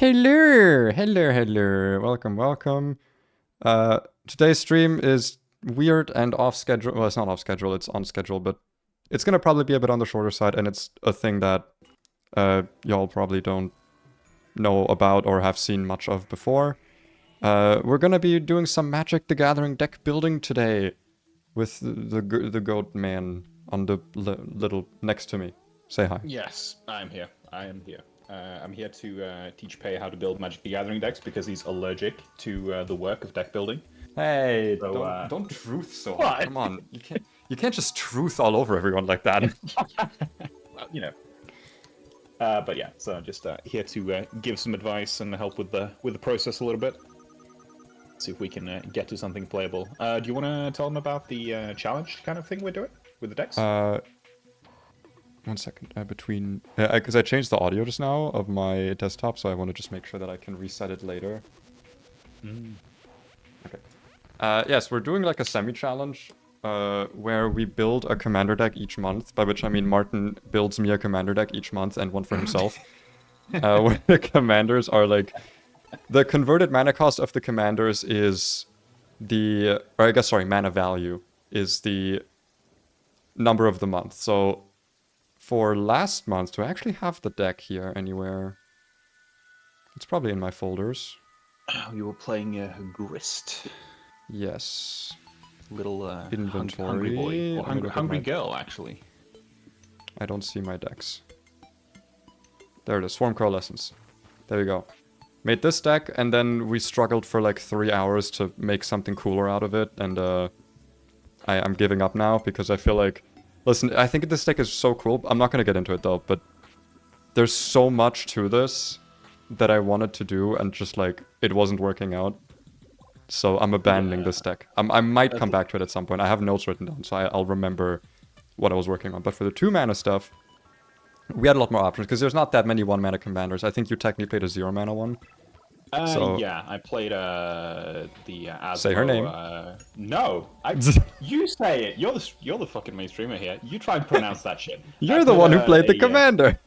Hello. Welcome. Today's stream is weird and off schedule. Well, it's not off schedule, it's on schedule, but it's gonna probably be a bit on the shorter side, and it's a thing that y'all probably don't know about or have seen much of before. We're gonna be doing some Magic the Gathering deck building today with the goat man on the little next to me. Say hi. Yes, I'm here. I am here. I'm here to teach Pei how to build Magic the Gathering decks because he's allergic to the work of deck building. Hey, so, don't truth so hard. Come on, you can't just truth all over everyone like that. Well, you know. But yeah, so just here to give some advice and help with the process a little bit. See if we can get to something playable. Do you want to tell them about the challenge kind of thing we're doing with the decks? 1 second. Because I changed the audio just now of my desktop, so I want to just make sure that I can reset it later. Okay. Yes, we're doing like a semi-challenge where we build a commander deck each month, by which I mean Martin builds me a commander deck each month and one for himself. Where the commanders are like... The converted mana cost of the commanders is mana value is the number of the month. So... For last month, do I actually have the deck here anywhere? It's probably in my folders. You were playing Grist. Yes. Little inventory. Hungry boy. Or hungry girl, actually. I don't see my decks. There it is. Swarm Coalescence. There we go. Made this deck, and then we struggled for like 3 hours to make something cooler out of it, and I'm giving up now because I feel like... Listen, I think this deck is so cool. I'm not going to get into it, though, but there's so much to this that I wanted to do, and just, like, it wasn't working out. So I'm abandoning this deck. I might come back to it at some point. I have notes written down, so I'll remember what I was working on. But for the 2-mana stuff, we had a lot more options, because there's not that many 1-mana commanders. I think you technically played a 0-mana one. So, yeah, I played the Asmo, say her name. No, you say it. You're the fucking main streamer here. You try and pronounce that shit. You're the one who played the commander.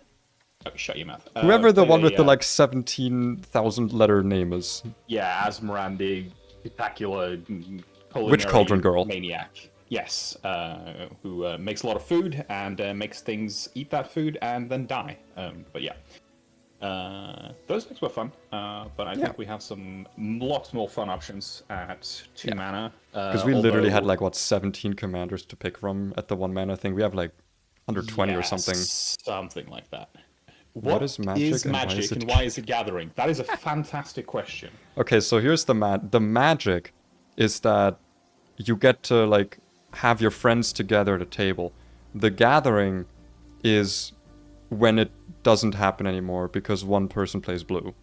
Oh, shut your mouth. Whoever the one with the like 17,000 letter name is. Yeah, Asmerandi, spectacular, Witch Cauldron Girl. Maniac. Yes, who makes a lot of food and makes things eat that food and then die. But yeah. Those decks were fun, but I think we have lots more fun options at 2 mana. Because we literally had like, what, 17 commanders to pick from at the 1-mana thing. We have like under 20 or something. Something like that. What is magic and why is it gathering? That is a fantastic question. Okay, so here's the magic is that you get to like have your friends together at a table. The gathering is when it doesn't happen anymore because one person plays blue.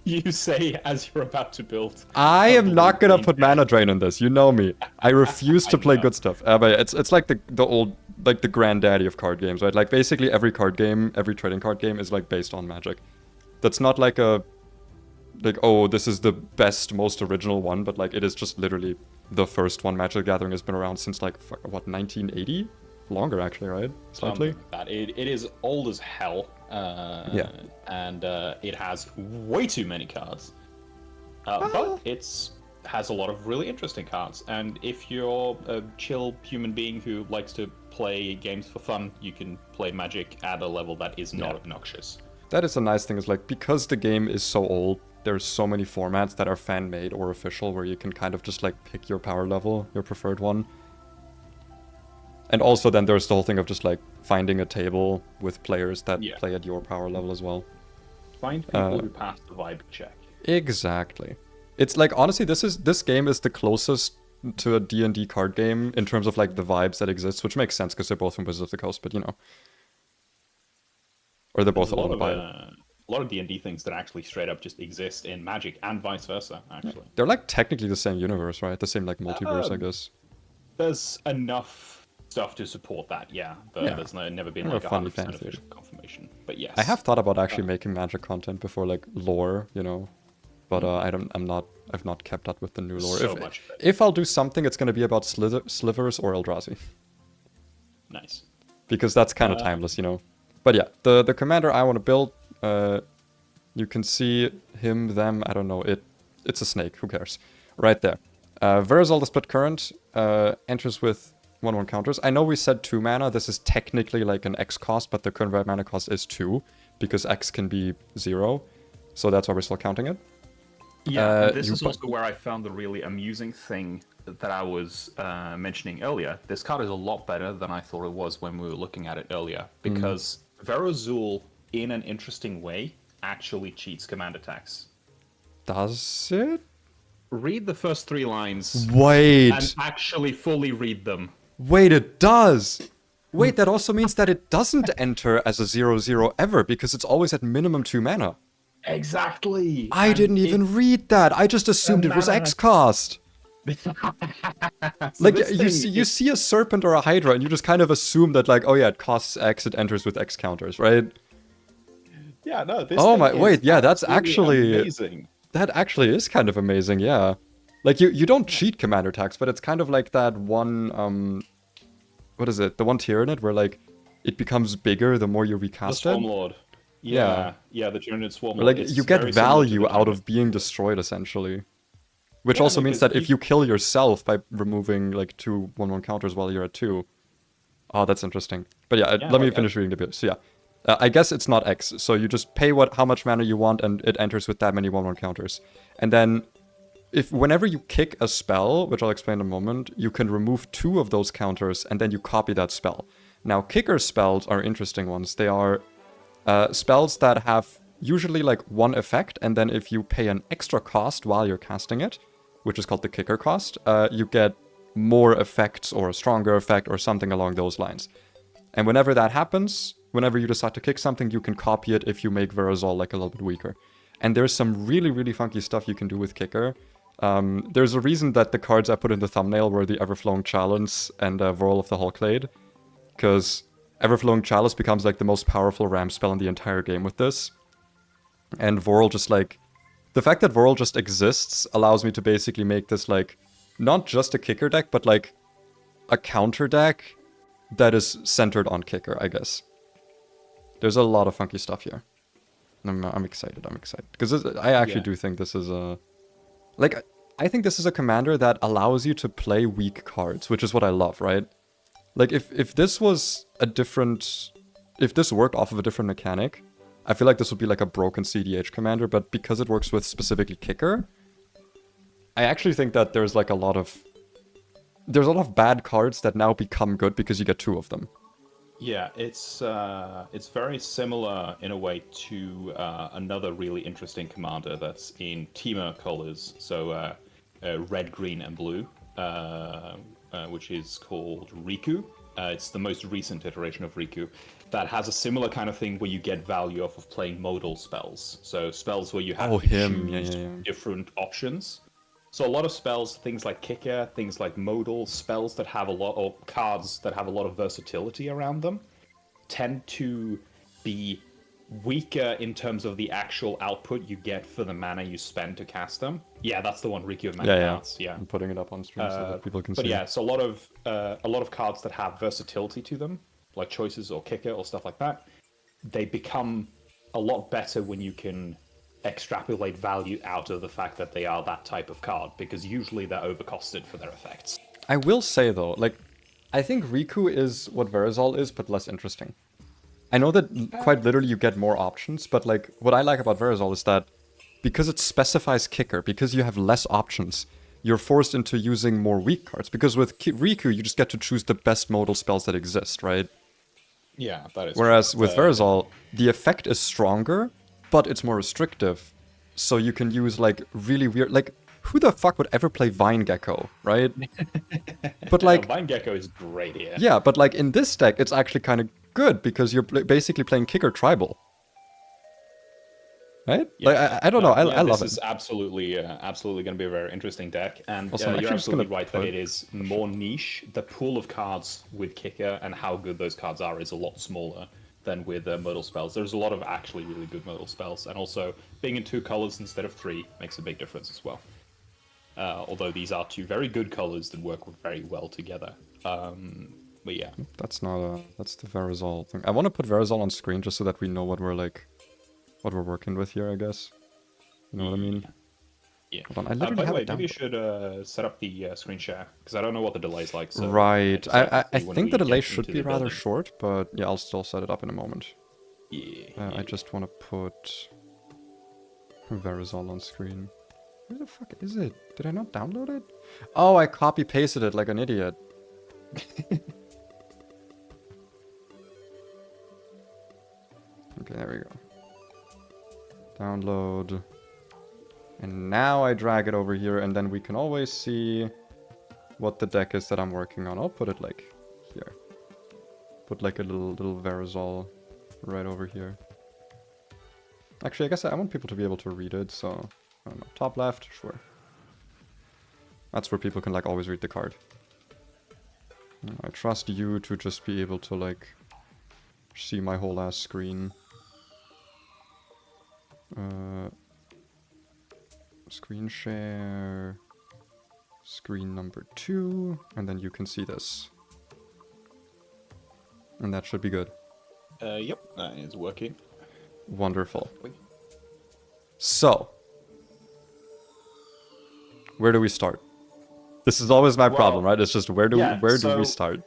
You say as you're about to build. I am not gonna put mana drain in this. You know me. I refuse to play good stuff. But it's like the old, like the granddaddy of card games, right? Like basically every card game, every trading card game is like based on Magic. That's not like oh, this is the best, most original one, but like it is just literally the first one. Magic the Gathering has been around since like what, 1980? Longer actually, right? Slightly. It is old as hell. And it has way too many cards. But it has a lot of really interesting cards. And if you're a chill human being who likes to play games for fun, you can play Magic at a level that is not obnoxious. That is a nice thing, is like, because the game is so old, there's so many formats that are fan-made or official where you can kind of just like pick your power level, your preferred one. And also then there's the whole thing of just like finding a table with players that play at your power level as well. Find people who pass the vibe check. Exactly. It's like, honestly, this game is the closest to a D&D card game in terms of like the vibes that exist, which makes sense because they're both from Wizards of the Coast, but you know. Or they're both a lot of D&D things that actually straight up just exist in Magic and vice versa, actually. Yeah. They're like technically the same universe, right? The same like multiverse, I guess. There's enough stuff to support that, but there's never been like a 100% official confirmation. But yes, I have thought about actually making Magic content before, like lore, you know, but I've not kept up with the new lore. If I'll do something, it's going to be about Slivers or Eldrazi. Nice. Because that's kind of timeless, you know. But yeah, the commander I want to build, you can see him, them, I don't know, it's a snake, who cares? Right there. Verazol, the split current, enters with 1/1 counters. I know we said 2 mana, this is technically like an X cost, but the current red mana cost is 2, because X can be 0, so that's why we're still counting it. Yeah, and this is also where I found the really amusing thing that I was mentioning earlier. This card is a lot better than I thought it was when we were looking at it earlier, because Verazol, in an interesting way, actually cheats command attacks. Does it? Read the first 3 lines. Wait! And actually fully read them. Wait, it does! Wait, that also means that it doesn't enter as a 0/0 ever, because it's always at minimum 2 mana. Exactly! I didn't even read that! I just assumed it was X cost! Like, you see a serpent or a hydra, and you just kind of assume that, like, oh yeah, it costs X, it enters with X counters, right? Yeah, no, this Oh thing my, is wait, yeah, that's actually... amazing. That actually is kind of amazing, yeah. Like, you don't cheat commander attacks, but it's kind of like that one, what is it? The one tier in it where, like, it becomes bigger the more you recast The it. Swarm Lord. Yeah, the Tyranid Swarm Lord. Like, It's you get very similar to value the out Tyranid. of being destroyed, essentially. Which Yeah, also no, means 'cause that if you kill yourself by removing, like, 2 1/1 counters while you're at 2... Oh, that's interesting. But yeah, let me like, finish reading the bit. So yeah. I guess it's not X, so you just pay how much mana you want, and it enters with that many 1/1 counters. And then, whenever you kick a spell, which I'll explain in a moment, you can remove 2 of those counters, and then you copy that spell. Now, kicker spells are interesting ones. They are spells that have usually like 1 effect, and then if you pay an extra cost while you're casting it, which is called the kicker cost, you get more effects or a stronger effect or something along those lines. And whenever that happens, whenever you decide to kick something, you can copy it if you make Verazol like a little bit weaker. And there's some really, really funky stuff you can do with kicker. There's a reason that the cards I put in the thumbnail were the Everflowing Chalice and Whirl of the Hulklade, because Everflowing Chalice becomes like the most powerful ram spell in the entire game with this. And Vorl just like... The fact that Vorl just exists allows me to basically make this like, not just a kicker deck, but like a counter deck that is centered on kicker, I guess. There's a lot of funky stuff here. I'm excited, Because I actually do think this is a... Like, I think this is a commander that allows you to play weak cards, which is what I love, right? Like, if this was a different... If this worked off of a different mechanic, I feel like this would be like a broken CDH commander, but because it works with specifically kicker, I actually think that there's like a lot of... There's a lot of bad cards that now become good because you get 2 of them. Yeah, it's very similar in a way to another really interesting commander that's in Teamer colors, so red, green, and blue, which is called Riku. It's the most recent iteration of Riku that has a similar kind of thing where you get value off of playing modal spells. So spells where you have to choose different options. So a lot of spells, things like kicker, things like modal, spells that have a lot, or cards that have a lot of versatility around them, tend to be weaker in terms of the actual output you get for the mana you spend to cast them. Yeah, that's the one, Riku of Mana Cards. Yeah, I'm putting it up on stream so that people can see. But yeah, so a lot of cards that have versatility to them, like choices or kicker or stuff like that, they become a lot better when you can extrapolate value out of the fact that they are that type of card, because usually they're overcosted for their effects. I will say though, like, I think Riku is what Verazol is, but less interesting. I know that quite literally you get more options, but like, what I like about Verazol is that because it specifies kicker, because you have less options, you're forced into using more weak cards. Because with Riku, you just get to choose the best modal spells that exist, right? Yeah, that is. Whereas with Verazol, the effect is stronger, but it's more restrictive. So you can use like really weird, like, who the fuck would ever play Vine Gecko, right? But like, Vine Gecko is great here. Yeah, but like in this deck, it's actually kind of good because you're basically playing kicker tribal, right? Yeah. Like I don't know, I love it. This is absolutely going to be a very interesting deck, and Also, you're absolutely right that it is more niche. The pool of cards with kicker and how good those cards are is a lot smaller than with modal spells. There's a lot of actually really good modal spells, and also being in 2 colors instead of 3 makes a big difference as well. Although these are 2 very good colors that work very well together. But yeah. That's not a... That's the Verazol thing. I want to put Verazol on screen just so that we know what we're like... What we're working with here, I guess. You know what I mean? Yeah. Hold on, I literally By the have way, it down. maybe you should set up the screen share, because I don't know what the delay's like. So Right. I think the delay should into be the rather building. short, but yeah, I'll still set it up in a moment. Yeah. I just want to put Verazol on screen. Where the fuck is it? Did I not download it? Oh, I copy-pasted it like an idiot. Okay, there we go. Download. And now I drag it over here, and then we can always see what the deck is that I'm working on. I'll put it like here. Put like a little Verazol right over here. Actually, I guess I want people to be able to read it, so I don't know. Top left, sure. That's where people can like always read the card. I trust you to just be able to like see my whole ass screen. Screen share, screen number 2, and then you can see this. And that should be good. Yep, that is working. Wonderful. So, where do we start? This is always my problem, right? It's just where do we start?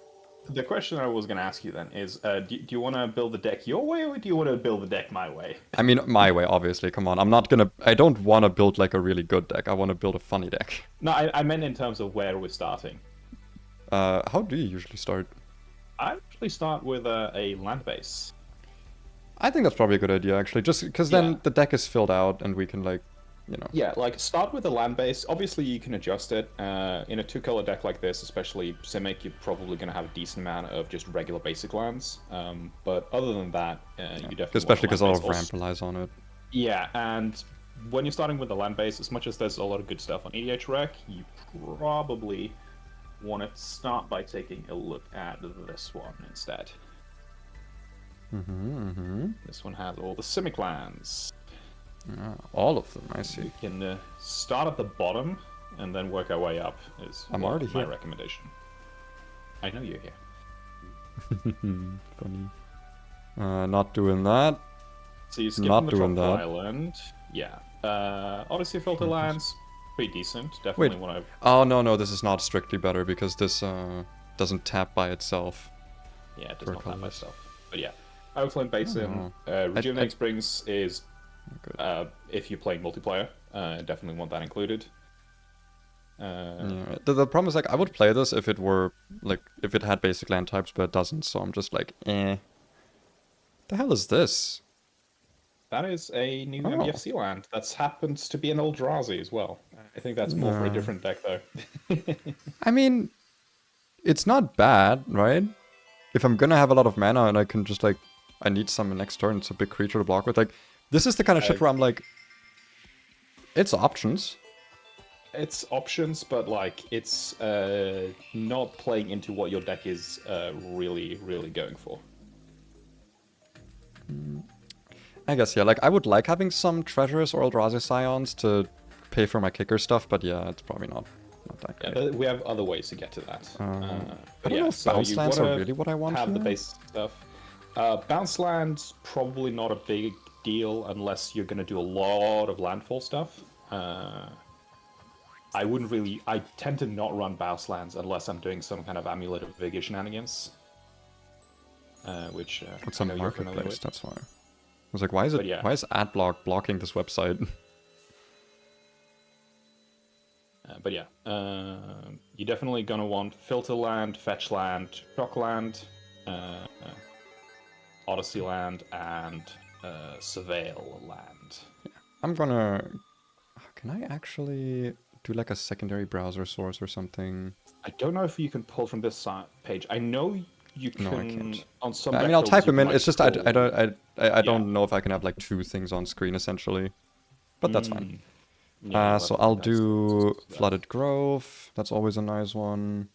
The question I was going to ask you then is, do you want to build the deck your way, or do you want to build the deck my way? I mean, my way, obviously. Come on, I don't want to build like a really good deck. I want to build a funny deck. No, I meant in terms of where we're starting. How do you usually start? I usually start with a land base. I think that's probably a good idea, actually. Just because then the deck is filled out and we can like, you know. Yeah, like start with a land base. Obviously, you can adjust it. In a 2-color deck like this, especially Simic, you're probably going to have a decent amount of just regular basic lands. But other than that, you definitely especially because a lot of ramp ramp relies on it. Yeah, and when you're starting with the land base, as much as there's a lot of good stuff on EDH Rec, you probably want to start by taking a look at this one instead. This one has all the Simic lands. All of them, I see. We can start at the bottom and then work our way up. Is already my here. recommendation. I know you're here. Funny. Not doing that. So you skip Not the doing Tropical that. Island. Yeah. Odyssey Filter lands, pretty decent. Definitely want to. Oh no, this is not strictly better because this doesn't tap by itself. Yeah, it does for not have colors. myself. But yeah, Overflame Basin, Rejuvenate Springs is if you're playing multiplayer. Definitely want that included. Yeah. The problem is like I would play this if it were like if it had basic land types, but it doesn't. So I'm just like, eh. The hell is this? That is a new MBFC land. That happens to be an Eldrazi as well. I think that's more for a different deck though. I mean, it's not bad, right? If I'm gonna have a lot of mana and I can just like, I need some next turn, it's a big creature to block with. Like, this is the kind of shit where I'm like, it's options. It's options, but like it's not playing into what your deck is really going for. I guess, yeah, like, I would like having some treasures or Eldrazi Scions to pay for my kicker stuff, but yeah, it's probably not that great. Yeah, we have other ways to get to that. I don't know if bounce lands are really what I want have here. the base stuff. Bounce lands, probably not a big deal unless you're going to do a lot of landfall stuff. I tend to not run bounce lands unless I'm doing some kind of Amulet of Vigor shenanigans. Which It's I a know you're familiar marketplace, with. that's why. I was like, why is it? Why is Adblock blocking this website? But yeah, you're definitely gonna want Filter Land, Fetch Land, Shock Land, Odyssey Land, and Surveil Land. Yeah. I'm gonna... Can I actually do like a secondary browser source or something? I don't know if you can pull from this page. I know you can. No, I can't. On some. I mean, I'll type them in. It's just I pull. don't know if I can have like two things on screen essentially, but that's fine. Yeah, So I'll do Flooded Grove. That's always a nice one.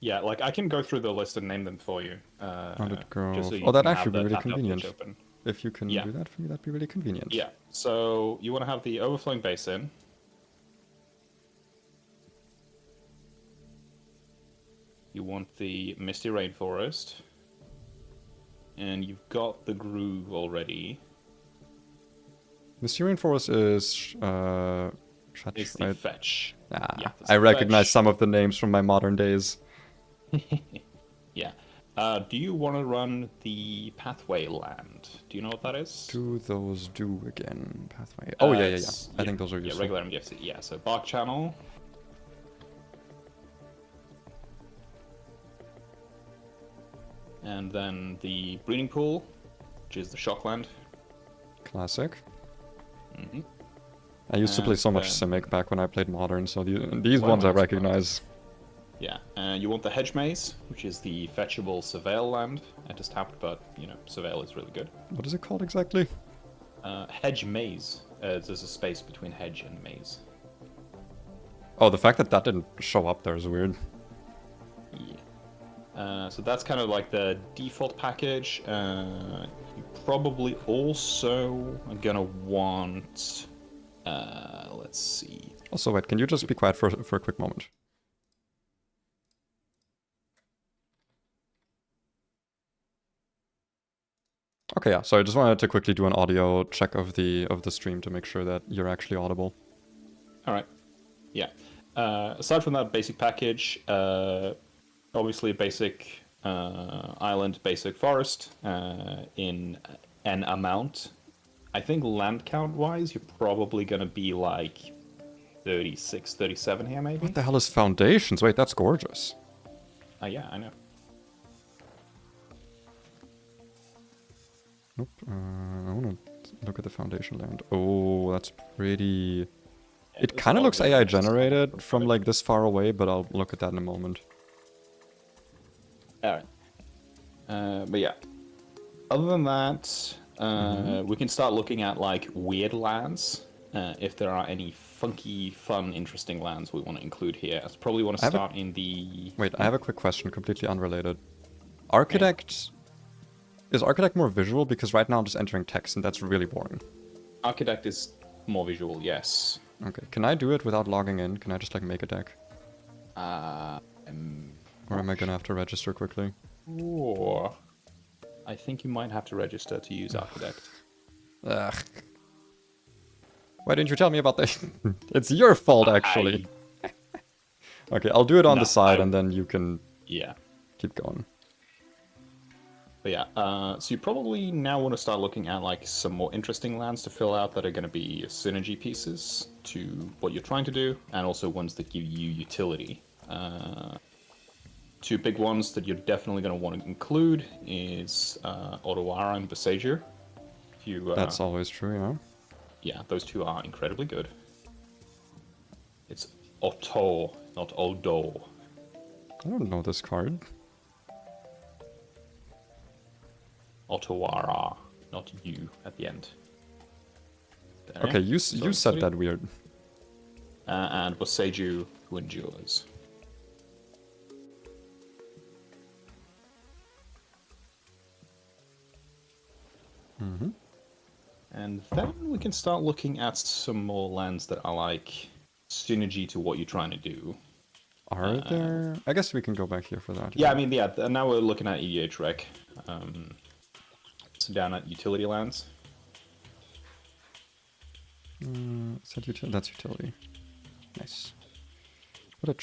Yeah, like I can go through the list and name them for you. Flooded Grove. Just so you That'd can have actually be the really tapped up page convenient. open. If you can do that for me, that'd be really convenient. Yeah. So you want to have the Overflowing Basin. You want the Misty Rainforest. And you've got the Groove already. Misty Rainforest is fetch, It's the right? Fetch. Ah, Yeah, I recognize fetch. some of the names from my modern days. Yeah. Do you want to run the Pathway Land? Do you know what that is? Do those do again? Pathway. Oh, yeah. I think those are Yeah, useful. regular MDFC. Yeah, so Bark Channel. And then the Breeding Pool, which is the Shockland. Classic. Mm-hmm. I used to play so much Simic back when I played Modern, so these ones I recognize. Yeah, and you want the Hedge Maze, which is the fetchable Surveil land. I just tapped, but, you know, Surveil is really good. What is it called exactly? Hedge Maze. There's a space between Hedge and Maze. Oh, the fact that that didn't show up there is weird. Yeah. So that's kind of like the default package. You probably also are gonna want... let's see. Also, wait, can you just be quiet for a quick moment? Okay, yeah, so I just wanted to quickly do an audio check of the stream to make sure that you're actually audible. Alright. Yeah. Aside from that basic package, obviously a basic island, basic forest in an amount. I think land count wise, you're probably gonna be like 36, 37 here maybe. What the hell is Foundations? Wait, that's gorgeous. Yeah, I know. Nope. I want to look at the Foundation land. Oh, that's pretty... Yeah, it kind of looks AI generated from like this far away, but I'll look at that in a moment. Alright. But yeah. Other than that, we can start looking at like weird lands. If there are any funky, fun, interesting lands we want to include here. I probably want to start in the... Wait, I have a quick question, completely unrelated. Architect... Is Architect more visual? Because right now I'm just entering text and that's really boring. Architect is more visual, yes. Okay, can I do it without logging in? Can I just like make a deck? Or am I gonna have to register quickly? Or I think you might have to register to use Architect. Ugh. Why didn't you tell me about this? It's your fault, actually. Okay, I'll do it on the side and then you can keep going. But yeah, so you probably now want to start looking at like some more interesting lands to fill out that are going to be synergy pieces to what you're trying to do, and also ones that give you utility. Two big ones that you're definitely going to want to include is Otawara and Boseiju. That's always true, yeah. Yeah, those two are incredibly good. It's Otto, not Odo. I don't know this card. Otawara, not you at the end. There. Okay, you said that weird. And Boseiju, who endures. Mm-hmm. And then we can start looking at some more lands that are like synergy to what you're trying to do. Are there? I guess we can go back here for that. Yeah, I mean, yeah, now we're looking at EDH Rec. So down at utility lands. That's utility. Nice. What a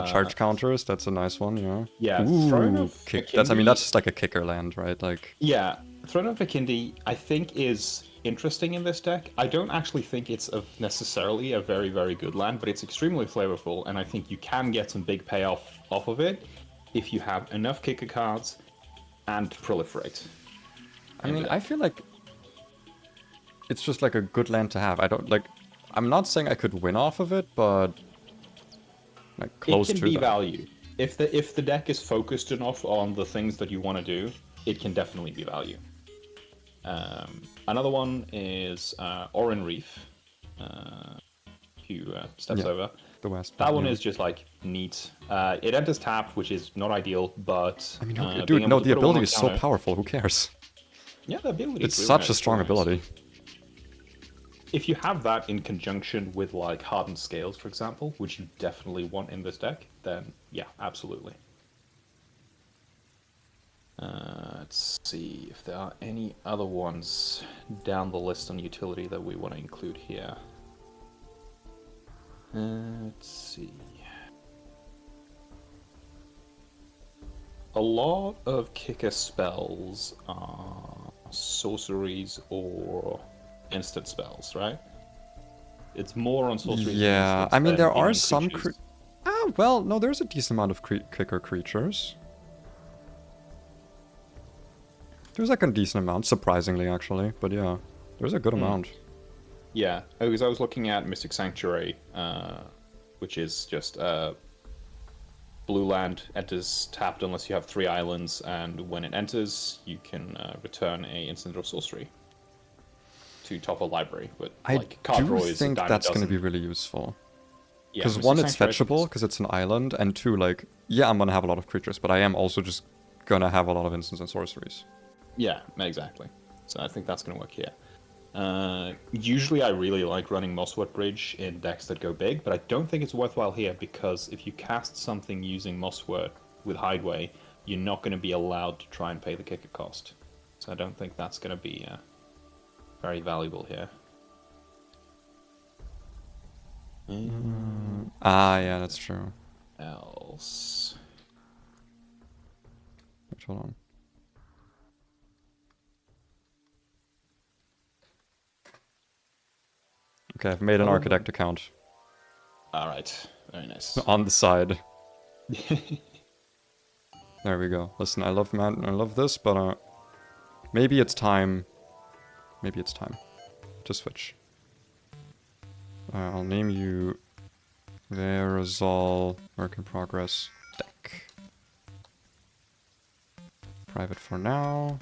charge counters. That's a nice one. Yeah. Yeah. Ooh, kick. That's just like a kicker land, right? Like. Yeah, Throne of Vikindi, I think is interesting in this deck. I don't actually think it's necessarily a very, very good land, but it's extremely flavorful, and I think you can get some big payoff off of it if you have enough kicker cards and proliferate. I mean, I feel like it's just like a good land to have. I'm not saying I could win off of it, but like close to that. It can be value. If the deck is focused enough on the things that you want to do, it can definitely be value. Another one is Orin Reef, who steps over. The West. That one is just like neat. It enters tapped, which is not ideal, but I mean, dude, no, the ability is so powerful. Who cares? Yeah, the ability. It's such a strong ability. If you have that in conjunction with like hardened scales, for example, which you definitely want in this deck, then yeah, absolutely. see if there are any other ones down the list on utility that we want to include here. Let's see. A lot of kicker spells are sorceries or instant spells, right? It's more on sorceries. Yeah, and I mean, there than are even some... creatures. well, no, there's a decent amount of kicker creatures. There's like a decent amount, surprisingly, actually. But yeah, there's a good amount. Yeah, because I was looking at Mystic Sanctuary, which is just blue land, enters tapped unless you have 3 islands, and when it enters, you can return a instant or sorcery to top a library. But I like card draw do is think a dime a that's going to dozen. be really useful. Yeah, Because Mystic 1, it's Sanctuary fetchable, is- because it's an island, and 2, like, yeah, I'm going to have a lot of creatures, but I am also just going to have a lot of instants and sorceries. Yeah, exactly. So I think that's going to work here. Usually I really like running Mosswort Bridge in decks that go big, but I don't think it's worthwhile here because if you cast something using Mosswort with Hideaway, you're not going to be allowed to try and pay the kicker cost. So I don't think that's going to be very valuable here. Yeah, that's true. Else. Wait, hold on. Okay, I've made an architect account. Alright, very nice. On the side. There we go. Listen, I love this, but maybe it's time. Maybe it's time to switch. I'll name you Verazol Work in Progress Deck. Private for now.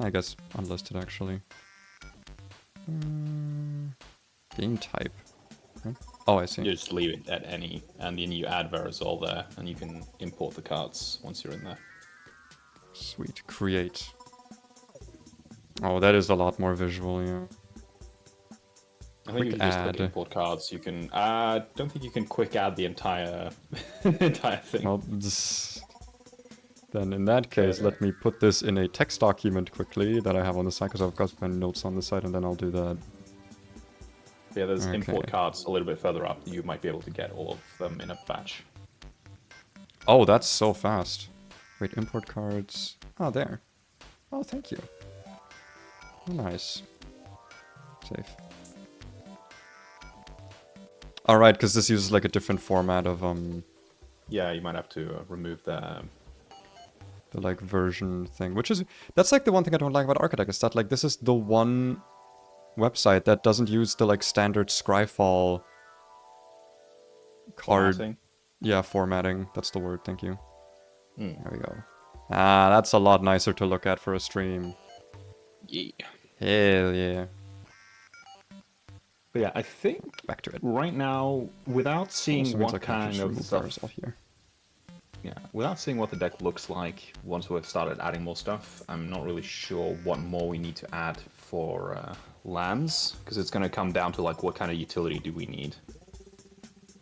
I guess unlisted actually. Game type. Okay. Oh, I see. You just leave it at any, and then you add Verazol there, and you can import the cards once you're in there. Sweet. Create. Oh, that is a lot more visual, yeah. I think if you just click import cards, you can. Don't think you can quick add the entire entire thing. Well, then in that case, let me put this in a text document quickly that I have on the side, because I've got my notes on the side, and then I'll do that. Yeah, there's import cards a little bit further up. You might be able to get all of them in a batch. Oh, that's so fast. Wait, import cards. Oh, there. Oh, thank you. Oh, nice. Save. Alright, because this uses like a different format of Yeah, you might have to remove the like version thing, which is, that's like the one thing I don't like about Architect, is that like this is the one website that doesn't use the like standard Scryfall card. formatting. Yeah, formatting. That's the word. Thank you. There we go. Ah, that's a lot nicer to look at for a stream. Yeah. Hell yeah. But yeah, I think Back to it. right now, without seeing Also means I what can't kind just of remove stuff, Verazol here. yeah, without seeing what the deck looks like once we've started adding more stuff, I'm not really sure what more we need to add for lands, because it's going to come down to like what kind of utility do we need.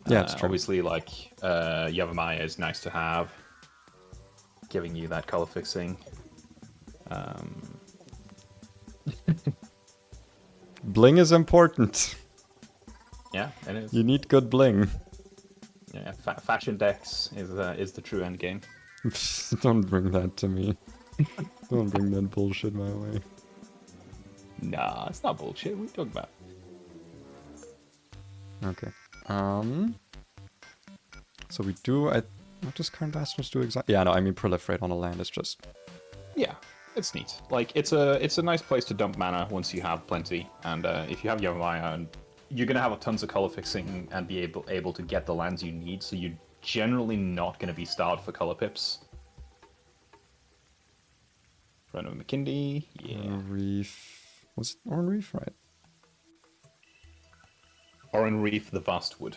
Yeah, it's true. Obviously, like Yavimaya is nice to have, giving you that color fixing. Bling is important. Yeah, it is. You need good bling. Yeah, fashion decks is the true end game. Don't bring that to me. Don't bring that bullshit my way. Nah, it's not bullshit. What are you talking about? Okay. So we do. What does current bastards do exactly? Yeah, no, I mean proliferate on a land is just. Yeah, it's neat. Like it's a nice place to dump mana once you have plenty, and if you have Yavimaya, you're gonna have tons of color fixing and be able to get the lands you need. So you're generally not gonna be starved for color pips. Run with McKindy, yeah. Reef. Was it Oran Reef, right? Oran Reef, the Vastwood.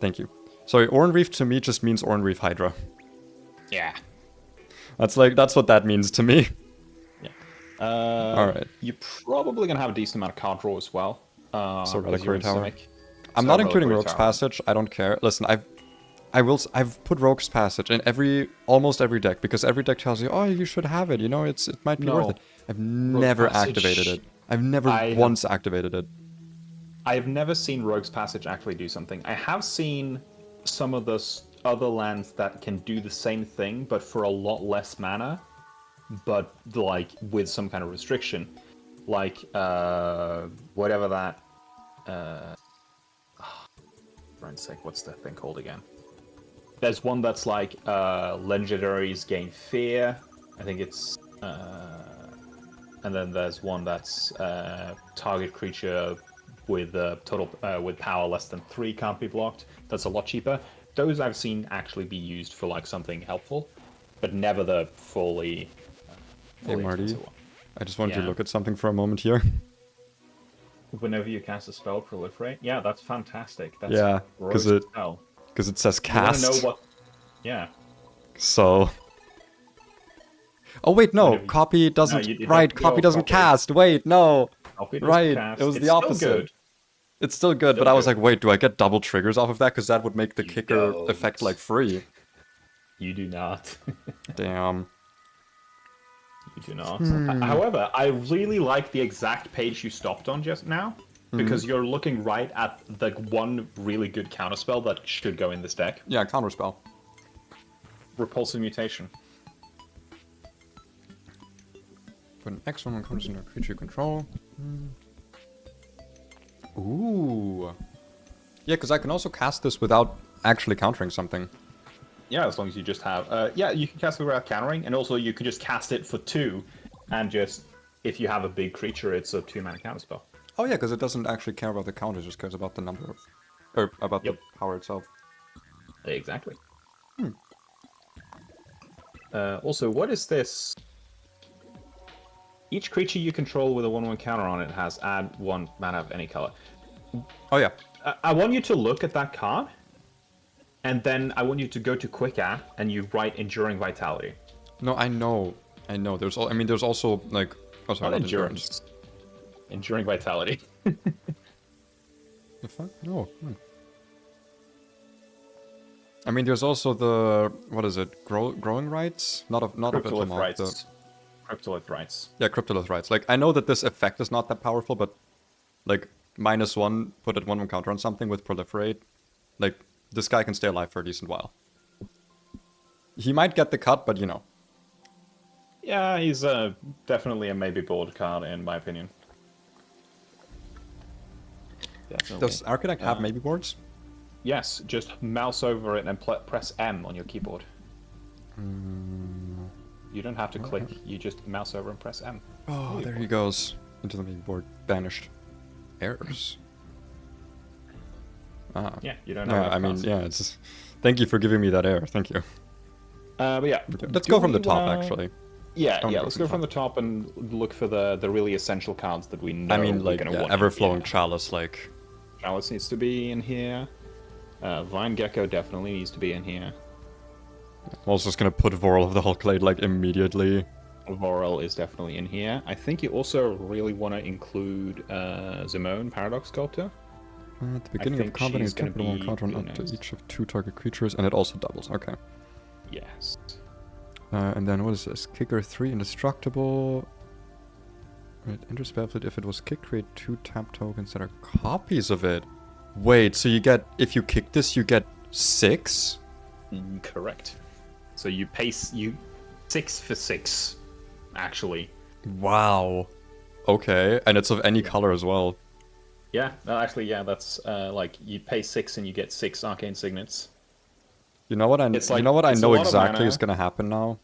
Thank you. Sorry, Oran Reef to me just means Oran Reef Hydra. Yeah. That's what that means to me. Yeah. Alright. You're probably gonna have a decent amount of card draw as well. So because you're Reliquary in Tower. Simic. I'm So not including Reliquary Rogue's Tower. Passage. I don't care. Listen, I've put Rogue's Passage in almost every deck, because every deck tells you, oh, you should have it, you know, it might be worth it. I've never activated it. I've never once activated it. I've never seen Rogue's Passage actually do something. I have seen some of the other lands that can do the same thing, but for a lot less mana, but like with some kind of restriction. Like, whatever that... for instance, sake, what's that thing called again? There's one that's like, legendaries gain fear. I think it's... and then there's one that's target creature with total with power less than 3 can't be blocked. That's a lot cheaper. Those I've seen actually be used for like something helpful, but never the fully hey Marty, I just wanted to look at something for a moment here. Whenever you cast a spell, proliferate. Yeah, that's fantastic. That's because it says cast. You want to know what? Yeah. So. Oh wait, no. Copy doesn't. Copy doesn't cast. Wait, no. Right. Cast. It was the opposite. Still good. It's still good, but I was like, wait, do I get double triggers off of that? Because that would make the kicker effect like free. You do not. Damn. You do not. However, I really like the exact page you stopped on just now, because you're looking right at the one really good counterspell that should go in this deck. Yeah, counterspell. Repulsive Mutation. Put an X when one comes into creature control. Ooh. Yeah, because I can also cast this without actually countering something. Yeah, as long as you just have... yeah, you can cast it without countering, and also you can just cast it for 2, and just, if you have a big creature, it's a 2-mana counterspell. Oh yeah, because it doesn't actually care about the counter, it just cares about the number of... Or about the power itself. Exactly. Also, what is this? Each creature you control with a 1/1 counter on it has add 1 mana of any color. Oh yeah. I want you to look at that card, and then I want you to go to Quick Add, and you write Enduring Vitality. No, I know. There's there's also, like... Oh, sorry, not Endurance. Enduring Vitality. The fuck? No. I mean, there's also the... What is it? Growing Rights? Not a Cryptolith Rights. Cryptolith Rights. Yeah, Cryptolith Rights. Like, I know that this effect is not that powerful, but... Like, -1, put it 1/1 counter on something with Proliferate. Like, this guy can stay alive for a decent while. He might get the cut, but you know. Yeah, he's definitely a maybe board card, in my opinion. Definitely. Does Architect have maybe boards? Yes, just mouse over it and press M on your keyboard. You don't have to click, you just mouse over and press M. Oh, there he goes. Into the maybe board. Banished. Errors. Ah. Yeah, you don't know. I mean, yeah, it's... Thank you for giving me that error, thank you. But yeah. Okay. Let's go from the top, actually. Yeah, let's go from the top and look for the really essential cards that we know we're going to want. Everflowing Chalice, like... Chalice needs to be in here. Vine Gecko definitely needs to be in here. I'm also just going to put Vorl of the Hulkblade, like, immediately. Vorl is definitely in here. I think you also really want to include Zimone, Paradox Sculptor. At the beginning of combat, you can put 1 counter on up to each of 2 target creatures, and it also doubles. Okay. Yes. And then what is this? Kicker 3, indestructible. Right, enter spellfield. If it was kick, create 2 tap tokens that are copies of it. Wait, so you get, if you kick this, you get 6? Correct. So you pay 6 for 6, actually. Wow. Okay, and it's of any color as well. Yeah, no, actually, yeah, that's like you pay 6 and you get 6 arcane signets. You know what I know exactly is gonna happen now?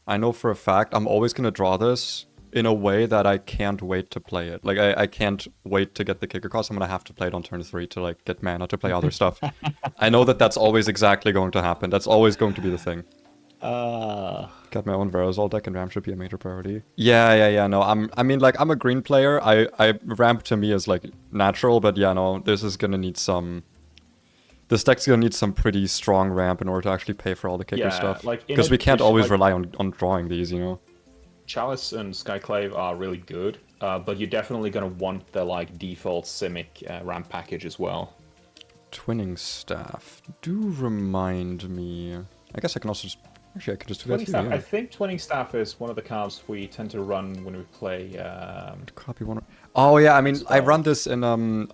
I know for a fact I'm always gonna draw this in a way that I can't wait to play it. Like I can't wait to get the kicker cost. I'm gonna have to play it on turn 3 to like get mana to play other stuff. I know that that's always exactly going to happen. That's always going to be the thing. Got my own Verazol deck, and ramp should be a major priority. Yeah. No, I'm a green player. I ramp to me is like natural, but yeah, no, this is gonna need some. This deck's gonna need some pretty strong ramp in order to actually pay for all the kicker stuff. Because we can't always rely on drawing these, you know. Chalice and Skyclave are really good, but you're definitely gonna want the like default Simic ramp package as well. Twinning Staff. Do remind me. I guess I can also just... Actually, I could just do that Twinning here, Staff. yeah. I think Twinning Staff is one of the cards we tend to run when we play... Copy one... Oh, yeah, I mean, I Spell. run this in...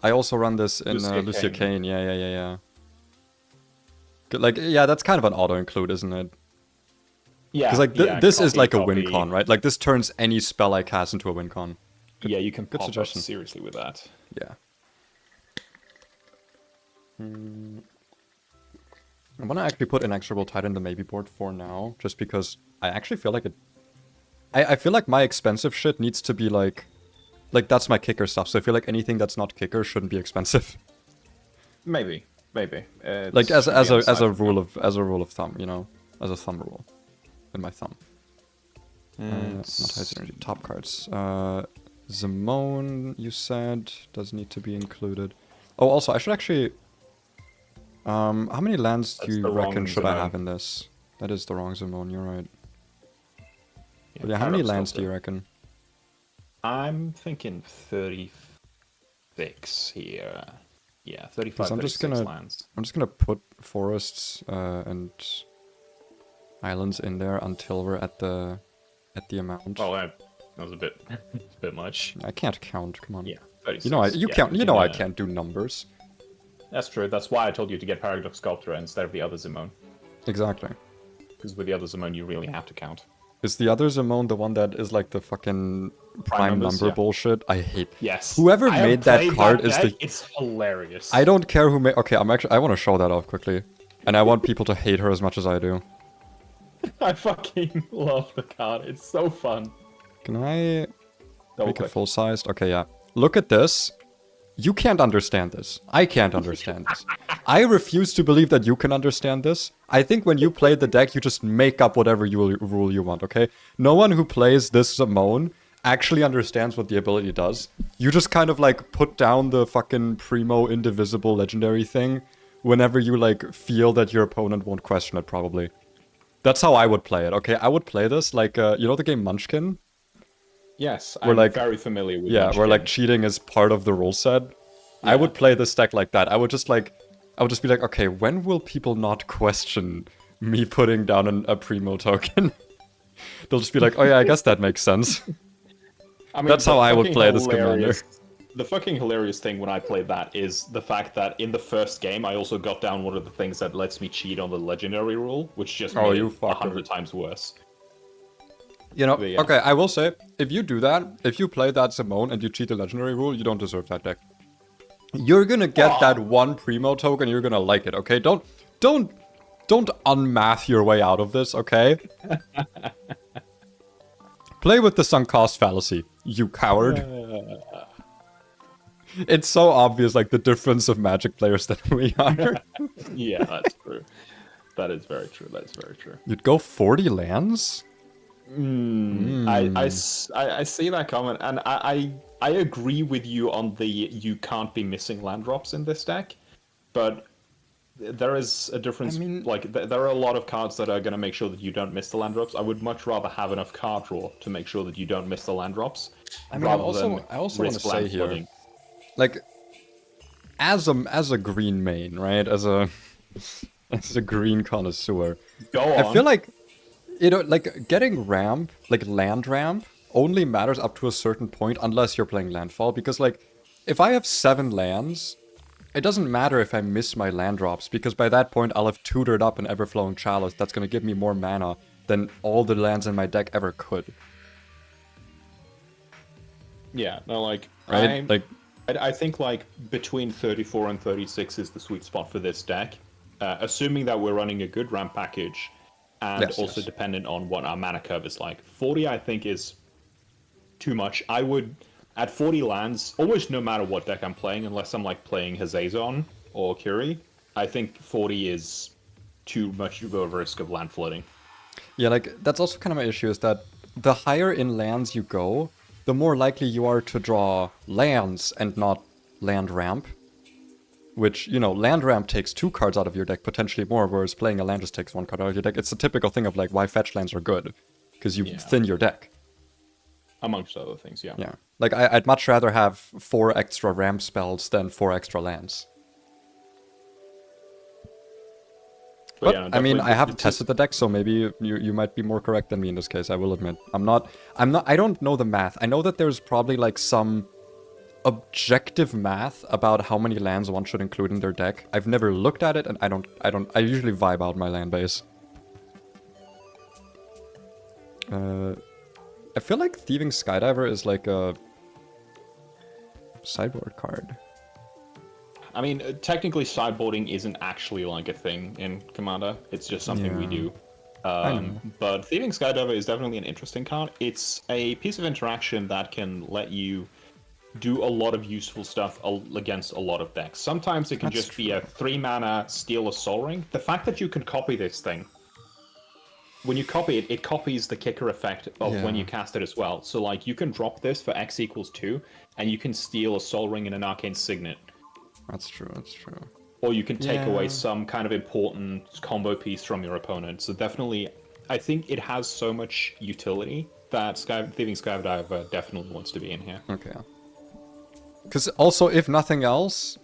I also run this in Lucia Lucia Kane. Kane. Yeah. Good, like, yeah, that's kind of an auto-include, isn't it? Yeah, Because, like, this is copy, like a copy. win con, right? Like, this turns any spell I cast into a win con. Yeah, you can good pop up suggestion. seriously with that. Yeah. I want to actually put Inexorable Tide in the maybe board for now, just because I actually feel like it... I feel like my expensive shit needs to be like... Like, that's my kicker stuff, so I feel like anything that's not kicker shouldn't be expensive. Maybe. Like, as a rule of thumb, you know? As a thumb rule. In my thumb. Not high synergy. Top cards. Zimone, you said, does need to be included. Oh, also, I should actually... how many lands do you reckon should I have in this? That is the wrong Zimone, you're right. Yeah, But yeah, how many lands do you reckon? I'm thinking 36 here. Yeah, 35, I'm 36 lands. I'm just gonna put forests and islands in there until we're at the amount. Oh, that was a bit much. I can't count. Come on. Yeah, 36. You know, I I can't do numbers. That's true. That's why I told you to get Paradox Sculptor instead of the other Zimone. Exactly. Because with the other Zimone, you really have to count. Is the other Zimone the one that is like the fucking prime numbers, number yeah. bullshit? I hate. Yes. Whoever I have made that played card that is deck. the. It's hilarious. I don't care who made. Okay, I want to show that off quickly, and I want people to hate her as much as I do. I fucking love the card. It's so fun. Can I Double make it click. full sized? Okay, yeah. Look at this. You can't understand this. I can't understand this. I refuse to believe that you can understand this. I think when you play the deck, you just make up whatever rule you want, okay? No one who plays this Zimone actually understands what the ability does. You just kind of like put down the fucking primo indivisible legendary thing whenever you like feel that your opponent won't question it, probably. That's how I would play it, okay? I would play this like, you know the game Munchkin? Yes, We're I'm like- very familiar with Yeah, where like Munchkin. cheating is part of the rule set. I would play this deck like that. I would just be like, okay, when will people not question me putting down a primo token? They'll just be like, oh yeah, I guess that makes sense. I mean, That's the how I would fucking play this commander. hilarious- The fucking hilarious thing when I played that is the fact that in the first game, I also got down one of the things that lets me cheat on the legendary rule, which just Oh, made you it fucker. 100 times worse. You know, But yeah. okay, I will say, if you do that, if you play that Zimone and you cheat the legendary rule, you don't deserve that deck. You're gonna get that one primo token, you're gonna like it, okay? Don't unmath your way out of this, okay? Play with the sunk cost fallacy, you coward. It's so obvious, like, the difference of Magic players that we are. Yeah, that's true. That is very true. That's very true. You'd go 40 lands? I see that comment, and I agree with you on the you can't be missing land drops in this deck, but there is a difference. I mean- like there are a lot of cards that are going to make sure that you don't miss the land drops. I would much rather have enough card draw to make sure that you don't miss the land drops. I mean, rather I also than want to risk say land here, flooding. like, as a green main, right? As a green connoisseur, Go on. I feel like, you know, like getting ramp, like land ramp, only matters up to a certain point unless you're playing landfall. Because like, if I have 7 lands, it doesn't matter if I miss my land drops, because by that point I'll have tutored up an Everflowing Chalice that's gonna give me more mana than all the lands in my deck ever could. Yeah, no, like Right? I think like between 34 and 36 is the sweet spot for this deck, assuming that we're running a good ramp package, and Yes, also yes. dependent on what our mana curve is like. 40, I think, is too much. I would at 40 lands, almost no matter what deck I'm playing, unless I'm like playing Hazazon or Curie, I think 40 is too much of a risk of land flooding. Yeah, like, that's also kind of my issue, is that the higher in lands you go, the more likely you are to draw lands and not land ramp. Which, you know, land ramp takes 2 cards out of your deck, potentially more, whereas playing a land just takes 1 card out of your deck. It's a typical thing of, like, why fetch lands are good. Because you Yeah. thin your deck. Amongst other things, yeah. Yeah. Like, I'd much rather have 4 extra ramp spells than 4 extra lands. But yeah, no, I mean, definitely I haven't tested the deck, so maybe you might be more correct than me in this case. I will admit, I don't know the math. I know that there's probably like some objective math about how many lands one should include in their deck. I've never looked at it, and I usually vibe out my land base. I feel like Thieving Skydiver is like a sideboard card. I mean, technically sideboarding isn't actually like a thing in Commander. It's just something we do. But Thieving Skydiver is definitely an interesting card. It's a piece of interaction that can let you do a lot of useful stuff against a lot of decks. Sometimes it can just be a 3-mana steal a Sol Ring. The fact that you can copy this thing, when you copy it, it copies the kicker effect of when you cast it as well. So like you can drop this for X equals 2, and you can steal a Sol Ring and an Arcane Signet. That's true, that's true. Or you can take away some kind of important combo piece from your opponent. So definitely, I think it has so much utility that Thieving Skydiver definitely wants to be in here. Okay. Because also, if nothing else,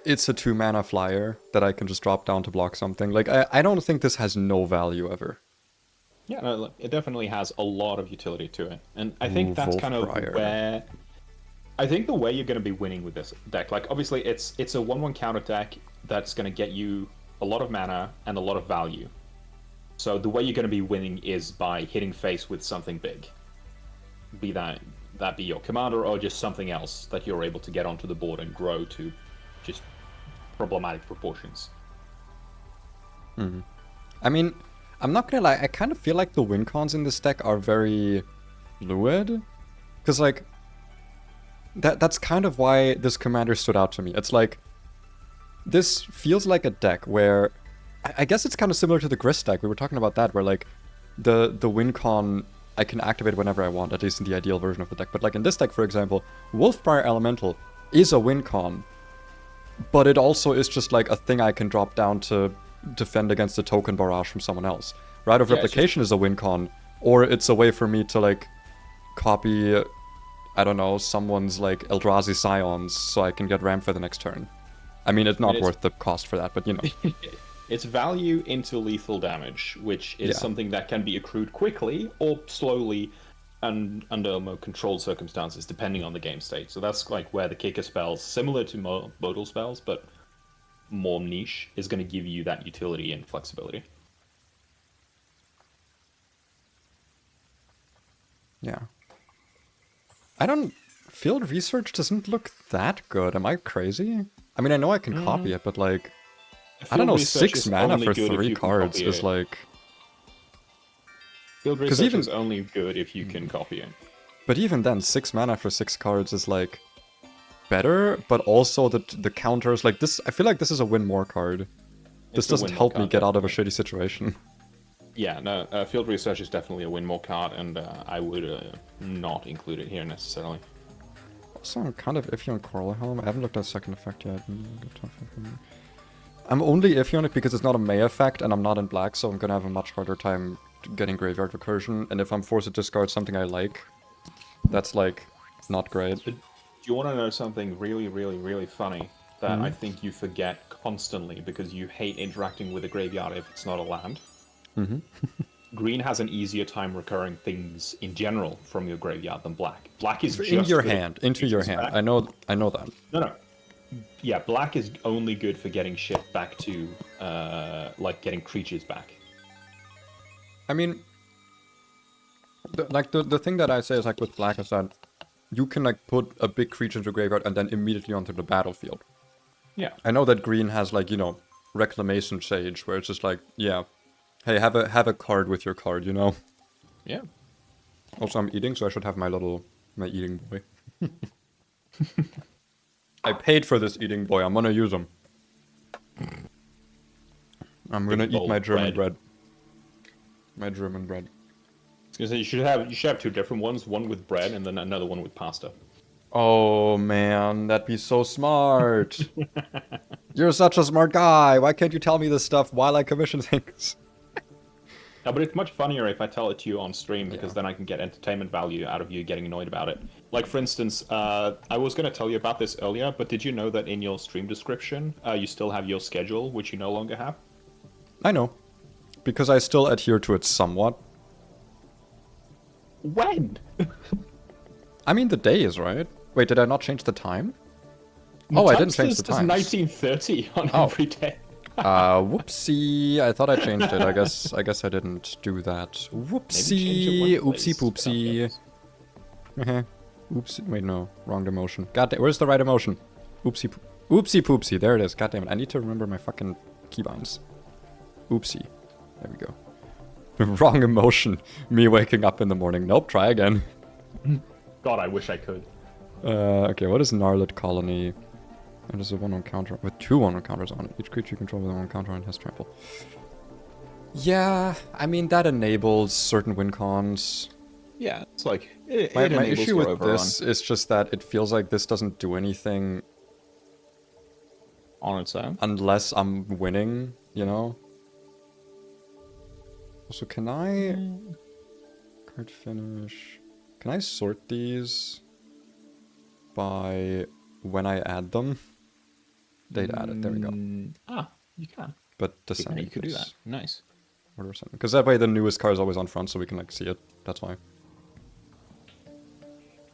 it's a 2-mana flyer that I can just drop down to block something. Like, I don't think this has no value ever. Yeah, no, it definitely has a lot of utility to it. And I think that's kind of where... I think the way you're going to be winning with this deck, like obviously it's a 1/1 counter deck that's going to get you a lot of mana and a lot of value. So the way you're going to be winning is by hitting face with something big. Be that be your commander or just something else that you're able to get onto the board and grow to just problematic proportions. I mean, I'm not gonna lie, I kind of feel like the win cons in this deck are very fluid. Because like, that's kind of why this commander stood out to me. It's like, this feels like a deck where, I guess it's kind of similar to the Grist deck. We were talking about that, where like, the win con I can activate whenever I want, at least in the ideal version of the deck. But like in this deck, for example, Wolfbriar Elemental is a win con, but it also is just like a thing I can drop down to defend against a token barrage from someone else. Rite of Replication is a win con, or it's a way for me to like copy, I don't know, someone's like Eldrazi Scions so I can get ramp for the next turn. I mean, it's not worth the cost for that, but you know. It's value into lethal damage, which is something that can be accrued quickly or slowly and under more controlled circumstances, depending on the game state. So that's like where the kicker spells, similar to modal spells, but more niche, is going to give you that utility and flexibility. Yeah. Field research doesn't look that good. Am I crazy? I mean, I know I can copy it, but like, I don't know, 6 mana for 3 cards is like... Field research is only good if you can copy it. But even then, 6 mana for 6 cards is like better, but also the counters, like this, I feel like this is a win more card. This doesn't help me get out of a shitty situation. Yeah, no, Field Research is definitely a win more card, and I would not include it here necessarily. Also, I'm kind of iffy on Coral Helm. I haven't looked at second effect yet. I'm only iffy on it because it's not a May effect, and I'm not in black, so I'm gonna have a much harder time getting Graveyard Recursion, and if I'm forced to discard something I like, that's like, not great. Do you want to know something really, really, really funny that I think you forget constantly because you hate interacting with a graveyard if it's not a land? Green has an easier time recurring things in general from your graveyard than black. Black is just in your hand, into your hand. I know that. No. Yeah, black is only good for getting shit back to, like getting creatures back. I mean, the thing that I say is like with black is that you can like put a big creature into graveyard and then immediately onto the battlefield. Yeah. I know that green has like, you know, Reclamation Sage, where it's just like, yeah, hey, have a card with your card, you know? Yeah. Also, I'm eating, so I should have my eating boy. I paid for this eating boy, I'm gonna use him. I'm gonna eat my German bread. My German bread. I was gonna say, you should have 2 different ones, one with bread and then another one with pasta. Oh man, that'd be so smart. You're such a smart guy. Why can't you tell me this stuff while I commission things? No, but it's much funnier if I tell it to you on stream, because then I can get entertainment value out of you getting annoyed about it. Like, for instance, I was going to tell you about this earlier, but did you know that in your stream description, you still have your schedule, which you no longer have? I know. Because I still adhere to it somewhat. When? I mean, the day is right. Wait, did I not change the time? Oh, I didn't change the time. 1930 on every day. Whoopsie. I thought I changed it. I guess I didn't do that. Whoopsie. Oopsie poopsie. Oops. Wait, no. Wrong emotion. God damn. Where's the right emotion? Oopsie. Oopsie poopsie. There it is. God damn it. I need to remember my fucking keybinds. Oopsie. There we go. Wrong emotion. Me waking up in the morning. Nope. Try again. God, I wish I could. Okay. What is Gnarled Colony? It is a 1-1 counter with 2 1-1 counters on it. Each creature you control with a 1 counter and has trample. Yeah, I mean that enables certain win cons. Yeah, it's like it My enables issue your with overrun this is just that it feels like this doesn't do anything on its own. unless I'm winning, you know? Also, can I... Card finish... Can I sort these by when I add them? Date added, there we go. You can. But descending, You could do that. Nice. Order something. Because that way the newest car is always on front so we can like see it. That's why.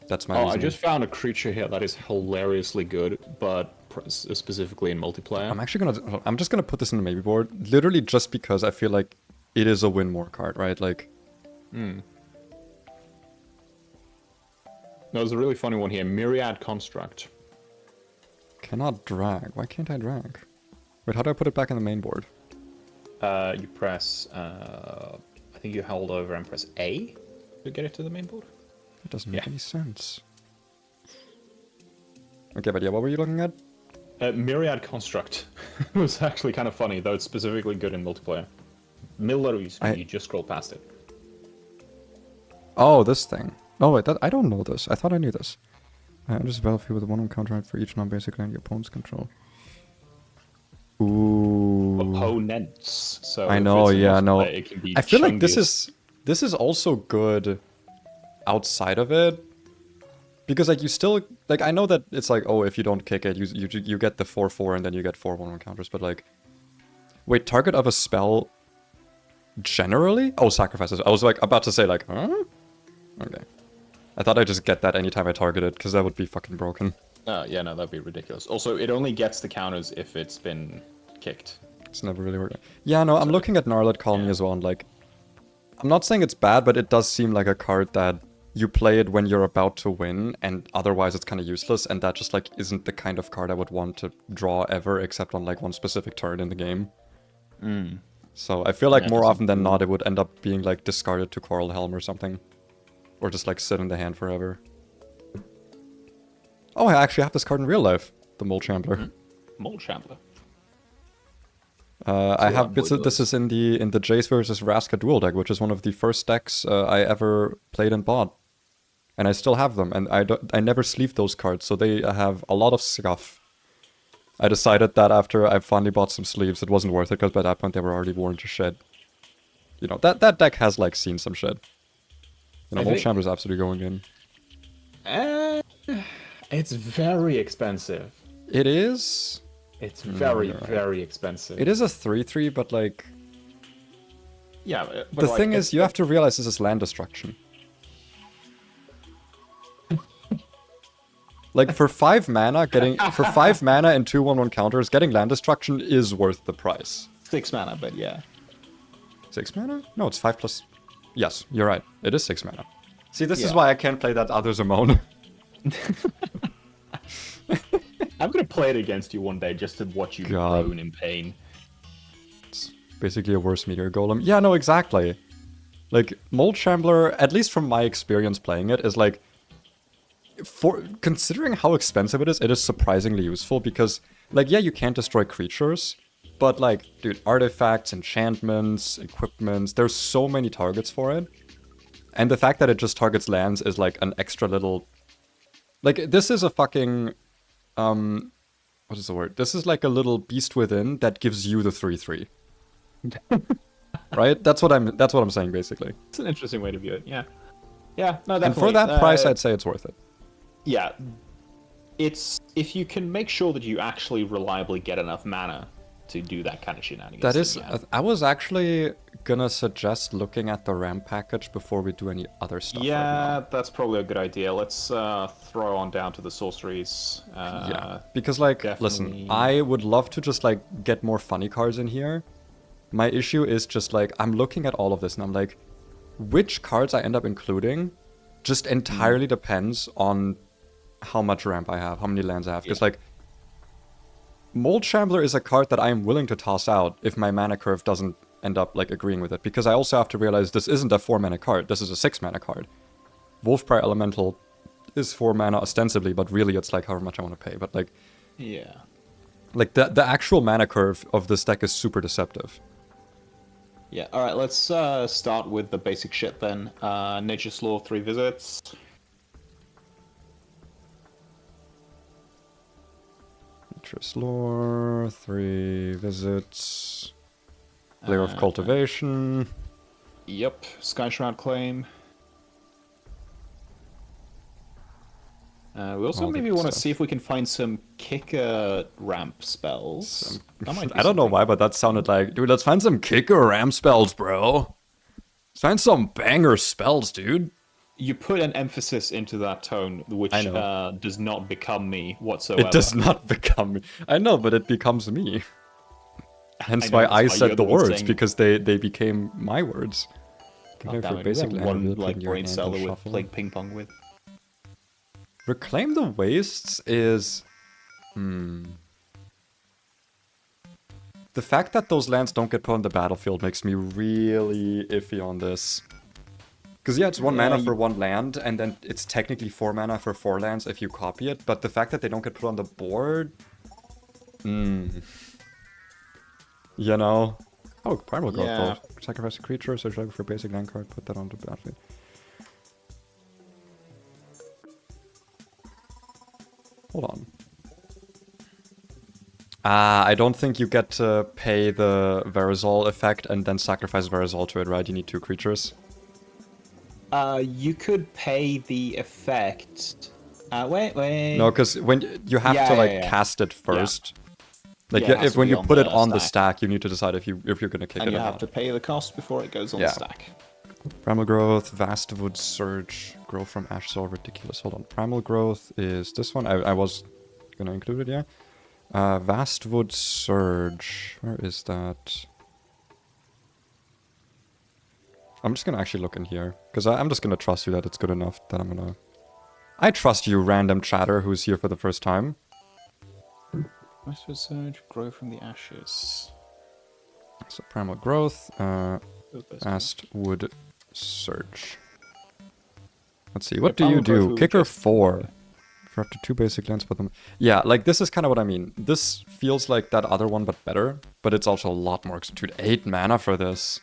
That's my reasoning. I just found a creature here that is hilariously good, but specifically in multiplayer. I'm just gonna put this in the maybe board, literally just because I feel like it is a win more card, right? Like, There's a really funny one here, Myriad Construct. cannot drag. Why can't I drag? Wait, how do I put it back in the main board? You press, I think you hold over and press A to get it to the main board. That doesn't make any sense. Okay, but yeah, what were you looking at? Myriad Construct. It was actually kind of funny, though it's specifically good in multiplayer. Middle you just scroll past it. Oh, this thing. Oh wait, I don't know this. I thought I knew this. Just battlefield with a 1-1 counter for each non-basic land your opponent's control. Ooh. Opponents. So I know, yeah, no. It can be I feel like chunkiest. this is also good outside of it. Because like you still like I know that it's like, oh, if you don't kick it, you get the 4/4 and then you get 4 1/1 counters, but like wait, target of a spell generally? Oh, sacrifices. I was like about to say like, huh? Okay. I thought I'd just get that anytime I target it, because that would be fucking broken. Yeah, no, that'd be ridiculous. Also, it only gets the counters if it's been kicked. It's never really worked. Yeah, no, I'm looking at Gnarled Colony as well, and like, I'm not saying it's bad, but it does seem like a card that you play it when you're about to win, and otherwise it's kind of useless, and that just like isn't the kind of card I would want to draw ever, except on like one specific turn in the game. So I feel like more often than not it would end up being like discarded to Coral Helm or something. Or just like sit in the hand forever. Oh, I actually have this card in real life. The Mole Shambler. Mole Shambler. I have bits of this is in the Jace versus Vraska dual deck, which is one of the first decks I ever played and bought. And I still have them, and I never sleeved those cards, so they have a lot of scuff. I decided that after I finally bought some sleeves, it wasn't worth it, because by that point they were already worn to shit. You know, that deck has like seen some shit. You know, Mole Shambler's absolutely going in. It's very expensive. It is? It's very expensive. It is a 3/3, but like... Yeah, but the thing is, you have to realize this is land destruction. Like, for 5 mana, for 5 mana and 2 1/1 counters, getting land destruction is worth the price. 6 mana, but yeah. 6 mana? No, it's 5 plus... Yes, you're right. It is 6 mana. See, this is why I can't play that other Zamone. I'm gonna play it against you one day just to watch you groan in pain. It's basically a worse Meteor Golem. Yeah, no, exactly. Like, Mole Shambler, at least from my experience playing it, is like... Considering how expensive it is surprisingly useful because, like, yeah, you can't destroy creatures, but, like, dude, artifacts, enchantments, equipments, there's so many targets for it. And the fact that it just targets lands is, like, an extra little... Like, this is a fucking... what is the word? This is like a little beast within that gives you the 3/3. Right? That's what I'm saying, basically. It's an interesting way to view it, yeah. Yeah, no, definitely. And for that price, I'd say it's worth it. Yeah. It's... If you can make sure that you actually reliably get enough mana to do that kind of shenanigans. That is, I was actually gonna suggest looking at the ramp package before we do any other stuff. Yeah, right now. that's probably a good idea. Let's throw on down to the sorceries. Yeah, because like, listen, I would love to just like get more funny cards in here. My issue is just like, I'm looking at all of this and I'm like, which cards I end up including just entirely depends on how much ramp I have, how many lands I have. Because like, Mold Shambler is a card that I am willing to toss out if my mana curve doesn't end up like agreeing with it. Because I also have to realize this isn't a 4 mana card, this is a 6 mana card. Wolfbriar Elemental is 4 mana ostensibly, but really it's like however much I want to pay. But like, yeah, like the actual mana curve of this deck is super deceptive. Yeah, alright, let's start with the basic shit then. Nature's Law, 3 visits. Nature's Lore, 3 visits. Layer of Cultivation. Yep, Sky Shroud Claim. We also maybe want to see if we can find some kicker ramp spells. I don't know why, but that sounded like, dude, let's find some kicker ramp spells, bro. Let's find some banger spells, dude. You put an emphasis into that tone, which does not become me whatsoever. It does not become me. I know, but it becomes me. Hence why I said the words, because they became my words. God damn it, we have one like brain cell that we're playing ping pong with. Reclaim the Wastes is... The fact that those lands don't get put on the battlefield makes me really iffy on this. Because yeah, it's 1 mana for 1 land, and then it's technically 4 mana for 4 lands if you copy it, but the fact that they don't get put on the board... You know? Oh, Primal Growth though. Sacrifice a creature, search for a basic land card, put that on the battlefield. Hold on. I don't think you get to pay the Verazol effect and then sacrifice Verazol to it, right? You need 2 creatures. You could pay the effect. Wait. No, because when you have to cast it first. Like if when you put it on the stack, you need to decide if you're gonna kick it or not. And you have to pay the cost before it goes on the stack. Primal Growth, Vastwood Surge, Grow from Ash, so ridiculous. Hold on. Primal Growth is this one. I was gonna include it, yeah. Vastwood Surge. Where is that? I'm just gonna actually look in here. Because I'm just gonna trust you that it's good enough that I'm gonna... I trust you, random chatter who's here for the first time. Vastwood Surge, Grow from the Ashes. So Primal Growth, Vastwood Surge. Let's see, what do you do? Kicker 4. For up to 2 basic lands, put them... Yeah, like, this is kind of what I mean. This feels like that other one, but better. But it's also a lot more... Dude, 8 mana for this.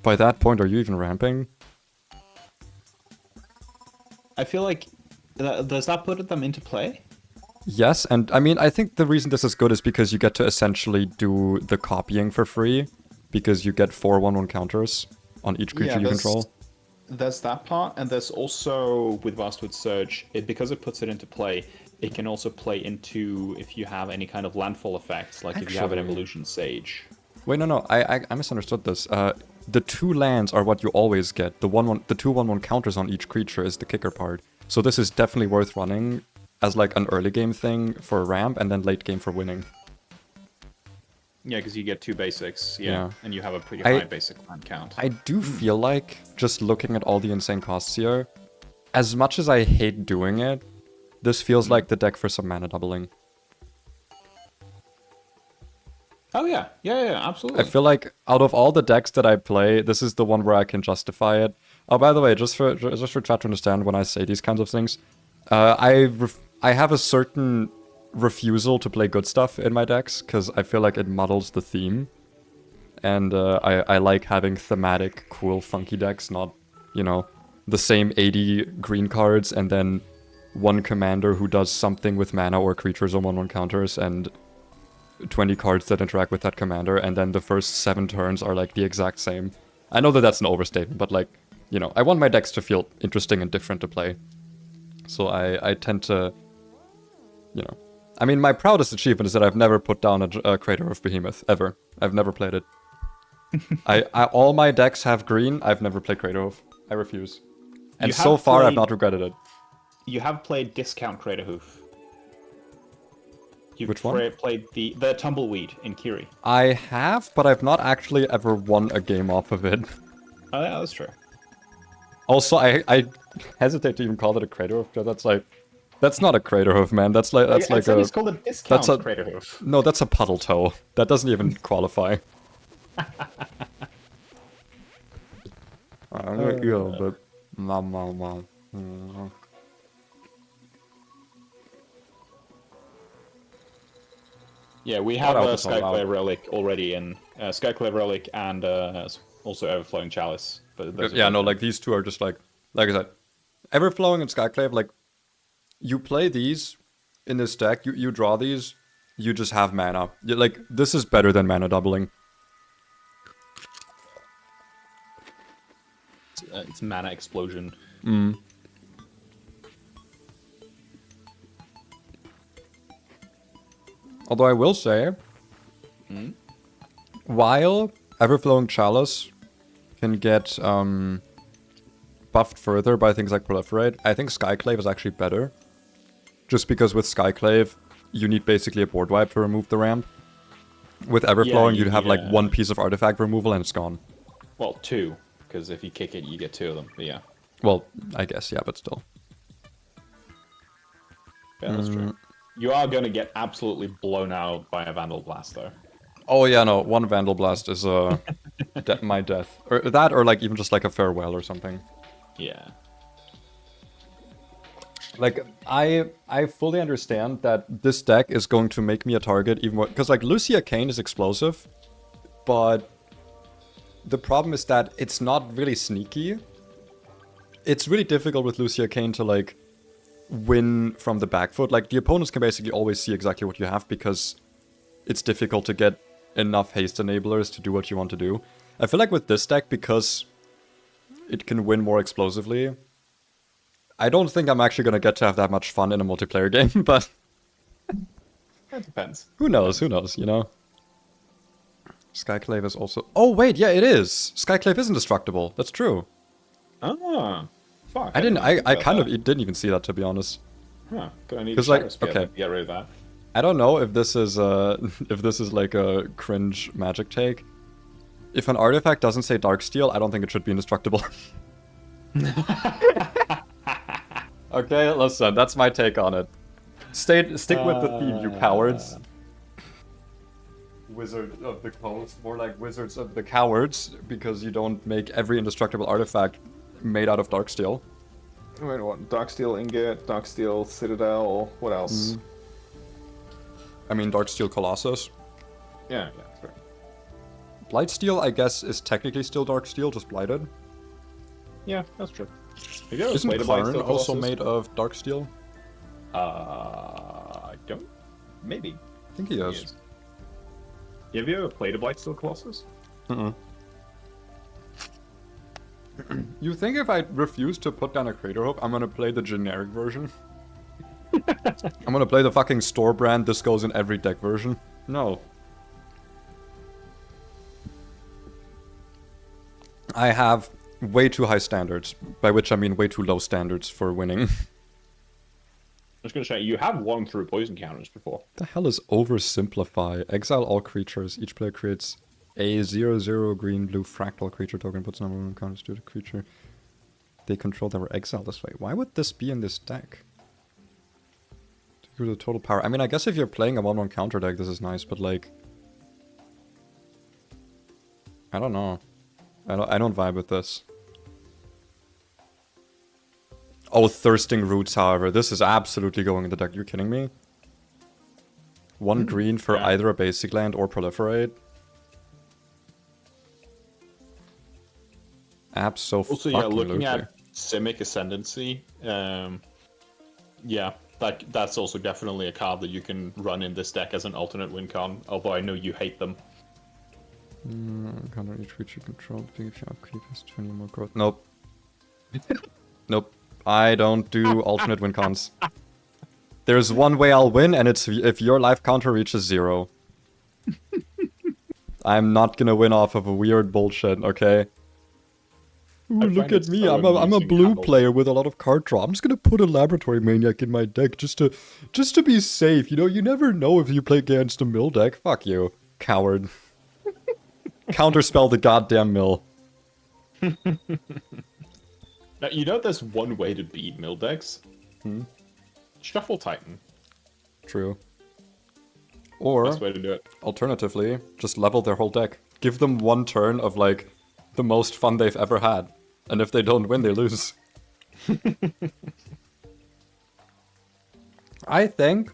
By that point, are you even ramping? I feel like... Does that put them into play? Yes, and I mean, I think the reason this is good is because you get to essentially do the copying for free. Because you get 4 1/1 counters on each creature you control. There's that part, and there's also, with Vastwood Surge, because it puts it into play, it can also play into if you have any kind of landfall effects, like if you have an Evolution Sage. Wait, no, I misunderstood this. The 2 lands are what you always get. The 2 1/1 counters on each creature is the kicker part. So this is definitely worth running as like an early game thing for ramp, and then late game for winning. Yeah, because you get 2 basics, and you have a pretty high basic land count. I do feel like, just looking at all the insane costs here, as much as I hate doing it, this feels like the deck for some mana doubling. Oh yeah, absolutely. I feel like out of all the decks that I play, this is the one where I can justify it. Oh, by the way, just for chat to understand when I say these kinds of things, I have a certain refusal to play good stuff in my decks, because I feel like it muddles the theme. And I like having thematic, cool, funky decks, not, you know, the same 80 green cards and then 1 commander who does something with mana or creatures on 1/1 counters, and 20 cards that interact with that commander, and then the first 7 turns are like the exact same. I know that that's an overstatement, but like, you know, I want my decks to feel interesting and different to play. So I tend to, you know, I mean, my proudest achievement is that I've never put down a Crater of Behemoth, ever. I've never played it. All my decks have green, I've never played Crater of. I refuse. And so far, I've not regretted it. You have played Discount Craterhoof. You've Which one? Played the Tumbleweed in Kiri. I have, but I've not actually ever won a game off of it. Oh yeah, that's true. Also, I hesitate to even call it a Craterhoof, because that's like... That's not a Craterhoof, man. That's like a... It's called a Discount Craterhoof. No, that's a puddle toe. That doesn't even qualify. I'm gonna eat a little bit. Yeah, we have a Skyclave Relic already in Skyclave Relic and also Everflowing Chalice. But yeah, no, like these two are just like I said, Everflowing and Skyclave, like you play these in this deck, you draw these, you just have mana. Like this is better than mana doubling. It's mana explosion. Mm. Although I will say, while Everflowing Chalice can get buffed further by things like Proliferate, I think Skyclave is actually better. Just because with Skyclave, you need basically a board wipe to remove the ramp. With Everflowing, you'd have like one piece of artifact removal and it's gone. Well, two, because if you kick it, you get two of them. But yeah. Well, I guess, yeah, but still. Yeah, that's true. You are going to get absolutely blown out by a Vandal Blast, though. Oh yeah, no, one Vandal Blast is my death. Or that, or like even just like a Farewell or something. Yeah. Like, I fully understand that this deck is going to make me a target even more... Because, like, Lucia Kane is explosive, but the problem is that it's not really sneaky. It's really difficult with Lucia Kane to, like, win from the back foot. Like, the opponents can basically always see exactly what you have because it's difficult to get enough haste enablers to do what you want to do. I feel like with this deck, because it can win more explosively... I don't think I'm actually going to get to have that much fun in a multiplayer game, but... It depends. Who knows, you know? Skyclave is also... Oh, wait, yeah, it is! Skyclave is indestructible, that's true. Ah, fuck. I kind of didn't even see that, to be honest. Huh, gonna need a like, to get rid of that. I don't know if this is like a cringe magic take. If an artifact doesn't say Darksteel, I don't think it should be indestructible. Okay, listen, that's my take on it. Stick with the theme, you cowards. Wizard of the Coast, more like Wizards of the Cowards, because you don't make every indestructible artifact made out of Darksteel. Wait, what? Darksteel Ingot, Darksteel Citadel, what else? I mean, Darksteel Colossus. Yeah, that's right. Blightsteel, I guess, is technically still Darksteel, just blighted. Yeah, that's true. Isn't Karn also made of Darksteel? I don't. Maybe. I think he is. Have you ever played a Blightsteel Colossus? You think if I refuse to put down a Craterhoof, I'm gonna play the generic version? I'm gonna play the fucking store brand, this goes in every deck version? No. I have way too high standards, by which I mean way too low standards for winning. I was gonna say, you have won through poison counters before. The hell is oversimplify? Exile all creatures. Each player creates a 0/0 green-blue fractal creature token, puts number 1 counters to the creature they control that were exiled this way. Why would this be in this deck? To give the total power. I mean, I guess if you're playing a 1/1 counter deck, this is nice, but like... I don't know. I don't vibe with this. Oh, Thirsting Roots, however. This is absolutely going in the deck. You're kidding me? 1 green for either a basic land or Proliferate. Abso-fucking-lutely. Also, yeah, looking at Simic Ascendancy, yeah, that's also definitely a card that you can run in this deck as an alternate win con, although I know you hate them. Counter each creature controlled. If your upkeep has 20 more growth. Nope. Nope. I don't do alternate win cons. There's one way I'll win, and it's if your life counter reaches 0. I'm not gonna win off of a weird bullshit, okay? Ooh, look at me, I'm a blue player with a lot of card draw. I'm just gonna put a Laboratory Maniac in my deck just to be safe, you know? You never know if you play against a mill deck. Fuck you, coward. Counterspell the goddamn mill. Now, you know there's one way to beat mill decks? Shuffle Titan. True. Or, Best way to do it. Alternatively, just level their whole deck. Give them one turn of, like, the most fun they've ever had. And if they don't win, they lose. I think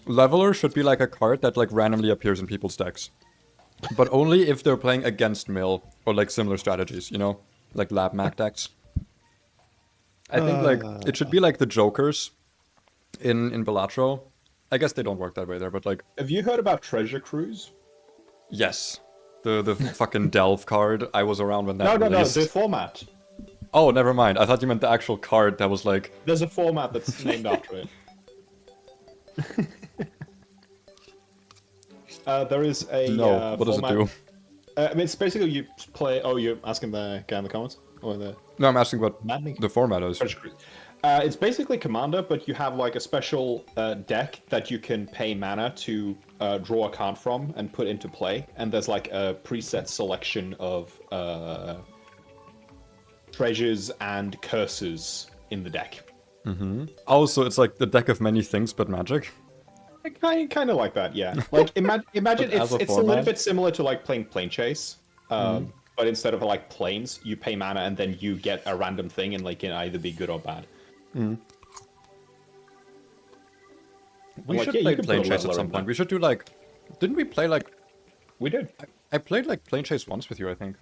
Leveler should be like a card that, like, randomly appears in people's decks. But only if they're playing against Mill, or, like, similar strategies, you know? Like Lab Mac decks. I think, like, it should be like the Jokers in Balatro. I guess they don't work that way there, but, like... Have you heard about Treasure Cruise? Yes. The fucking Delve card. I was around when that released. No, the format. Oh, never mind. I thought you meant the actual card that was, like... There's a format that's named after it. There is a No, what does it do? I mean, it's basically you play... Oh, you're asking the guy in the comments? Or the... No, I'm asking what the format is. It's basically Commander, but you have like a special deck that you can pay mana to draw a card from and put into play. And there's like a preset selection of treasures and curses in the deck. Mm-hmm. Oh, so it's like the deck of many things, but magic? Kind of like that, yeah. Like imagine it's a little bit similar to like playing Plane Chase, but instead of like planes, you pay mana and then you get a random thing, and like can either be good or bad. We should play Plane Chase at some point. We should do like, didn't we play like? We did. I played like Plane Chase once with you, I think.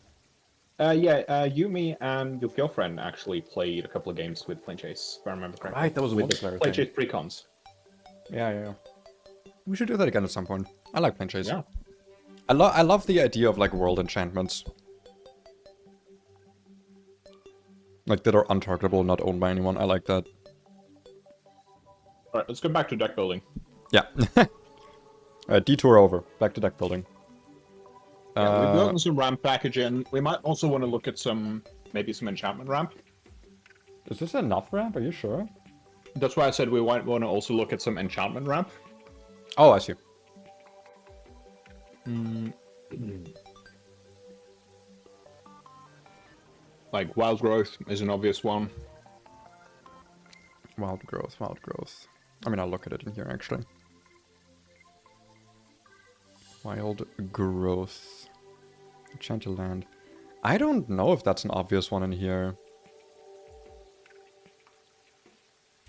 Yeah, you, me, and your girlfriend actually played a couple of games with Plane Chase, if I remember correctly. Right, that was a multiplayer Plane Chase precons. Yeah. We should do that again at some point. I like Plane Chase. Yeah. I love the idea of like world enchantments. Like that are untargetable, not owned by anyone. I like that. Alright, let's go back to deck building. Yeah. Detour over. Back to deck building. Yeah, we've gotten some ramp packaging. We might also want to look at maybe some enchantment ramp. Is this enough ramp? Are you sure? That's why I said we might want to also look at some enchantment ramp. Oh, I see. Like Wild Growth is an obvious one. Wild growth. I mean, I'll look at it in here, actually. Wild growth. Enchanted land. I don't know if that's an obvious one in here.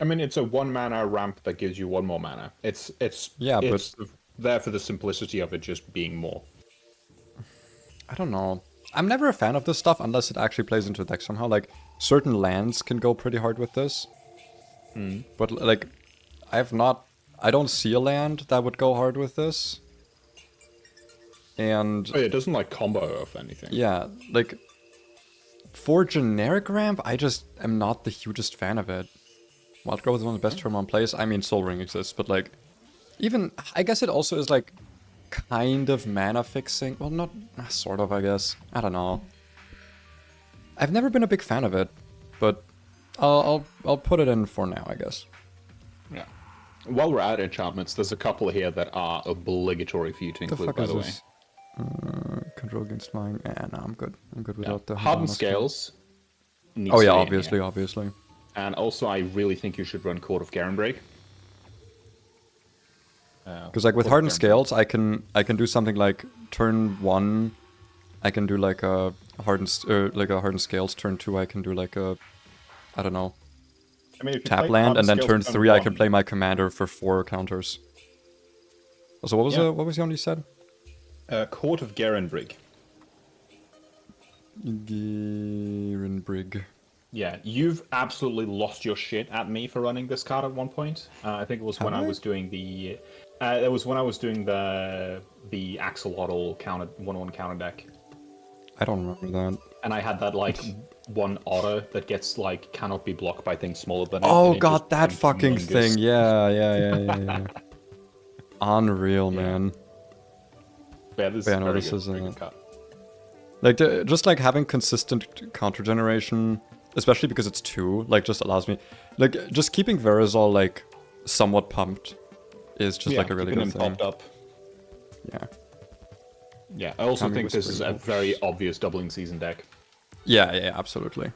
I mean, it's a 1 mana ramp that gives you 1 more mana. It's there for the simplicity of it just being more. I don't know. I'm never a fan of this stuff unless it actually plays into the deck somehow. Like, certain lands can go pretty hard with this. But, like, I don't see a land that would go hard with this. And... Oh yeah, it doesn't, like, combo off anything. Yeah, like, for generic ramp, I just am not the hugest fan of it. Wild Growth is one of the best turn on plays. I mean, Soul Ring exists, but, like, even... I guess it also is, like, kind of mana fixing. Well, not... sort of, I guess. I don't know. I've never been a big fan of it, but I'll put it in for now, I guess. Yeah. While we're at enchantments, there's a couple here that are obligatory for you to include, by the way. Control against flying. No, I'm good. I'm good without the... Hardened Scales. Oh yeah, obviously. And also, I really think you should run Court of Garenbreak. Because like with Hardened Scales, I can do something like turn 1, I can do like a Hardened Scales. Turn 2, I can do like a, I don't know, tap land, and then turn 3, I can play my commander for 4 counters. So what was the one you said? Court of Garenbrig. Garenbrig. Yeah, you've absolutely lost your shit at me for running this card at one point. I think it was when I was doing the... it was when I was doing the Axolotl counter 1/1 counter deck. I don't remember that. And I had that like one otter that gets like cannot be blocked by things smaller than it. Oh and it god, just that becomes fucking humongous. thing. Yeah. Unreal, man. Yeah, this Yeah, is no, very this good. is Very good card. like just like having consistent counter generation, especially because it's 2, like just allows me, like just keeping Verazol like somewhat pumped is just like a really keeping good them thing. popped up. Yeah. Yeah, I also Coming think this is a whispering very obvious doubling season deck. Yeah, absolutely.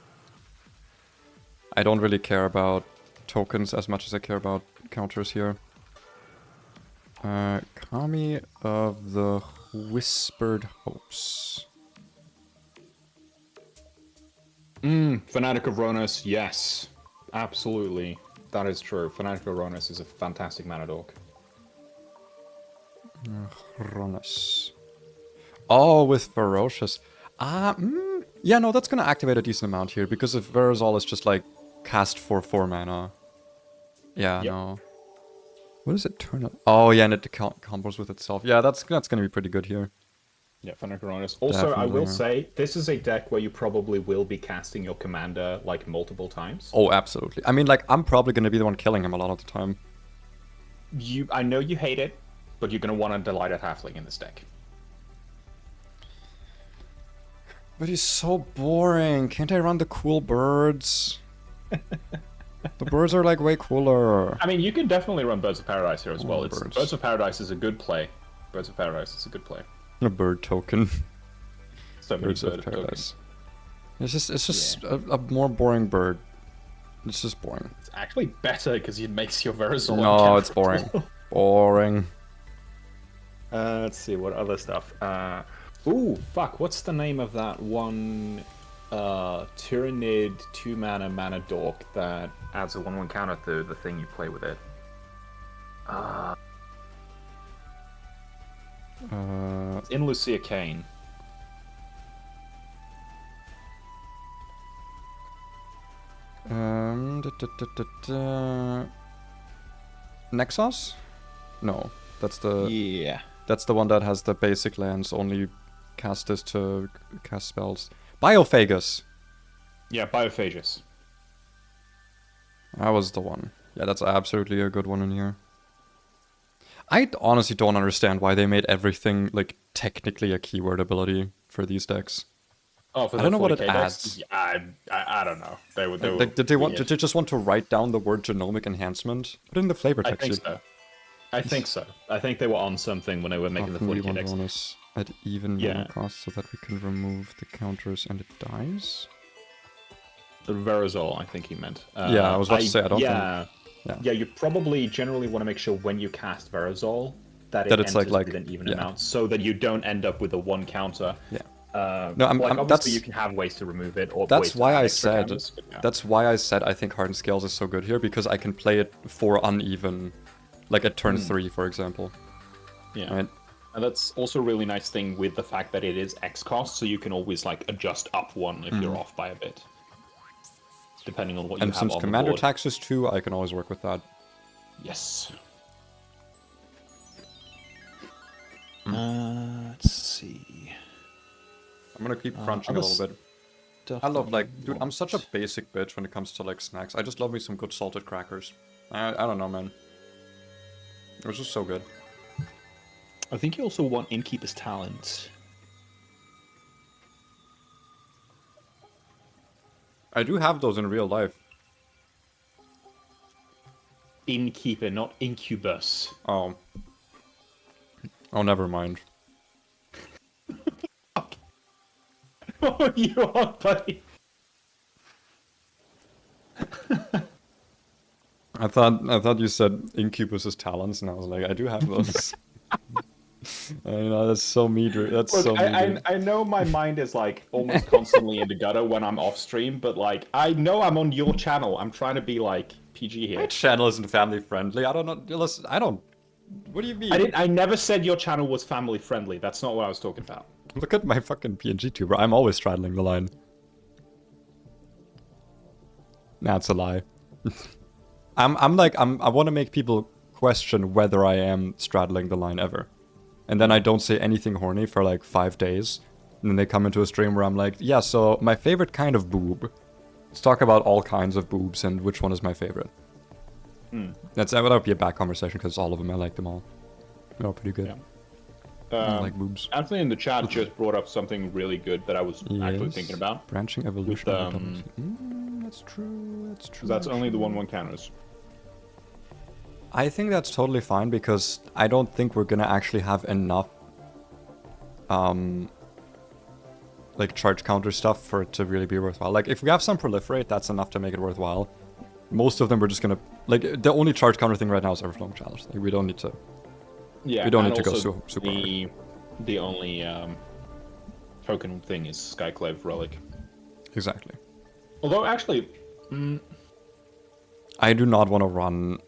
I don't really care about tokens as much as I care about counters here. Kami of the Whispered Hopes. Fanatic of Ronus, yes. Absolutely. That is true. Fanatic of Ronus is a fantastic mana dork. Ronus. Oh, with Ferocious. Yeah, no, that's gonna activate a decent amount here, because if Verazol is just like cast for 4 mana. Yeah, Yep. no. What does it turn up? Oh, yeah, and it combos with itself. Yeah, that's gonna be pretty good here. Yeah, Fanatic of Ronus. Also, I Definitely, will yeah. say, this is a deck where you probably will be casting your commander like multiple times. Oh, absolutely. I mean, like, I'm probably gonna be the one killing him a lot of the time. I know you hate it, but you're going to want a Delighted Halfling in this deck. But he's so boring. Can't I run the cool birds? The birds are like way cooler. I mean, you can definitely run Birds of Paradise here as well. birds. Birds of Paradise is a good play. Birds of Paradise is a good play. A bird token. So many Birds of bird Paradise. tokens. It's just a more boring bird. It's just boring. It's actually better because it makes your Verazol. No, it's boring. Boring. Let's see, what other stuff? Ooh, fuck, what's the name of that one Tyrannid 2-mana mana dork that adds a 1/1 counter to the thing you play with it? It's in Lucia Kane. Nexus? No, that's the Yeah. that's the one that has the basic lands, only cast this to cast spells. Biophagus! Yeah, Biophagus. That was the one. Yeah, that's absolutely a good one in here. I honestly don't understand why they made everything, like, technically a keyword ability for these decks. Oh, for I the don't know what it 40K decks? adds. Yeah, I don't know. They were Like, did they weird. just want to write down the word genomic enhancement? Put it in the flavor I text think sheet. so. I think so. I think they were on something when they were making the Often we 40K want decks. bonus at even Yeah. mana cost so that we can remove the counters and it dies? The Verazol, I think he meant. Yeah, I was about to say, I don't think- yeah. yeah. Yeah, you probably generally want to make sure when you cast Verazol that That it it's enters like- with an even yeah. amount, so that you don't end up with a 1 counter. Yeah. No, obviously that's- you can have ways to remove it, or ways That's to why add I extra said counters, but yeah. that's why I said I think Hardened Scales is so good here, because I can play it for uneven, like at turn 3, for example. Yeah. Right? And that's also a really nice thing with the fact that it is X cost, so you can always like adjust up 1 if you're off by a bit, depending on what you And have since on Commander the board. taxes 2, I can always work with that. Yes. Let's see. I'm gonna keep crunching a other little bit. I love, like, dude, I'm such a basic bitch when it comes to, like, snacks. I just love me some good salted crackers. I don't know, man. It was just so good. I think you also want Innkeeper's Talent. I do have those in real life. Innkeeper, not Incubus. Oh. Oh, never mind. What are you on, buddy? I thought you said Incubus's talents, and I was like, I do have those. I know, that's so meager. That's Look, so meager. I know my mind is like almost constantly in the gutter when I'm off stream, but like I know I'm on your channel. I'm trying to be like PG here. My channel isn't family friendly. I don't know. Listen, I don't. What do you mean? I never said your channel was family friendly. That's not what I was talking about. Look at my fucking PNG tuber. I'm always straddling the line. Nah, it's a lie. I want to make people question whether I am straddling the line ever. And then I don't say anything horny for like 5 days. And then they come into a stream where I'm like, yeah, so my favorite kind of boob. Let's talk about all kinds of boobs and which one is my favorite. That would be a bad conversation because all of them, I like them all. They're all pretty good. Yeah. I like boobs. Anthony in the chat just brought up something really good that I was actually thinking about. Branching evolution. With, that's true. That's true. That's only the 1/1 counters. I think that's totally fine because I don't think we're gonna actually have enough like charge counter stuff for it to really be worthwhile. Like if we have some proliferate, that's enough to make it worthwhile. Most of them we're just gonna like the only charge counter thing right now is Everflowing Chalice. Like we don't need to. Yeah. We don't need to go super hard. The only token thing is Skyclave Relic. Exactly. Although actually, I do not want to run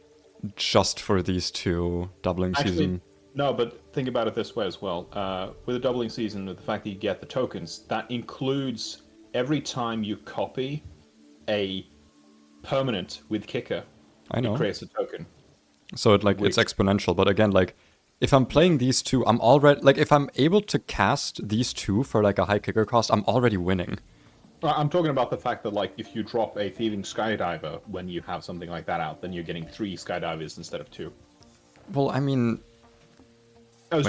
just for these two doubling season. No, but think about it this way as well. With a doubling season, with the fact that you get the tokens, that includes every time you copy a permanent with kicker. I know. It creates a token. So it's exponential, but again, like if I'm playing these two, I'm already like if I'm able to cast these two for like a high kicker cost, I'm already winning. I'm talking about the fact that like if you drop a Thieving Skydiver when you have something like that out, then you're getting 3 Skydivers instead of 2. Well, I mean, it was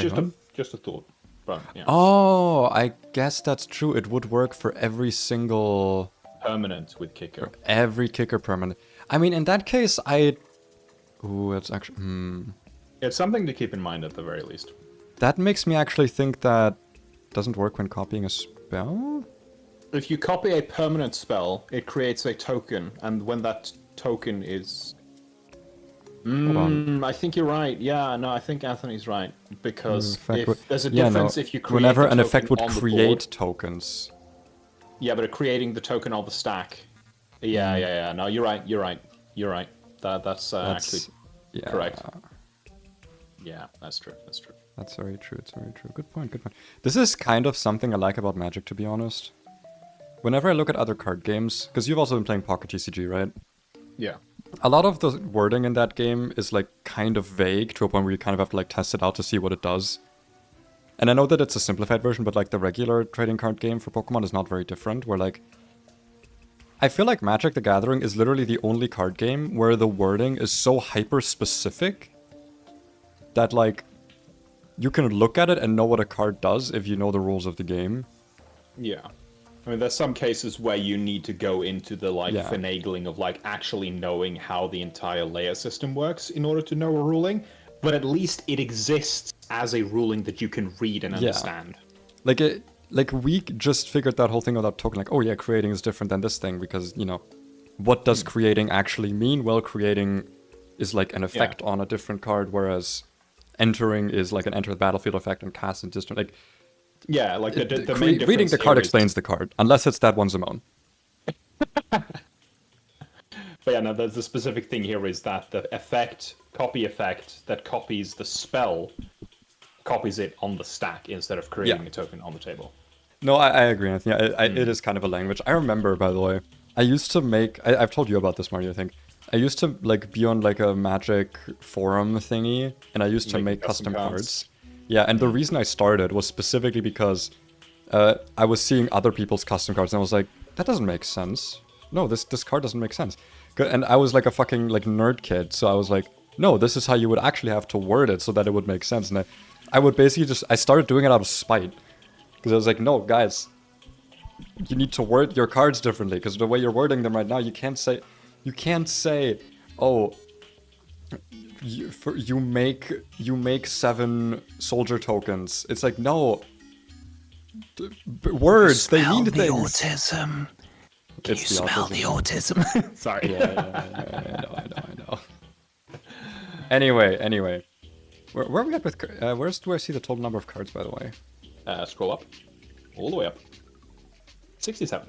just a thought. But, yeah. Oh, I guess that's true. It would work for every single permanent with kicker. For every kicker permanent. I mean, in that case, ooh, it's actually. It's something to keep in mind at the very least. That makes me actually think that doesn't work when copying a spell. If you copy a permanent spell, it creates a token, and when that token is... I think you're right. Yeah, no, I think Anthony's right. Because there's a difference if you create whenever an effect would create tokens. Yeah, but creating the token on the stack. Yeah. No, you're right. That's actually correct. Yeah, that's true. That's very true. It's very true. Good point. This is kind of something I like about Magic, to be honest. Whenever I look at other card games, because you've also been playing Pocket TCG, right? Yeah. A lot of the wording in that game is like kind of vague to a point where you kind of have to like test it out to see what it does. And I know that it's a simplified version, but like the regular trading card game for Pokemon is not very different, where like I feel like Magic the Gathering is literally the only card game where the wording is so hyper specific that like you can look at it and know what a card does if you know the rules of the game. Yeah. I mean, there's some cases where you need to go into the finagling of like actually knowing how the entire layer system works in order to know a ruling, but at least it exists as a ruling that you can read and understand. Like we just figured that whole thing about token, like, oh yeah, creating is different than this thing because, you know, what does creating actually mean? Well, creating is like an effect on a different card, whereas entering is like an enter the battlefield effect and cast and distant. Like, yeah, like the main difference reading the card explains the card, unless it's that one Zimone. But yeah, no, the specific thing here is that the copy effect that copies the spell, copies it on the stack instead of creating a token on the table. No, I agree, Anthony. It is kind of a language. I remember, by the way, I used to make... I've told you about this, Marty, I think. I used to like be on like a Magic forum thingy, and I used to make custom cards. Yeah, and the reason I started was specifically because I was seeing other people's custom cards, and I was like, that doesn't make sense. No, this card doesn't make sense. And I was like a fucking like nerd kid, so I was like, no, this is how you would actually have to word it so that it would make sense. And I would basically I started doing it out of spite. Because I was like, no, guys, you need to word your cards differently, because the way you're wording them right now, you can't say, oh, you make 7 soldier tokens. It's like, no, words, they mean the things. Autism. Can you smell the autism? Sorry. Yeah, I know. Anyway, where are we at with? Where do I see the total number of cards, by the way? Scroll up, all the way up. 67.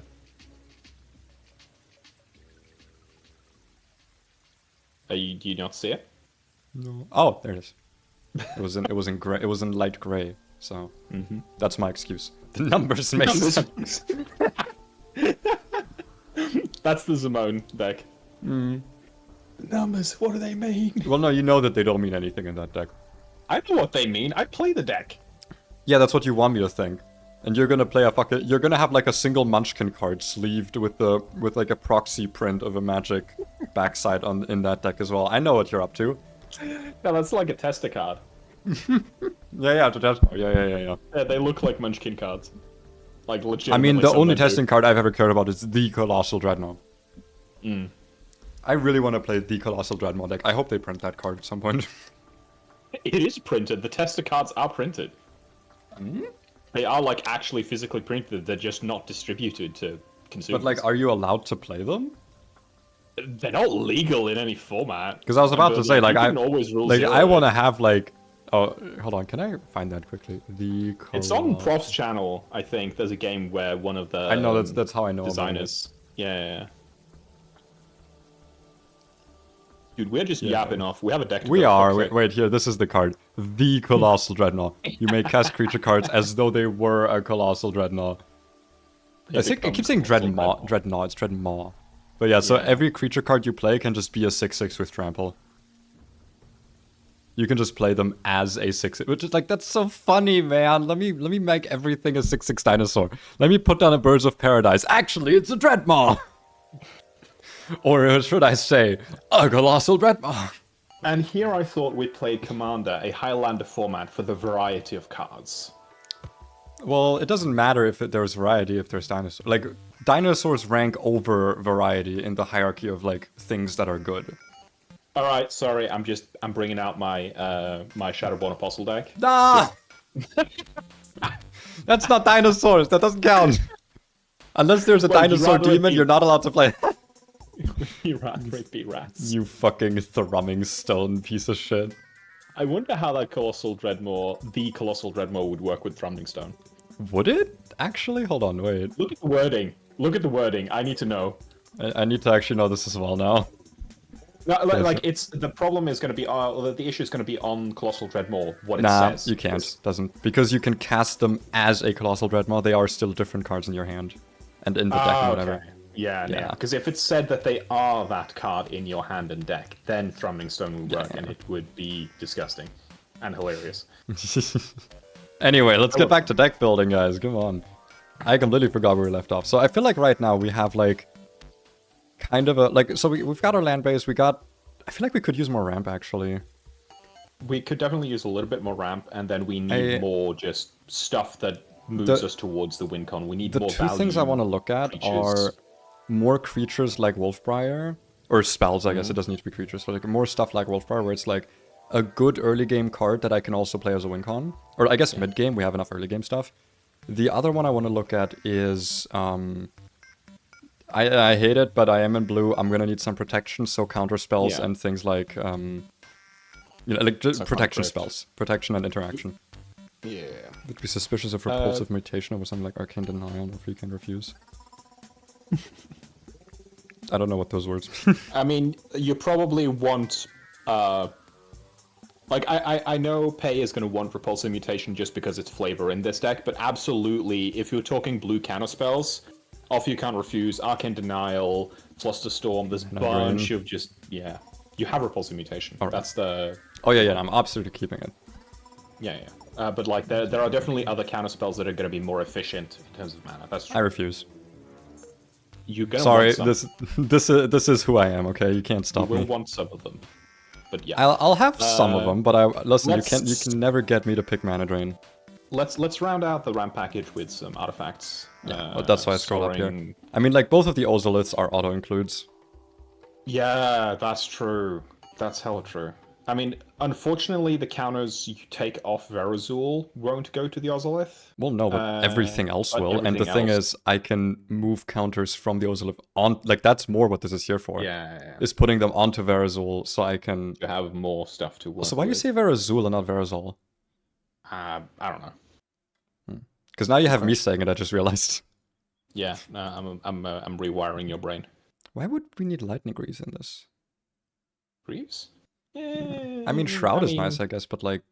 Do you not see it? No. Oh, there it is. It was in gray. It was in light gray. So that's my excuse. The numbers make sense. That's the Zimone deck. The numbers, what do they mean? Well, no, you know that they don't mean anything in that deck. I know what they mean. I play the deck. Yeah, that's what you want me to think. And you're gonna play a fucking... You're gonna have like a single Munchkin card sleeved with like a proxy print of a magic backside in that deck as well. I know what you're up to. No, that's like a tester card. Yeah, to test. Yeah. Yeah, they look like Munchkin cards. Like legit. I mean, the only testing card I've ever cared about is the Colossal Dreadnought. I really want to play the Colossal Dreadnought deck. I hope they print that card at some point. It is printed. The tester cards are printed. They are like actually physically printed. They're just not distributed to consumers. But like, are you allowed to play them? They're not legal in any format. Because I was about to say, like, I want to it. have like... Oh, hold on. Can I find that quickly? It's on Prof's channel, I think. There's a game where one of the I know that's how I know designers. Yeah. Dude, we're just yapping off. We have a deck. We are. Wait, here. This is the card. The Colossal Dreadnought. You may cast creature cards as though they were a Colossal Dreadnought. I keep saying Dreadmaw. It's Dreadmaw. But yeah, so every creature card you play can just be a 6/6 with trample. You can just play them as a 6/6, which is like, that's so funny, man. Let me make everything a 6/6 dinosaur. Let me put down a Birds of Paradise. Actually, it's a Dreadmaw. Or should I say, a Colossal Dreadmaw. And here I thought we played Commander, a Highlander format for the variety of cards. Well, it doesn't matter if there's variety, if there's dinosaurs. Like, dinosaurs rank over variety in the hierarchy of, like, things that are good. Alright, sorry, I'm bringing out my my Shadowborn Apostle deck. Nah! That's not dinosaurs, that doesn't count. Unless there's a dinosaur demon, you're not allowed to play. You rather be rats. You fucking thrumming stone piece of shit. I wonder how that Colossal Dreadmaw, the Colossal Dreadmaw, would work with Thrumming Stone. Would it? Actually, hold on, wait. Look at the wording. Look at the wording. I need to know. I need to actually know this as well now. No, like it's the problem is going to be the issue is going to be on Colossal Dreadmaw what it says. Nah, you can't. Doesn't, because you can cast them as a Colossal Dreadmaw. They are still different cards in your hand and in the deck and whatever. Okay. Yeah. Because if it said that they are that card in your hand and deck, then Thrumming Stone would work, and it would be disgusting and hilarious. Anyway, let's get back to deck building, guys. Come on. I completely forgot where we left off. So I feel like right now we have like kind of a like. So we've got our land base. I feel like we could use more ramp actually. We could definitely use a little bit more ramp, and then we need more just stuff that moves us towards the win con. We need more value. The two things I want to look at are more creatures like Wolfbriar, or spells, I guess it doesn't need to be creatures, but like more stuff like Wolfbriar where it's like a good early game card that I can also play as a win con. Or I guess mid game, we have enough early game stuff. The other one I want to look at is, I hate it, but I am in blue. I'm gonna need some protection, so counter spells and things like, like just protection spells. Protection and interaction. Yeah. Would be suspicious of repulsive mutation over something like Arcane Denial or Free Can Refuse. I don't know what those words mean. I mean, you probably want, like, I know Pei is going to want Repulsive Mutation just because it's flavor in this deck, but absolutely, if you're talking blue counter spells, Off You Can't Refuse, Arcane Denial, Flusterstorm, there's a bunch of just, you have Repulsive Mutation. Right. That's the... Oh yeah, I'm absolutely keeping it. Yeah. But like, there are definitely other counter spells that are going to be more efficient in terms of mana. That's true. I refuse. You're gonna Sorry, want some. this is who I am. Okay, you can't stop me. You will want some of them, but yeah. I'll have some of them, but listen. You can never get me to pick Mana Drain. Let's round out the ramp package with some artifacts. Yeah, that's why I scroll up here. I mean, like both of the Ozoliths are auto includes. Yeah, that's true. That's hella true. I mean, unfortunately, the counters you take off Verazol won't go to the Ozolith. Well, no, but everything else will. And the thing is, I can move counters from the Ozolith on. Like, that's more what this is here for. Yeah. Is putting them onto Verazol so I can... To have more stuff to work So why do you say Verazol and not Verazol? I don't know. Because now you have me saying it, I just realized. Yeah, I'm rewiring your brain. Why would we need Lightning Greaves in this? Greaves? I mean, Shroud is nice, I guess, but like,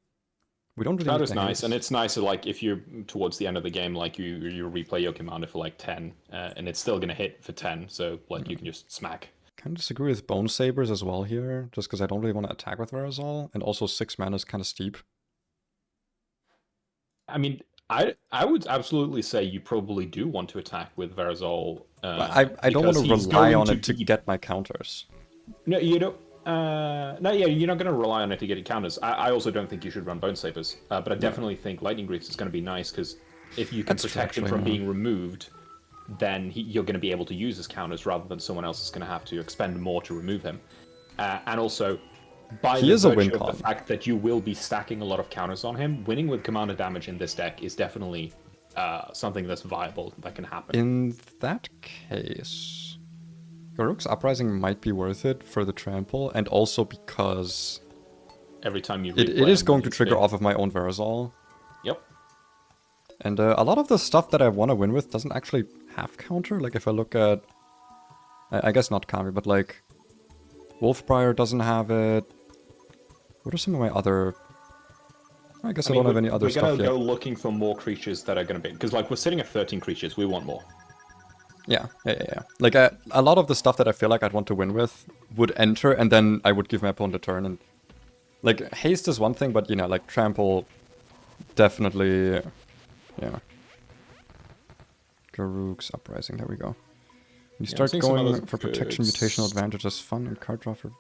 we don't really. Shroud is nice, and it's nice. Like, if you're towards the end of the game, like you replay your commander for like 10, and it's still gonna hit for 10, so like you can just smack. Kind of disagree with Bone Sabers as well here, just because I don't really want to attack with Verazol, and also 6 mana is kind of steep. I mean, I would absolutely say you probably do want to attack with Verazol. I don't want to rely on it to get my counters. No, you don't. No, yeah, you're not going to rely on it to get counters. I also don't think you should run Bone Sabers, but I definitely think Lightning Greaves is going to be nice because if you can protect him from being removed, then you're going to be able to use his counters rather than someone else is going to have to expend more to remove him. And also, by the virtue of the fact that you will be stacking a lot of counters on him, winning with commander damage in this deck is definitely something that's viable, that can happen. In that case, Garruk's Uprising might be worth it for the trample, and also because every time you it is going to trigger off of my own Verazol. Yep. And a lot of the stuff that I want to win with doesn't actually have counter. Like if I look at, I guess not Kami, but like Wolfbriar doesn't have it. What are some of my other... I guess I don't have any other stuff yet. We're going to go looking for more creatures that are going to be... Because, like, we're sitting at 13 creatures. We want more. Yeah. Like, a lot of the stuff that I feel like I'd want to win with would enter, and then I would give my opponent a turn. And like, haste is one thing, but, you know, like, trample definitely... Yeah. Garruk's Uprising. There we go. You start going for protection, mutational advantage as fun, and card draw for...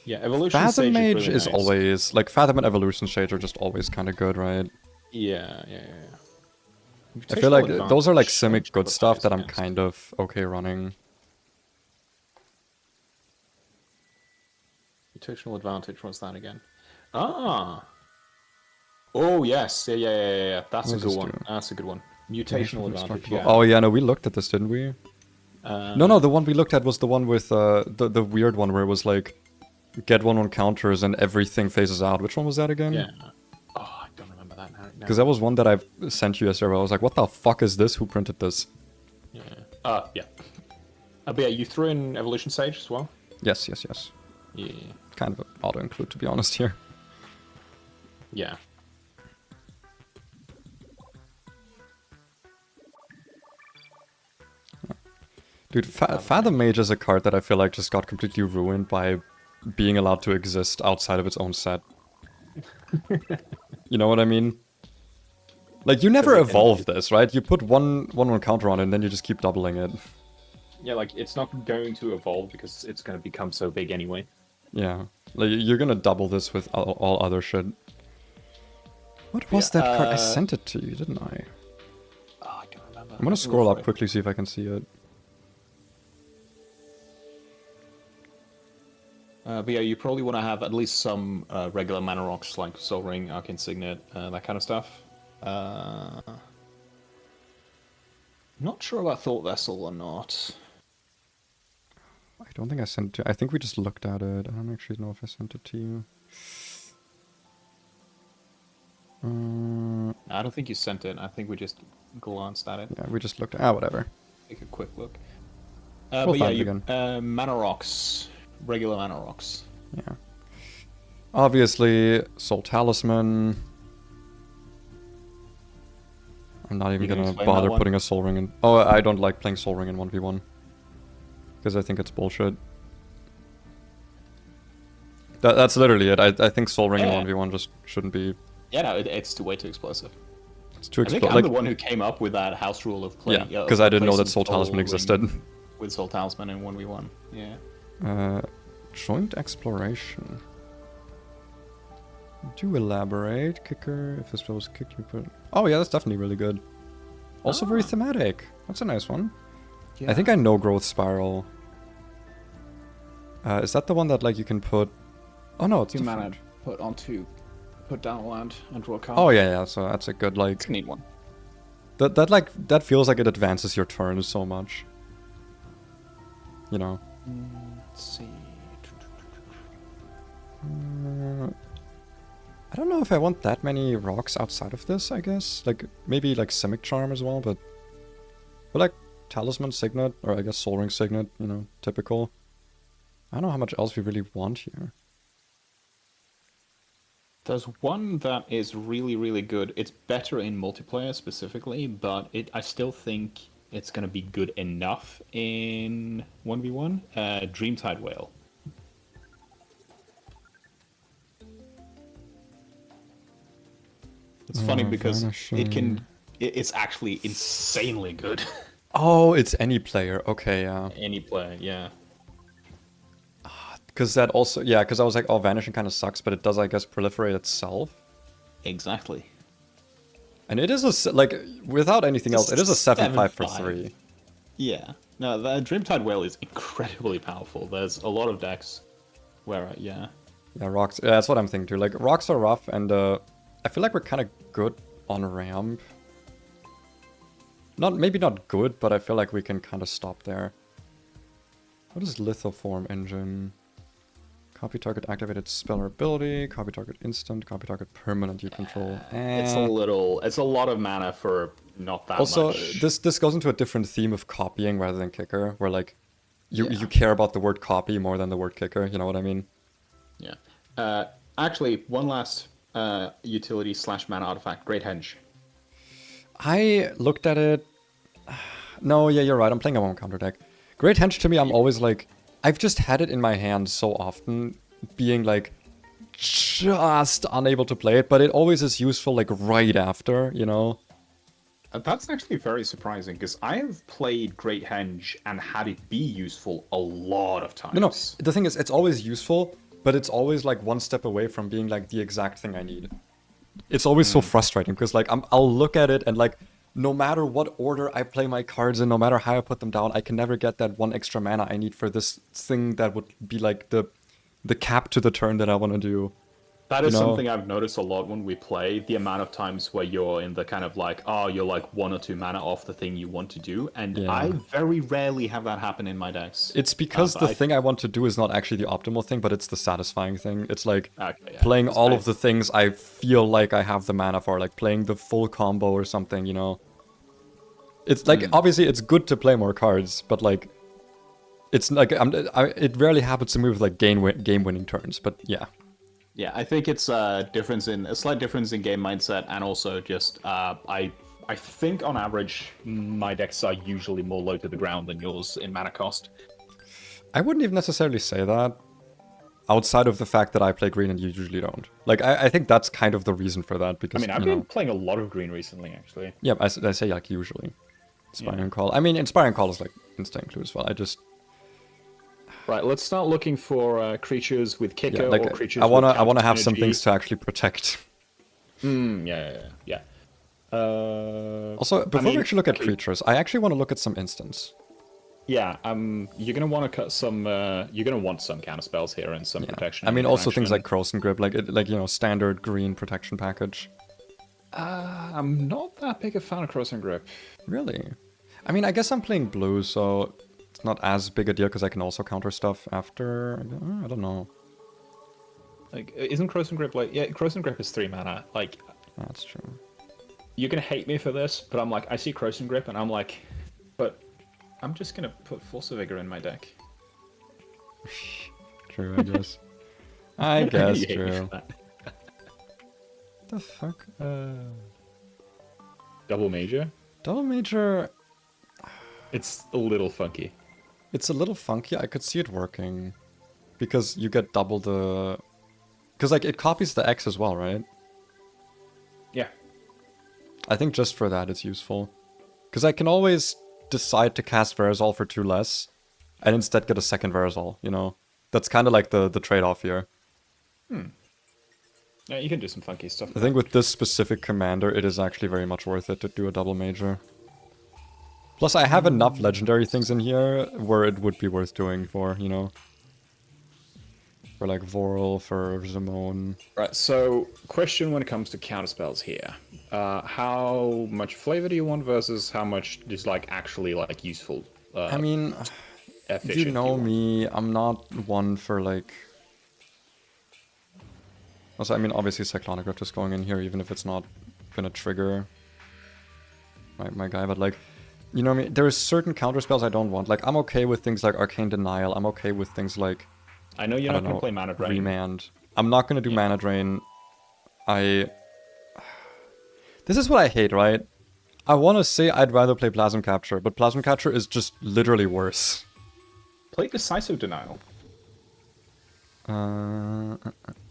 Yeah, Evolution Fathom Sage Mage is, really is nice. always... Like, Fathom and Evolution Sage are just always kind of good, right? Yeah. I feel like those are like Simic good stuff that I'm kind of okay running. Mutational Advantage, what's that again? Ah! Oh, yes. Yeah. That's a good one. That's a good one. Mutational Advantage, yeah. Oh, yeah, no, we looked at this, didn't we? No, the one we looked at was the one with the weird one where it was like, get 1/1 counters and everything phases out. Which one was that again? Yeah. Oh, I don't remember that now. Because that was one that I sent you yesterday. I was like, what the fuck is this? Who printed this? Yeah. Yeah. But yeah, you threw in Evolution Sage as well? Yes. Yeah. Kind of an auto-include, to be honest, here. Yeah. Dude, Fathom Mage is a card that I feel like just got completely ruined by being allowed to exist outside of its own set. You know what I mean? Like, you never evolve this, right? You put one counter on it, and then you just keep doubling it. Yeah, like, it's not going to evolve because it's going to become so big anyway. Yeah. Like, you're gonna double this with all other shit. What was that card? I sent it to you, didn't I? Oh, I don't remember. I'm gonna scroll up quickly, see if I can see it. But yeah, you probably want to have at least some regular mana rocks like Soul Ring, Arcane Signet, that kind of stuff. Not sure about Thought Vessel or not. I don't think I sent it to you. I think we just looked at it. I don't actually know if I sent it to you. I don't think you sent it. I think we just glanced at it. Yeah, we just looked at we'able. Take a quick look. We'll but yeah, find it again. Mana rocks. Regular mana rocks. Yeah. Obviously, Soul Talisman. I'm not even gonna bother putting a Soul Ring in. Oh, I don't like playing Soul Ring in 1v1. Because I think it's bullshit. That's literally it. I think Soul Ring in 1v1 just shouldn't be... Yeah, no, it's way too explosive. It's too explosive. I think I'm the one who came up with that house rule of playing... Yeah, because I didn't know that Soul Talisman existed. With Soul Talisman in 1v1, yeah. Joint Exploration. Do elaborate. Kicker. If this spell was kicked, you put... Oh yeah, that's definitely really good. Also very thematic. That's a nice one. Yeah. I think I know Growth Spiral. Is that the one that like you can put... Oh no, it's 2 mana put on 2. Put down land and draw a card. Oh yeah, so that's a good like... It's a neat one. That feels like it advances your turn so much. You know. Let's see. I don't know if I want that many rocks outside of this, I guess. Like, maybe like Simic Charm as well, but... But like, Talisman Signet, or I guess Soul Ring Signet, you know, typical. I don't know how much else we really want here. There's one that is really, really good. It's better in multiplayer specifically, but I still think it's going to be good enough in 1v1. Dreamtide Whale. It's funny because it's actually insanely good. Oh, it's any player. Okay, yeah. Any player, yeah. Because that also, yeah, because I was like, oh, vanishing kind of sucks, but it does, I guess, proliferate itself. Exactly. And it is like, without anything else, it is a 7/5 for 3. Yeah. No, the Dreamtide Whale is incredibly powerful. There's a lot of decks where, yeah. Yeah, rocks. Yeah, that's what I'm thinking too. Like, rocks are rough, and I feel like we're kind of good on ramp. Maybe not good, but I feel like we can kind of stop there. What is Lithoform Engine? Copy target activated spell or ability, copy target instant, copy target permanent you control. It's a lot of mana for not that also, much. this goes into a different theme of copying rather than kicker, where like you care about the word copy more than the word kicker, you know what I mean? Yeah. Actually, one last utility / mana artifact, Great Henge. I looked at it. No, yeah, you're right. I'm playing a one counter deck. Great Henge to me, I'm always like, I've just had it in my hand so often, being like just unable to play it, but it always is useful like right after, you know? That's actually very surprising, because I have played Great Henge and had it be useful a lot of times. No, the thing is, it's always useful, but it's always like one step away from being like the exact thing I need. It's always so frustrating, because like I'll look at it and like, no matter what order I play my cards in, no matter how I put them down, I can never get that one extra mana I need for this thing that would be like the cap to the turn that I want to do. That is something I've noticed a lot when we play, the amount of times where you're in the kind of like, oh, you're like 1 or 2 mana off the thing you want to do, and I very rarely have that happen in my decks. It's because the thing I want to do is not actually the optimal thing, but it's the satisfying thing. It's like playing all of the things I feel like I have the mana for, like playing the full combo or something, you know? It's like, obviously it's good to play more cards, but like, it's like, it rarely happens to me with like game-winning turns, but yeah. Yeah, I think it's a slight difference in game mindset, and also just I think on average my decks are usually more low to the ground than yours in mana cost. I wouldn't even necessarily say that, outside of the fact that I play green and you usually don't. Like I think that's kind of the reason for that, because I mean, I've been playing a lot of green recently, actually. Yeah, I say like usually. Inspiring Call. I mean, Inspiring Call is like instant clue as well. Right, let's start looking for creatures with kicker or creatures I wanna have some things to actually protect. Yeah. Also, before we actually look at creatures, I actually want to look at some instants. Yeah, you're gonna want to cut some. You're gonna want some counter spells here and some protection. I mean, also things like Crows and Grip, like you know, standard green protection package. I'm not that big a fan of Crows and Grip. Really? I mean, I guess I'm playing blue, so it's not as big a deal because I can also counter stuff after. I don't know. Like, isn't Crows and Grip like? Yeah, Crows and Grip is 3 mana. Like, that's true. You're gonna hate me for this, but I'm like, I see Crows and Grip, and I'm like, but I'm just gonna put Force of Vigor in my deck. True, I guess. I guess true. The fuck? Double Major? Double Major... It's a little funky. It's a little funky. I could see it working. Because you get double the... Because, like, it copies the X as well, right? Yeah. I think just for that it's useful. Because I can always decide to cast Verazol for 2 less, and instead get a second Verazol, you know? That's kind of like the trade-off here. Yeah, you can do some funky stuff. I think with this specific commander, it is actually very much worth it to do a double major. Plus, I have enough legendary things in here where it would be worth doing for, you know? For like Vorl, for Zimone. Right, so question when it comes to counterspells here. How much flavor do you want versus how much is like actually like useful? I mean, you know me, I'm not one for like... Also, I mean, obviously Cyclonic Rift is going in here, even if it's not gonna trigger my guy, but like, you know what I mean? There are certain counterspells I don't want. Like, I'm okay with things like Arcane Denial, I'm okay with things like... I know you're not gonna play Mana Drain. Remand. I'm not gonna do Mana Drain. This is what I hate, right? I want to say I'd rather play Plasm Capture, but Plasm Capture is just literally worse. Play Decisive Denial. I'm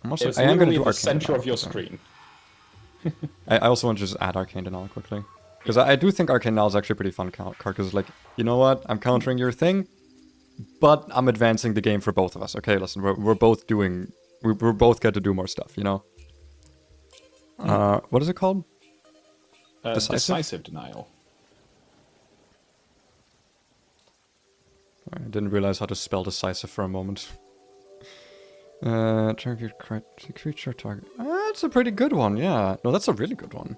also, it's I am gonna do the Arcane center Denial, of your screen. I also want to just add Arcane Denial quickly. Because I do think Arcane Denial is actually a pretty fun card, because like, you know what, I'm countering your thing, but I'm advancing the game for both of us. Okay, listen, we're both doing, we're both get to do more stuff, you know? What is it called? Decisive Denial. I didn't realize how to spell decisive for a moment. Target creature target. That's a pretty good one, yeah. No, that's a really good one.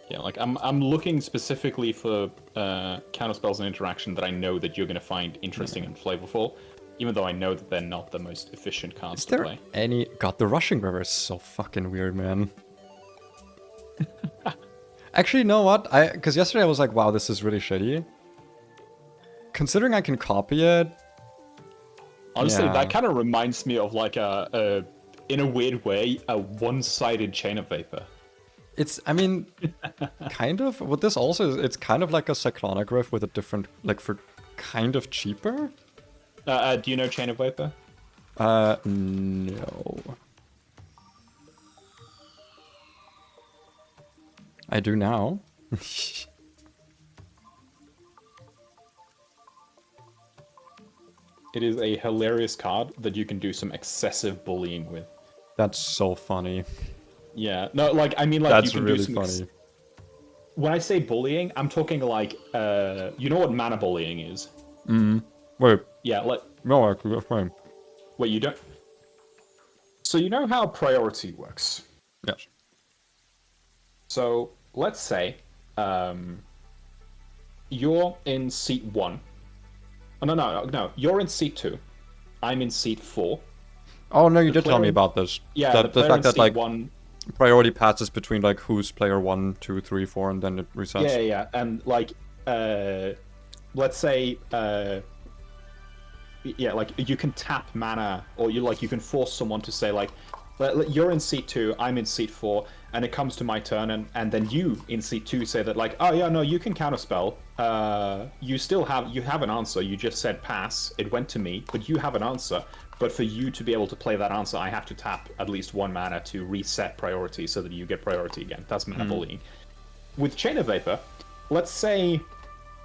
Yeah, like I'm looking specifically for counterspells and interaction that I know that you're going to find interesting and flavorful, even though I know that they're not the most efficient cards to play. Any? God, the Rushing River is so fucking weird, man. Actually, you know what? Because yesterday I was like, wow, this is really shitty. Considering I can copy it. Honestly, yeah. that kind of reminds me of like in a weird way, a one-sided Chain of Vapor. It's, I mean, kind of. What this also is, it's kind of like a Cyclonic Rift with a different, like, for kind of cheaper. Do you know Chain of Vapor? No. I do now. It is a hilarious card that you can do some excessive bullying with. That's so funny. Yeah, no, like, I mean, like, that's you can really do some funny. When I say bullying, I'm talking like, you know what mana bullying is? Wait. Yeah, No, actually, that's fine. wait, you don't? So you know how priority works? Yes. So let's say you're in seat 1. Oh, no. You're in seat 2. I'm in seat 4. Oh no, you did tell me about this. Yeah, the fact that like 1. Priority passes between like who's player 1, 2, 3, 4, and then it resets. Yeah, and like, let's say, yeah, like you can tap mana, or you can force someone to say like, you're in seat 2, I'm in seat 4, and it comes to my turn, and then you in seat 2 say that like, oh yeah, no, you can counterspell. You have an answer. You just said pass. It went to me, but you have an answer. But for you to be able to play that answer, I have to tap at least 1 mana to reset priority so that you get priority again. That's mana bullying. With Chain of Vapor, let's say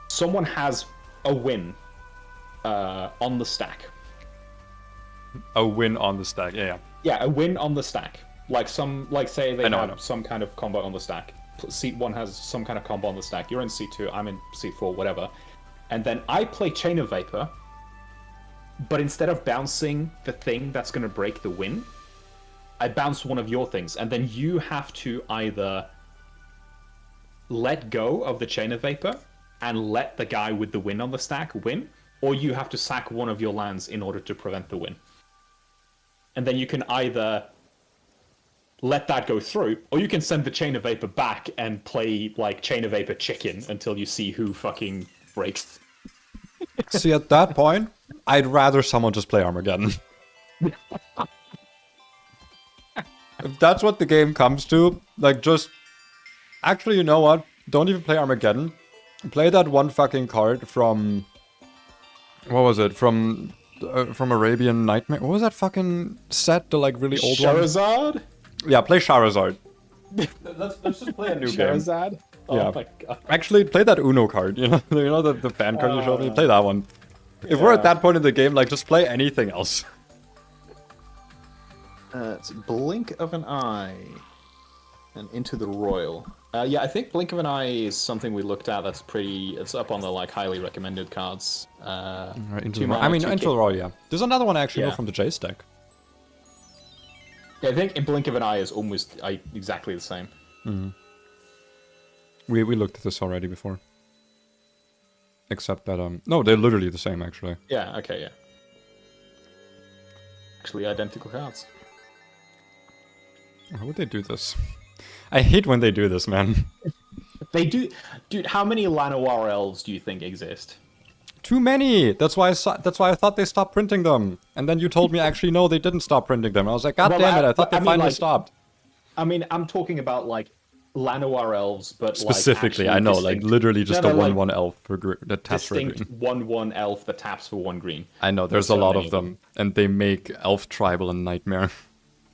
someone has a win on the stack. A win on the stack, yeah. Yeah, a win on the stack. Like say they I know. have some kind of combo on the stack. Seat 1 has some kind of combo on the stack. You're in seat 2, I'm in seat 4, whatever. And then I play Chain of Vapor, but instead of bouncing the thing that's going to break the win, I bounce one of your things, and then you have to either let go of the Chain of Vapor and let the guy with the win on the stack win, or you have to sack one of your lands in order to prevent the win. And then you can either let that go through, or you can send the Chain of Vapor back and play like Chain of Vapor chicken until you see who fucking breaks. See, at that point, I'd rather someone just play Armageddon. If that's what the game comes to, like just... Actually, you know what? Don't even play Armageddon. Play that one fucking card from... What was it? From Arabian Nightmare? What was that fucking set? The like really old one? Charizard? Yeah, play Charizard. let's just play a new game. Charizard? Oh Yeah. my god. Actually, play that Uno card. You know the fan card you showed me. Play that one. If we're at that point in the game, like just play anything else. It's Blink of an Eye and Into the Royal. Yeah, I think Blink of an Eye is something we looked at. That's pretty. It's up on the like highly recommended cards. Right, Into the Royal, yeah. There's another one I actually know Yeah. from the Jace deck. Yeah, I think Blink of an Eye is almost exactly the same. We looked at this already before. Except that no, they're literally the same actually. Yeah. Okay. Yeah. Actually, identical cards. How would they do this? I hate when they do this, man. They do, dude. How many Llanowar elves do you think exist? Too many. That's why I thought they stopped printing them. And then you told me actually no, they didn't stop printing them. I was like, God Well, damn it! I thought they I mean, finally like, stopped. I mean, I'm talking about like Llanowar elves, but Specifically, like, I know, distinct, like literally just a like, 1/1 elf for that taps for distinct green. 1/1 elf that taps for 1 green. I know, there's so a lot many of them, and they make elf tribal a nightmare.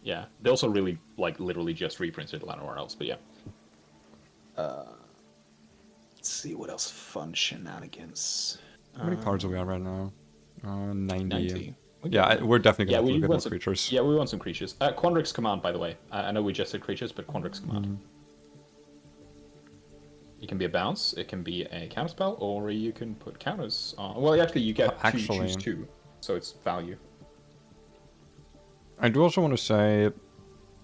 Yeah, they also really like literally just reprinted Llanowar elves, but yeah. Let's see what else fun shenanigans. How many cards are we at right now? 90. 90. Yeah, we're definitely gonna have to look at more want some creatures. Yeah, we want some creatures. Quandrix Command, by the way. I know we just said creatures, but Quandrix Command. It can be a bounce, it can be a counterspell, or you can put counters on. Well, actually, you get to choose 2, so it's value. I do also want to say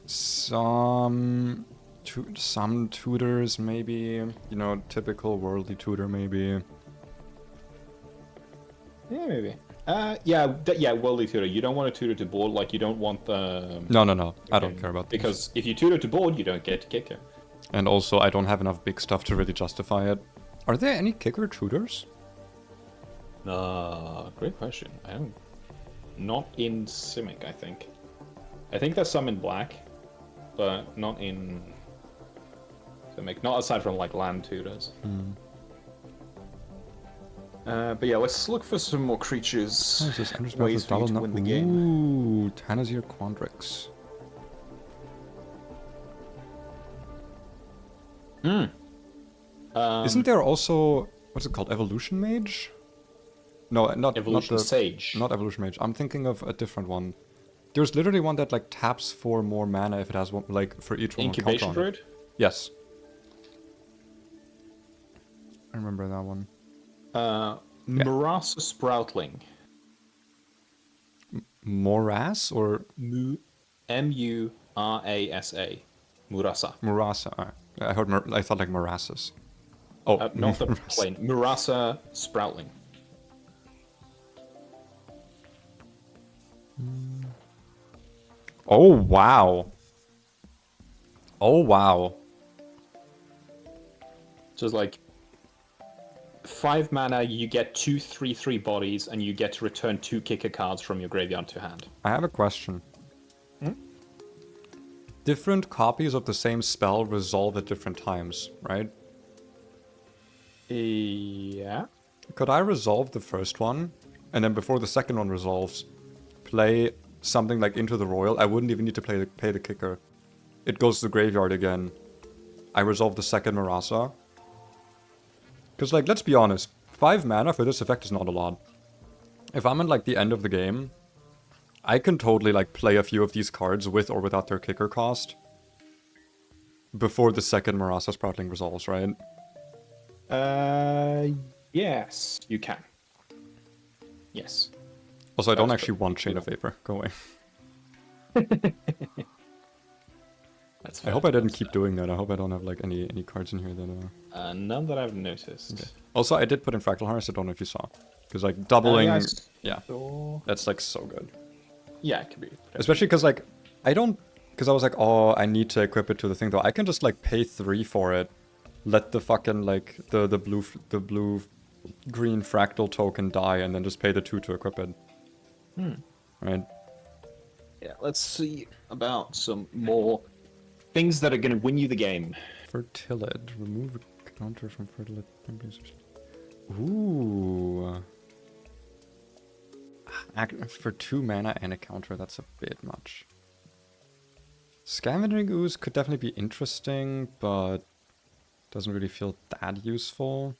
some tutors, maybe. You know, typical worldly tutor, maybe. Yeah, maybe. Worldly tutor. You don't want a tutor to board, like you don't want the... No. I don't care about because if you tutor to board, you don't get to kicker. And also, I don't have enough big stuff to really justify it. Are there any kicker tutors? Great question. I don't... Not in Simic, I think. I think there's some in Black, but not in Simic. Not aside from, like, land tutors. But yeah, let's look for some more creatures. What is this? I'm just ways for you to win the game. Ooh, Tanazir Quandrix. Isn't there also, what's it called, Evolution Mage? No, not Evolution not the, Sage. Not Evolution Mage. I'm thinking of a different one. There's literally one that like taps for more mana if it has one, like for each one. Incubation Druid? Yes. I remember that one. Murasa Sproutling. Morass or M-U-R-A-S-A. Murasa. Murasa. I heard. I thought like morasses. Oh, not the plain. Murasa Sproutling. Oh wow. Oh wow. So it's like 5 mana, you get 2 3/3 bodies, and you get to return 2 kicker cards from your graveyard to hand. I have a question. Different copies of the same spell resolve at different times, right? Yeah. Could I resolve the first one, and then before the second one resolves, play something like Into the Royal? I wouldn't even need to pay the kicker. It goes to the graveyard again. I resolve the second Murasa. Because, like, let's be honest, 5 mana for this effect is not a lot. If I'm in, like, the end of the game, I can totally, like, play a few of these cards with or without their kicker cost before the second Murasa Sproutling resolves, right? Yes, you can. Yes. Also, I don't actually want Chain of Vapor. Go away. That's I hope I didn't keep doing that. I hope I don't have, like, any cards in here that... none that I've noticed. Okay. Also, I did put in Fractal Harness. I don't know if you saw. Because, like, doubling... yeah. That's, like, so good. Yeah, it could be. Especially because, like, I don't... Because I was like, oh, I need to equip it to the thing, though. I can just, like, pay 3 for it. Let the fucking, like, the blue-green fractal token die, and then just pay the 2 to equip it. Right? Yeah, let's see about some more things that are going to win you the game. Fertilid. Remove a counter from Fertilid. Ooh. For 2 mana and a counter, that's a bit much. Scavenging Ooze could definitely be interesting, but doesn't really feel that useful.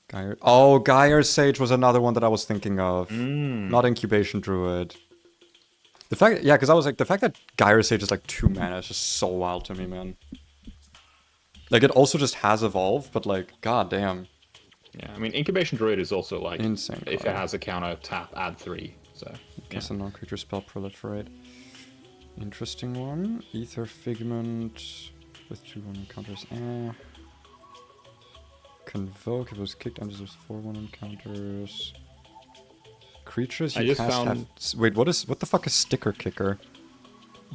Gyre Sage was another one that I was thinking of. Not Incubation Druid. The fact, yeah, because I was like, the fact that Gyre Sage is like 2 mana is just so wild to me, man. Like, it also just has Evolve, but like, goddamn. Yeah, I mean, Incubation Druid is also like, insane. If it has a counter, tap, add 3. So, Guess a non-creature spell proliferate. Interesting one. Ether Figment with 2/1 counters. Convoke if it was kicked under those 4/1 counters. Creatures you cast have... Wait, what the fuck is Sticker Kicker?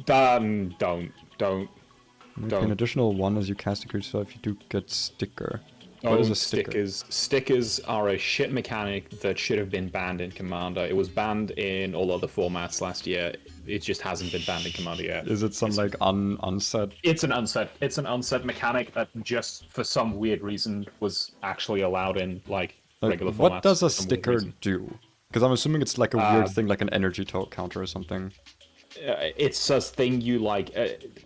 Don't. An additional 1 as you cast a creature spell if you do get Sticker. What is a sticker? Stickers are a shit mechanic that should have been banned in Commander. It was banned in all other formats last year. It just hasn't been banned in Commander yet. Is it some like unset? It's an unset mechanic that just for some weird reason was actually allowed in like regular formats. What does a sticker do? Because I'm assuming it's like a weird thing, like an energy counter or something. It's a thing you like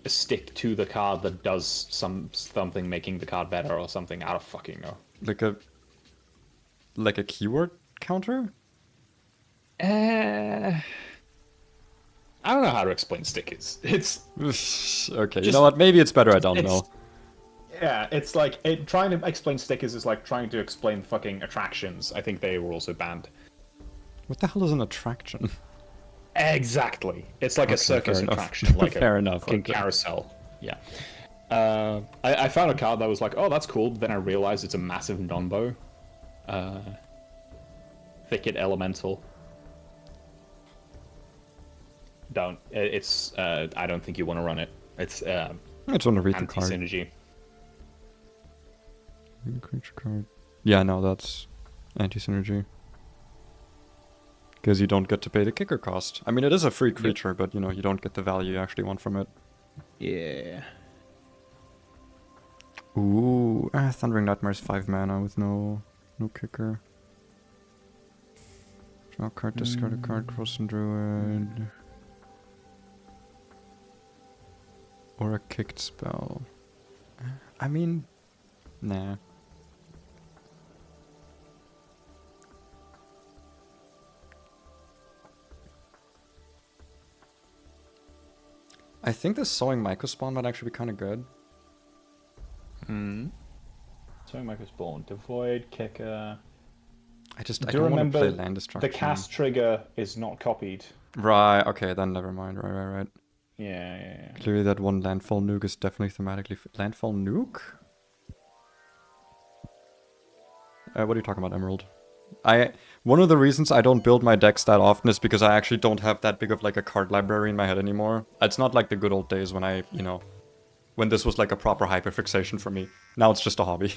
stick to the card that does something, making the card better or something. I don't fucking know. Like a keyword counter? I don't know how to explain stickers. It's okay. You know what? Maybe it's better I don't know. Yeah, it's like trying to explain stickers is like trying to explain fucking attractions. I think they were also banned. What the hell is an attraction? Exactly. It's like a circus fair enough. attraction, like Fair a enough, fucking okay. carousel. Yeah. I found a card that was like, oh, that's cool. But then I realized it's a massive non-bow. Thicket Elemental. Don't. It's. I don't think you want to run it. It's. I just want to read the card. Anti-synergy. Creature card. Yeah, no, that's anti-synergy. Because you don't get to pay the kicker cost. I mean, it is a free creature, but, you know, you don't get the value you actually want from it. Yeah. Ooh, Thundering Nightmare's 5 mana with no kicker. Draw a card, discard a card, cross and druid. Or a kicked spell. I mean, nah. I think the Sowing Mycospawn might actually be kind of good. Sowing Mycospawn, Devoid, Kicker. I don't want to play land destruction. The cast trigger is not copied. Right, okay, then never mind. Right. Yeah. Clearly that one Landfall Nuke is definitely thematically... Landfall Nuke? What are you talking about, Emerald? One of the reasons I don't build my decks that often is because I actually don't have that big of like a card library in my head anymore. It's not like the good old days when I, you know, when this was like a proper hyperfixation for me. Now it's just a hobby.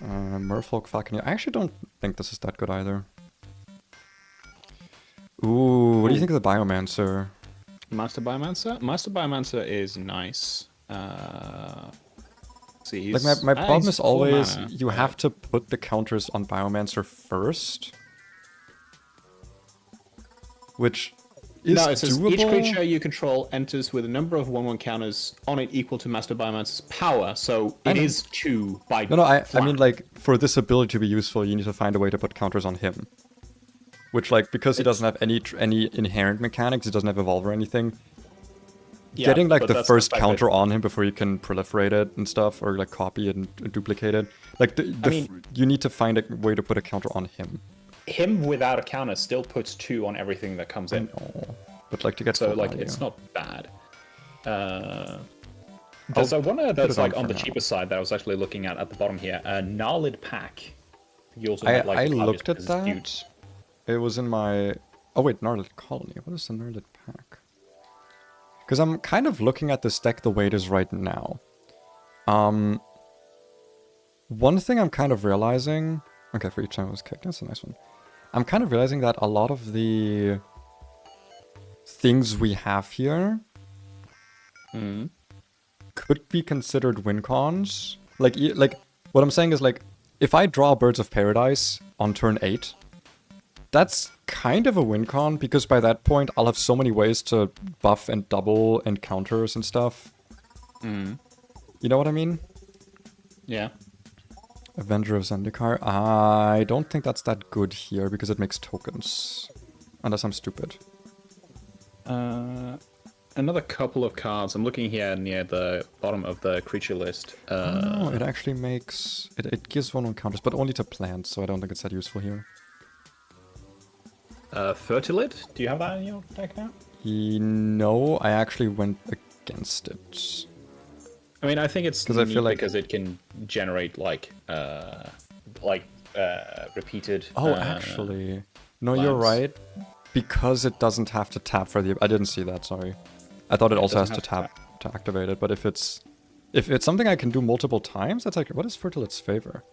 Merfolk Falconeer. I actually don't think this is that good either. Ooh, what do you think of the Biomancer? Master Biomancer? Master Biomancer is nice. See, like my problem is always you have to put the counters on Biomancer first. Which is no, it says doable. Each creature you control enters with a number of 1/1 counters on it equal to Master Biomancer's power, so it is 2 by No, I mean, like, for this ability to be useful, you need to find a way to put counters on him. Which, like, because he doesn't have any inherent mechanics, he doesn't have evolve or anything, yeah, getting, like, the first the counter on him before you can proliferate it and stuff, or, like, copy it and duplicate it. Like, you need to find a way to put a counter on him. Him without a counter still puts 2 on everything that comes in. But, like, to get so, like, value. it's not bad. There's one that's, like, on the cheaper side that I was actually looking at the bottom here. Gnarled Pack. You also I like looked at that. Huge. It was in my... Oh, wait, Gnarled Colony. What is the Gnarled Pack? Because I'm kind of looking at this deck the way it is right now. One thing I'm kind of realizing... Okay, for each time it was kicked. That's a nice one. I'm kind of realizing that a lot of the things we have here could be considered win cons. Like, what I'm saying is, like, if I draw Birds of Paradise on turn 8, that's kind of a win con, because by that point I'll have so many ways to buff and double and counters and stuff. You know what I mean? Yeah. Avenger of Zendikar. I don't think that's that good here, because it makes tokens. Unless I'm stupid. Another couple of cards. I'm looking here near the bottom of the creature list. No, it actually makes... It gives 1/1 counters, but only to plants, so I don't think it's that useful here. Fertilid? Do you have that in your deck now? No, I actually went against it. I mean, I think it's neat, I feel like... because it can generate, repeated... Oh, actually. No, lands. you're right. Because it doesn't have to tap for the... I didn't see that, sorry. I thought it also has to tap to activate it, but if it's something I can do multiple times, that's like... What is Fertilid's favor?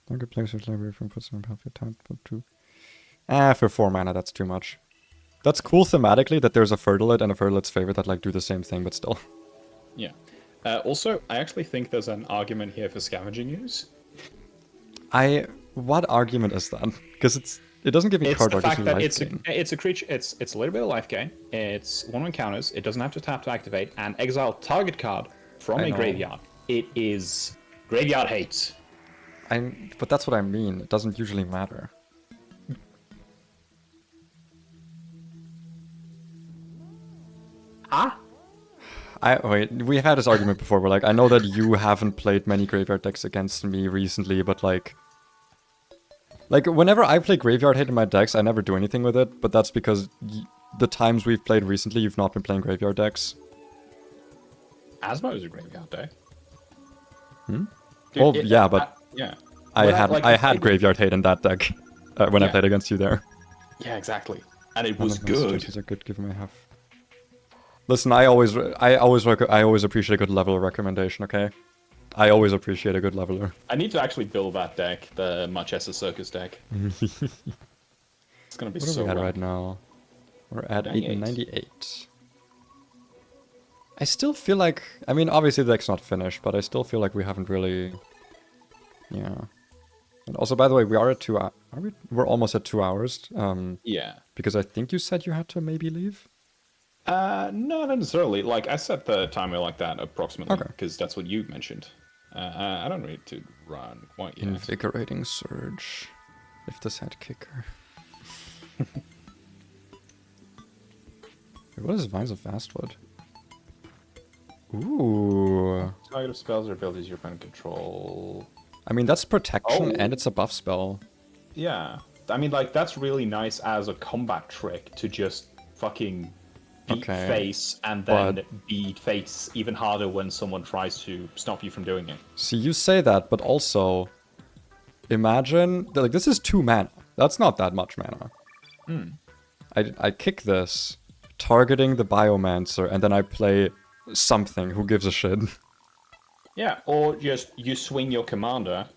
Target player search library from puts on path tap to... for 4 mana, that's too much. That's cool thematically that there's a Fertilid and a Fertilid's favor that, like, do the same thing, but still. Yeah. Also, I actually think there's an argument here for scavenging use. What argument is that? Because it doesn't give me It's card the draw, it fact gives me that life gain. it's a creature. It's a little bit of life gain. It's 1/1 counters. It doesn't have to tap to activate, and exile target card from a graveyard. It is graveyard hates. But that's what I mean. It doesn't usually matter. Huh? Wait, we had this argument before, where like, I know that you haven't played many graveyard decks against me recently, but like, whenever I play graveyard hate in my decks, I never do anything with it, but that's because the times we've played recently, you've not been playing graveyard decks. Asmo is a graveyard deck. Hmm? Well, yeah, but yeah. I had graveyard hate in that deck when I played against you there. Yeah, exactly. And it was good. These are good, given I have. Listen, I always appreciate a good level recommendation. Okay, I always appreciate a good leveler. I need to actually build that deck, the Manchester Circus deck. It's gonna be so. What are we at right now? We're at 898. I still feel like, I mean, obviously the deck's not finished, but I still feel like we haven't really, yeah. And also, by the way, we are at 2 hours. We're almost at 2 hours. Yeah. Because I think you said you had to maybe leave. No, not necessarily. Like, I set the timer like that approximately, because that's what you mentioned. I don't need to run quite yet. Invigorating Surge. If this had kicker. What is Vines of Vastwood? Ooh. Target of spells or abilities your opponent control. I mean, that's protection and it's a buff spell. Yeah. I mean, like, that's really nice as a combat trick to just fucking beat face and then beat face even harder when someone tries to stop you from doing it. See, you say that, but also imagine, like, this is 2 mana. That's not that much mana. I kick this, targeting the Biomancer, and then I play something. Who gives a shit? Yeah, or just you swing your commander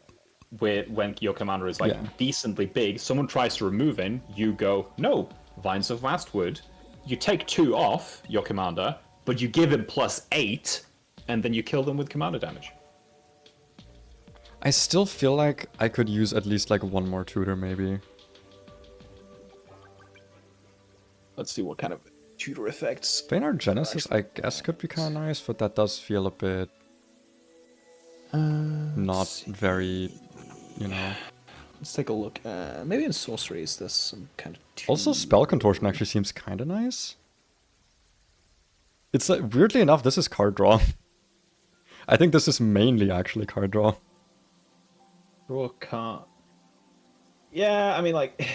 when your commander is like decently big. Someone tries to remove him, you go, no, Vines of Vastwood. You take 2 off your commander, but you give him +8, and then you kill them with commander damage. I still feel like I could use at least like 1 more tutor, maybe. Let's see what kind of tutor effects. Fenar Genesis, I guess, could be kind of nice, but that does feel a bit not very, you know. Let's take a look. Maybe in sorceries there's some kind of Also, Spell Contortion actually seems kind of nice. It's like, weirdly enough, this is card draw. I think this is mainly actually card draw. Draw card. Yeah, I mean, like,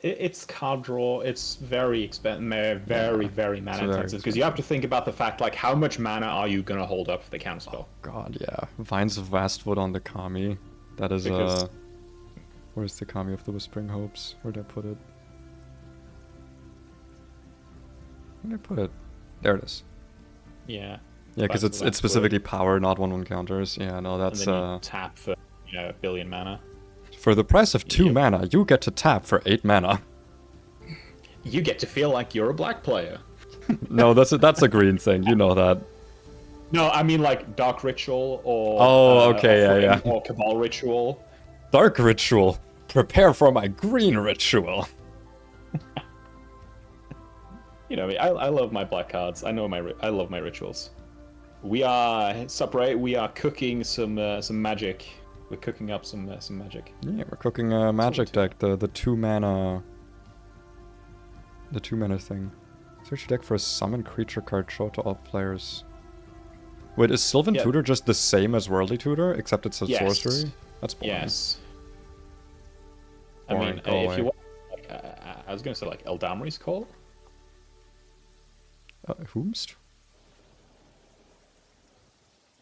it's card draw. It's very expensive, very mana intensive, because you have to think about the fact, like, how much mana are you gonna hold up for the counterspell? Oh, God, yeah. Vines of Vastwood on the Kami. That is where's the Kami of the Whispering Hopes? Where'd I put it? Where'd I put it? There it is. Yeah. Yeah, because it's specifically power, not 1/1 counters. Yeah, no, that's and then you tap for 1 billion mana. For the price of 2 mana, you get to tap for 8 mana. You get to feel like you're a black player. No, that's a green thing. You know that. No, I mean like Dark Ritual or or Cabal Ritual. Dark Ritual. Prepare for my green ritual. You know me. I love my black cards. I love my rituals. We are cooking some magic. We're cooking up some magic. Yeah, we're cooking a magic deck. The 2 mana. The 2 mana thing. Search your deck for a summon creature card. Show to all players. Wait, is Sylvan Tutor just the same as Worldly Tutor, except it's a sorcery? That's boring. Yes. Boring. I mean, if you want, like, I was gonna say like Eldamri's Call. Whomst?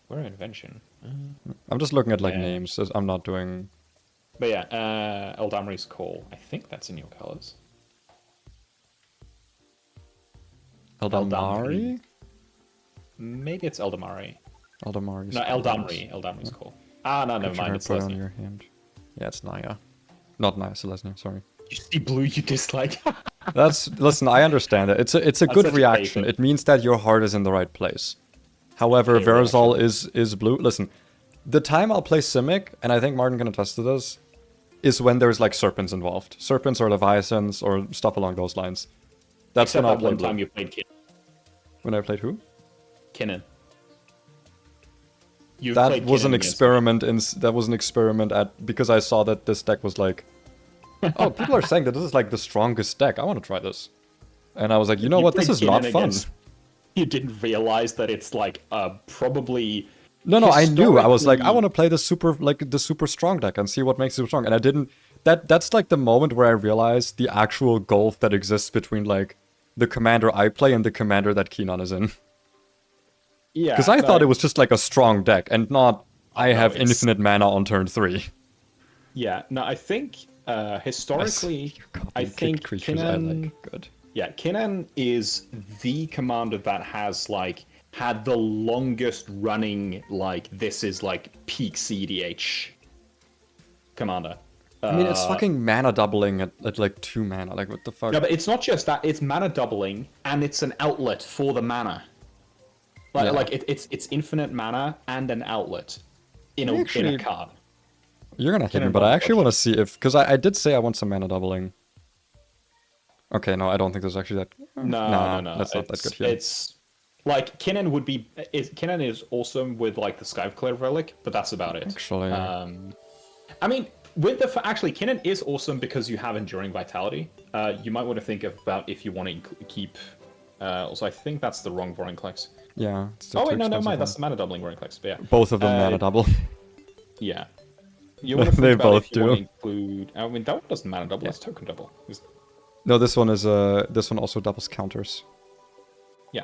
We're invention. I'm just looking at like names. I'm not doing. But yeah, Eldamri's Call. I think that's in your colors. Eldamari? Maybe it's Eldamari. Eldamari's No, Eldamri's Call. Ah, no, never mind. It's put on Lesnia. your hand. Yeah, it's Naya. Not Naya, Selesnya, sorry. You see blue, you dislike. Listen, I understand it. It's a good reaction. It means that your heart is in the right place. However, Verazol is blue. Listen, the time I'll play Simic, and I think Martin can attest to this, is when there's like serpents involved. Serpents or leviathans or stuff along those lines. That's Except when I'll that play one blue. time you played When I played who? Kinnan. You That played was Kinnan an against experiment that was an experiment at because I saw that this deck was like, oh, people are saying that this is like the strongest deck. I want to try this. And I was like, you know what, this played is not Kinnan fun. You didn't realize that it's like probably. No, I knew. I was like, I historically- want to play the super strong deck and see what makes it strong. And I didn't. That's like the moment where I realized the actual gulf that exists between like the commander I play and the commander that Keenan is in. Yeah. Because I thought it was just like a strong deck and not I have it's- infinite mana on turn 3. Yeah. No, I think historically, I Kick think creatures I Kinnan. like. Good. Yeah, Kinnan is the commander that has like had the longest running like this is like peak CDH commander. I mean, it's fucking mana doubling at like 2 mana. Like, what the fuck? No, but it's not just that. It's mana doubling, and it's an outlet for the mana. Like, Yeah. like it's infinite mana and an outlet in a Actually- card. You're gonna hit me, Kinnan but I Bond actually want to see if... Because I did say I want some mana doubling. Okay, no, I don't think there's actually that... No. That's not that It's- good here. It's like Kinnan would be. Kinnan is awesome with like the Skyclave relic, but that's about it. Actually, I mean, with the actually, Kinnan is awesome because you have enduring vitality. You might want to think about if you want to keep. Also, I think that's the wrong Vorinclex. yeah. It's the Oh too wait, no, never expensive mind. one. That's the mana doubling Vorinclex. But yeah, Both of them mana double. yeah. You want to think They about both if you want do. to include. I mean, that one doesn't mana double. That's token double. No, this one is this one also doubles counters. Yeah,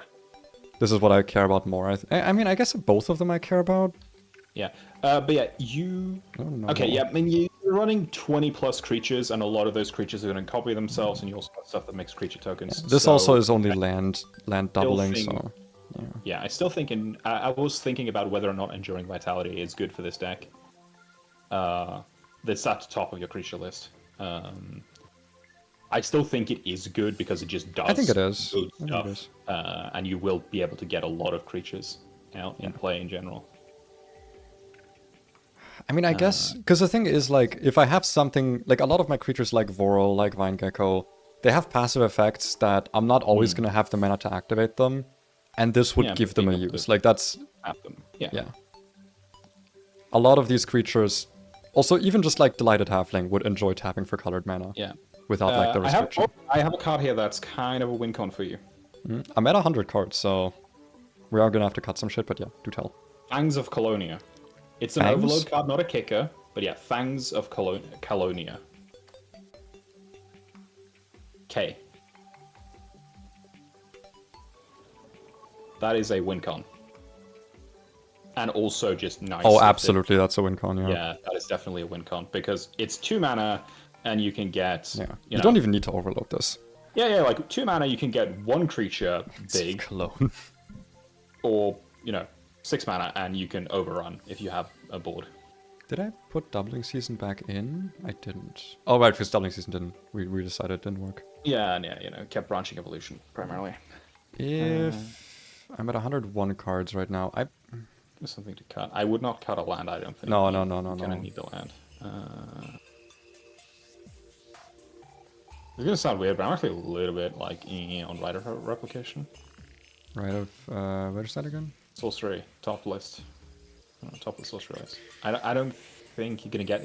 This is what I care about more. I mean, I guess both of them I care about. yeah. But yeah, you. No. Okay, yeah. I mean, you're running 20 plus creatures, and a lot of those creatures are going to copy themselves, and you also have stuff that makes creature tokens. This So- also is only land doubling, think- so... Yeah, I still think I was thinking about whether or not Enduring Vitality is good for this deck. That's at the top of your creature list. I still think it is good because it just does. I think it is. good I think stuff, it is. and you will be able to get a lot of creatures out in play in general. I mean, I guess... Because the thing is, like, if I have something... Like, a lot of my creatures like Vorol, like Vine Gecko, they have passive effects that I'm not always going to have the mana to activate them. And this would Yeah, give them a being able use. to- Like, that's... Have them. Yeah. Yeah. A lot of these creatures... Also, even just, like, Delighted Halfling would enjoy tapping for colored mana. Yeah. Without, like, the restriction. I have a card here that's kind of a win con for you. I'm at 100 cards, so... We are gonna have to cut some shit, but yeah, do tell. Fangs of Colonia. It's an Fangs? overload card, not a kicker, but yeah, Fangs of Colonia. Okay. That is a win con. And also just nice. Oh, if it- absolutely, that's a win con, yeah. Yeah, that is definitely a win con because it's 2 mana and you can get. Yeah. You You know, don't even need to overload this. Yeah, like 2 mana, you can get 1 creature big, Cologne. or 6 mana, and you can overrun if you have a board. Did I put Doubling Season back in? I didn't. Oh, right, because Doubling Season didn't. We decided it didn't work. Yeah, and yeah, kept branching evolution primarily. If I'm at 101 cards right now, There's something to cut. I would not cut a land. I don't think. No. Gonna need the land. It's gonna sound weird, but I'm actually a little bit like on Rider Replication. Right of where's that again? Sorcery, top list. Top of the sorcery list. I don't think you're gonna get.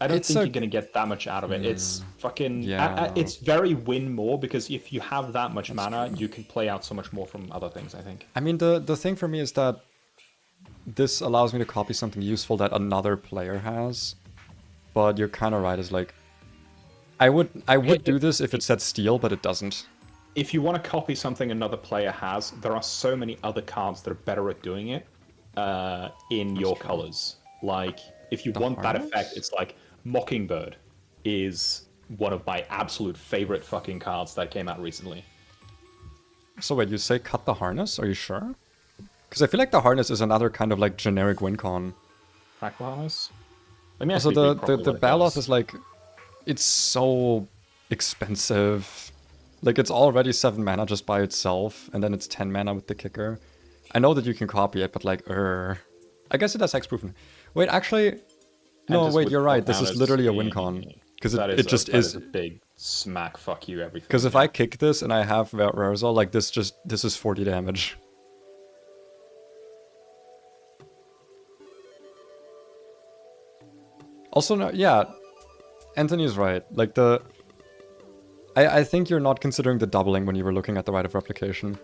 I don't It's think a- you're gonna get that much out of it. It's fucking. Yeah. It's very win more because if you have that much mana, you can play out so much more from other things. I think. I mean, the thing for me is that this allows me to copy something useful that another player has. But you're kind of right. Is like, I would do this if it said steal, but it doesn't. If you want to copy something another player has, there are so many other cards that are better at doing it in your colors. Like, if you want that harness? effect, it's like Mockingbird is one of my absolute favorite fucking cards that came out recently. So wait, you say cut the harness? Are you sure? Because I feel like the harness is another kind of like generic win con. Crackle Harness? Let me Also, actually the read properly the what it Baloth does. is like, it's so expensive. Like, it's already 7 mana just by itself, and then it's 10 mana with the kicker. I know that you can copy it, but like, I guess it has hexproofing. Wait, actually, No, Enters wait, with you're right. This counters. is literally a Yeah, win yeah, con. yeah. Because That it just that is. a big smack fuck you everything. Because if yeah. I kick this and I have Verazol, like this is 40 damage. Also, no, yeah, Anthony is right. Like I think you're not considering the doubling when you were looking at the right of replication.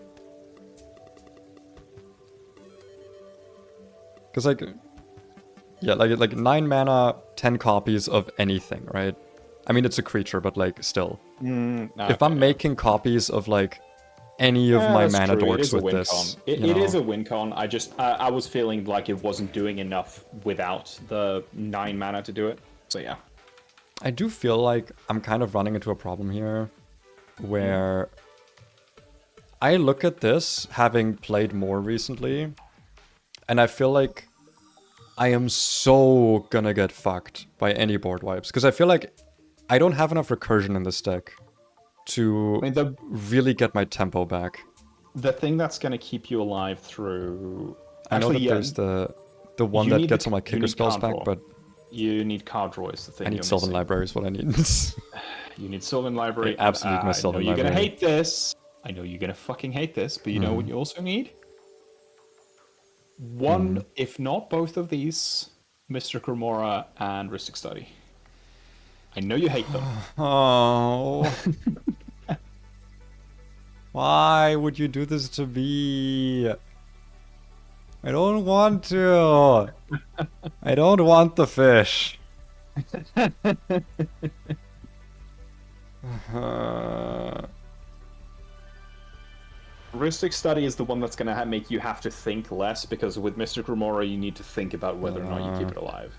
Because yeah, like 9 mana, 10 copies of anything, right? I mean, it's a creature, but like still. If I'm making copies of like any of my that's mana true. It dorks is a with win this, con. It is a win con. I was feeling like it wasn't doing enough without the 9 mana to do it. So yeah. I do feel like I'm kind of running into a problem here, where I look at this, having played more recently, and I feel like I am so gonna get fucked by any board wipes. Because I feel like I don't have enough recursion in this deck to really get my tempo back. The thing that's going to keep you alive through... I know that there's the one that gets all my kicker spells back, but... You need card draw is the thing. I need Sylvan Library is what I need. You need Sylvan Library. I absolutely need my Sylvan Library. You're going to hate this. I know you're going to fucking hate this, but you know what you also need? One, if not both of these, Mystic Remora and Rhystic Study. I know you hate them. Oh. Why would you do this to me? I don't want to. I don't want the fish. Rhystic Study is the one that's going to make you have to think less, because with Mystic Remora you need to think about whether or not you keep it alive.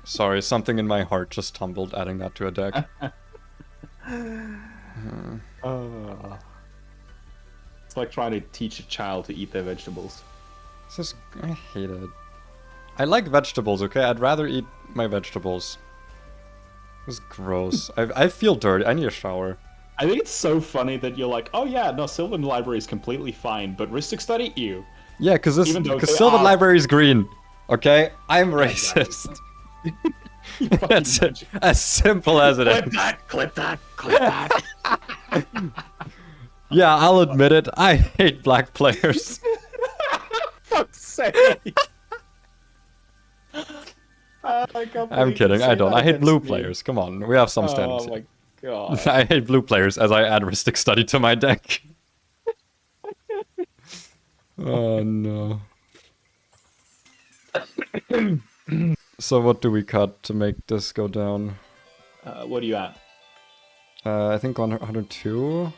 Sorry, something in my heart just tumbled adding that to a deck. It's like trying to teach a child to eat their vegetables. I hate it. I like vegetables, okay? I'd rather eat my vegetables. It's gross. I feel dirty. I need a shower. I think it's so funny that you're like, oh yeah, no, Sylvan Library is completely fine, but Rhystic Study, ew. Yeah, because Sylvan Library is green. Okay? I'm racist. That's it. As simple as it is. Clip that, clip that. Yeah, I'll admit it. I hate black players. Fuck's sake. I'm kidding. I don't. I hate blue players. Come on. We have some standards. Oh my god. I hate blue players as I add Rhystic Study to my deck. Oh no. So what do we cut to make this go down? What are you at? I think 102?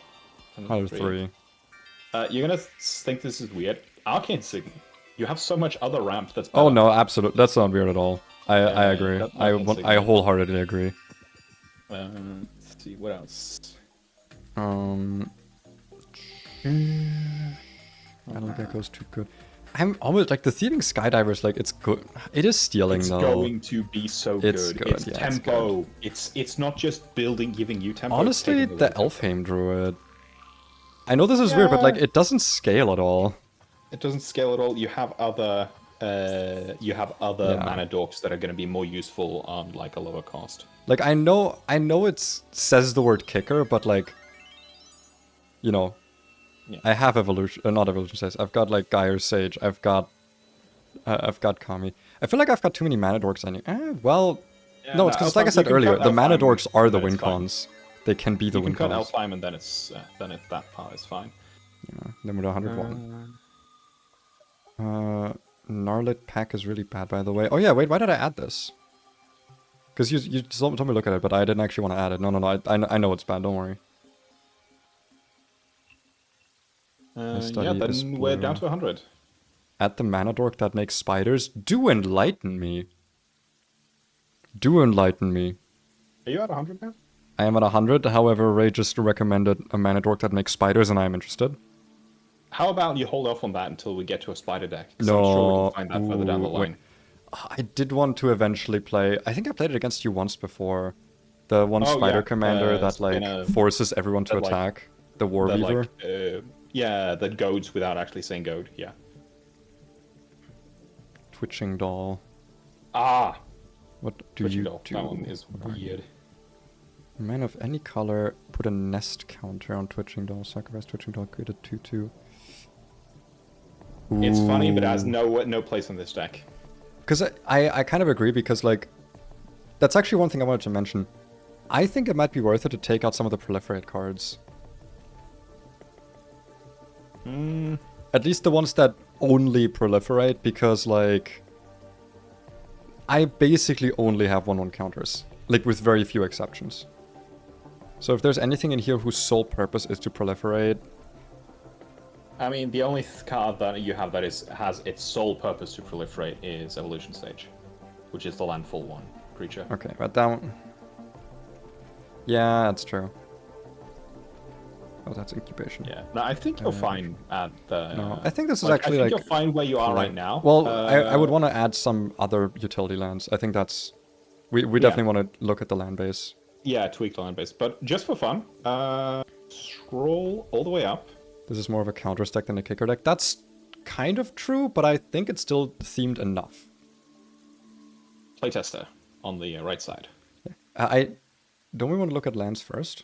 103. You're gonna think this is weird. Arcane Signal. You have so much other ramp that's better. Oh no, absolutely. That's not weird at all. I agree. I wholeheartedly agree. Let's see, what else? Gecko's too good. I'm almost like the Thieving Skydivers, like it's good. It is stealing though. It's going to be so good. It's yeah, tempo. It's not just building, giving you tempo. Honestly, the Elfheim Druid. I know this is weird, but like it doesn't scale at all. It doesn't scale at all. You have other mana dorks that are going to be more useful on like a lower cost. Like I know it says the word kicker, but like, you know, I have evolution, not evolution says. I've got like Gaia's Sage. I've got Kami. I feel like I've got too many mana dorks. No, it's because like I said earlier, the mana dorks are the win cons. They can be the win cons. You can cut Elfheim and then that part is fine. Yeah, then we're 101. Gnarlit Pack is really bad, by the way. Oh yeah, wait, why did I add this? Because you told me to look at it, but I didn't actually want to add it. No, I know it's bad, don't worry. Yeah, then we're down to 100. Add the mana dork that makes spiders. Do enlighten me. Do enlighten me. Are you at 100 now? I am at 100, however, Ray just recommended a mana dork that makes spiders, and I am interested. How about you hold off on that until we get to a spider deck? No. I'm sure we can find that further down the line. I did want to eventually play... I think I played it against you once before. The one spider commander that like forces everyone to attack. The War Weaver. Yeah, that goads without actually saying goad. Yeah. Twitching doll. Ah. What do Twitching you doll. do? That one is weird. Man of any color, put a nest counter on twitching doll. Sacrifice twitching doll, create a 2/2. It's funny, but it has no place on this deck. Because I kind of agree, because like, that's actually one thing I wanted to mention. I think it might be worth it to take out some of the proliferate cards. At least the ones that only proliferate, because like, I basically only have 1/1 counters, like with very few exceptions. So if there's anything in here whose sole purpose is to proliferate... I mean, the only card that you have that has its sole purpose to proliferate is Evolution Stage, which is the landfall 1 creature. Okay, but that one... Yeah, that's true. Oh, that's incubation. Yeah, no, I think you're fine at the... No, I think this is like, actually I think like... you're fine where you are right now. Well, I would want to add some other utility lands. I think that's... We definitely want to look at the land base. Yeah, tweak the land base. But just for fun, scroll all the way up. This is more of a counter deck than a kicker deck. That's kind of true, but I think it's still themed enough. Playtester on the right side. Yeah. Don't we want to look at lands first?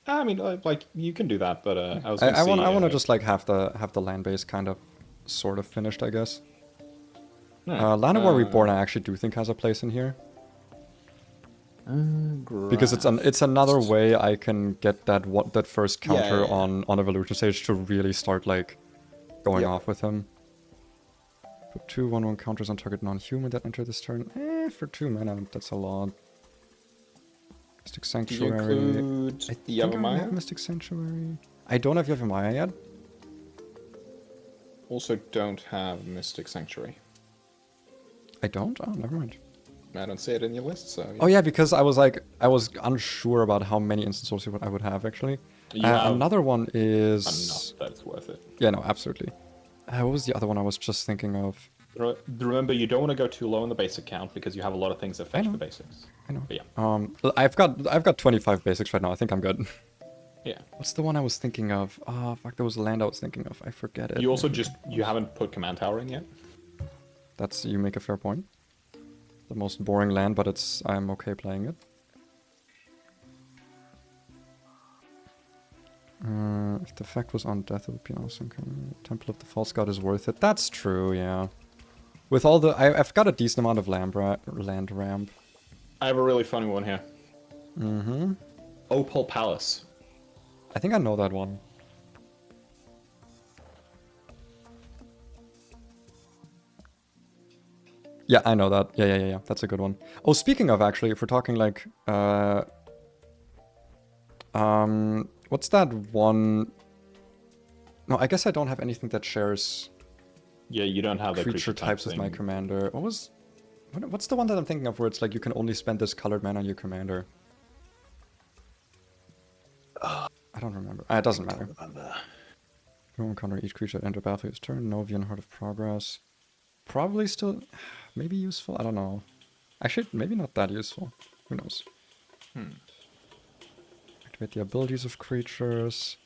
I mean, like you can do that, but I was. I want to just like have the land base kind of, sort of finished, I guess. Land of War Reborn, I actually do think has a place in here. Because it's another way I can get that first counter on Evolution Stage to really start like going off with him. Put 2 1/1 counters on target non-human that enter this turn. For 2 mana, that's a lot. Mystic Sanctuary. Do you include the Yavimaya? I have Mystic Sanctuary. I don't have Yavimaya yet. Also, don't have Mystic Sanctuary. I don't? Oh, never mind. I don't see it in your list, so... Yeah. Oh yeah, because I was unsure about how many instant sources I would have, actually. Another one is... Enough that it's worth it. Yeah, no, absolutely. What was the other one I was just thinking of? Remember, you don't want to go too low on the basic count, because you have a lot of things that fetch for basics. I know. But yeah. I've got 25 basics right now, I think I'm good. Yeah. What's the one I was thinking of? Oh, fuck, there was a land I was thinking of. I forget it. You also you haven't put Command Tower in yet? You make a fair point. The most boring land, but I'm okay playing it. If the effect was on death, it would be awesome. Temple of the False God is worth it. That's true, yeah. With all the... I've got a decent amount of land ramp. I have a really funny one here. Mm-hmm. Opal Palace. I think I know that one. Yeah, I know that. Yeah. That's a good one. Oh, speaking of, actually, if we're talking like... what's that one... No, I guess I don't have anything that shares... Yeah, you don't have the creature types with my commander. What's the one that I'm thinking of where it's like you can only spend this colored mana on your commander? I don't remember. It doesn't matter. No encounter each creature that enter battle this turn. Novian Heart of Progress. Probably still... Maybe useful? I don't know. Actually, maybe not that useful. Who knows? Activate the abilities of creatures.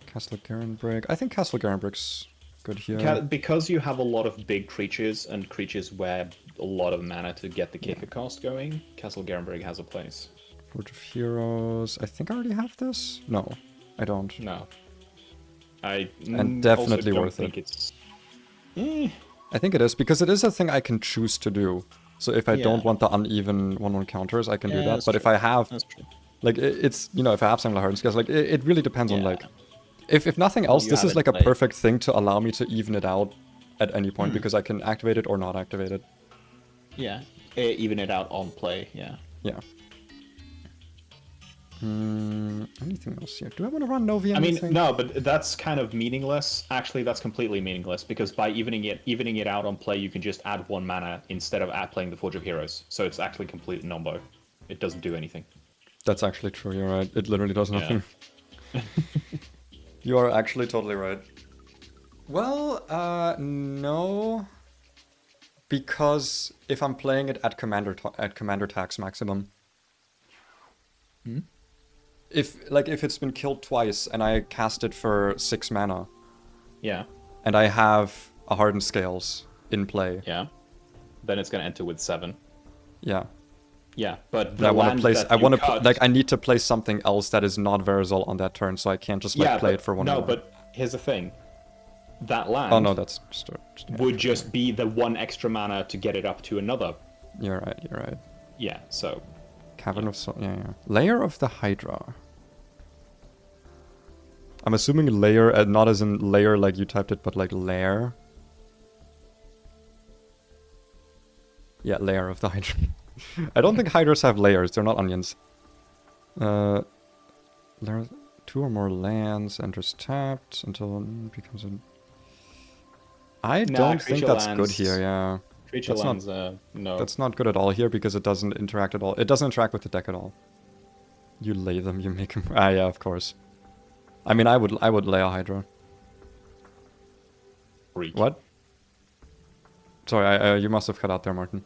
Castle Garenbrick. I think Castle Garenbrick's good here. Because you have a lot of big creatures and creatures where a lot of mana to get the kicker cost going, Castle Garenbrick has a place. Forge of Heroes. I think I already have this? No, I don't. No. And definitely worth it. It's... I think it is, because it is a thing I can choose to do. So if I don't want the uneven 1/1 counters, I can do that. But if I have... Like, it's... You know, if I have something like Hardenscale, like, it really depends on, like... If nothing else, this is like a perfect thing to allow me to even it out at any point, because I can activate it or not activate it. Yeah, even it out on play, yeah. Yeah. Anything else here? Do I want to run Novi? I mean, no, but that's kind of meaningless. Actually, that's completely meaningless, because by evening it out on play, you can just add 1 mana instead of playing the Forge of Heroes. So it's actually complete nombo. It doesn't do anything. That's actually true, you're right. It literally does nothing. You are actually totally right. Well, no. Because if I'm playing it at commander tax maximum, if it's been killed twice and I cast it for 6 mana, Yeah. and I have a Hardened Scales in play. Yeah. Then it's gonna enter with 7. Yeah. Yeah, but And the I want land to place. that I you want to cut- like. I need to place something else that is not Verazol on that turn, so I can't just like play but, it for 1 No, more. but here's the thing. That land Oh no, that's would just be the 1 extra mana to get it up to another. You're right. You're right. Yeah, so Cavern of Soul. Yeah, yeah. Layer of the Hydra. I'm assuming layer, not as in layer like you typed it, but like lair. Yeah, layer of the Hydra. I don't think Hydras have layers. They're not onions. Layer, 2 or more lands enters tapped until it becomes a. I don't think creature that's good lands- here. Yeah. creature That's not- lands. No. That's not good at all here because it doesn't interact at all. It doesn't interact with the deck at all. You lay them, you make them. Ah, yeah, of course. I mean, I would lay a Hydra. Freak. What? Sorry, you must have cut out there, Martin.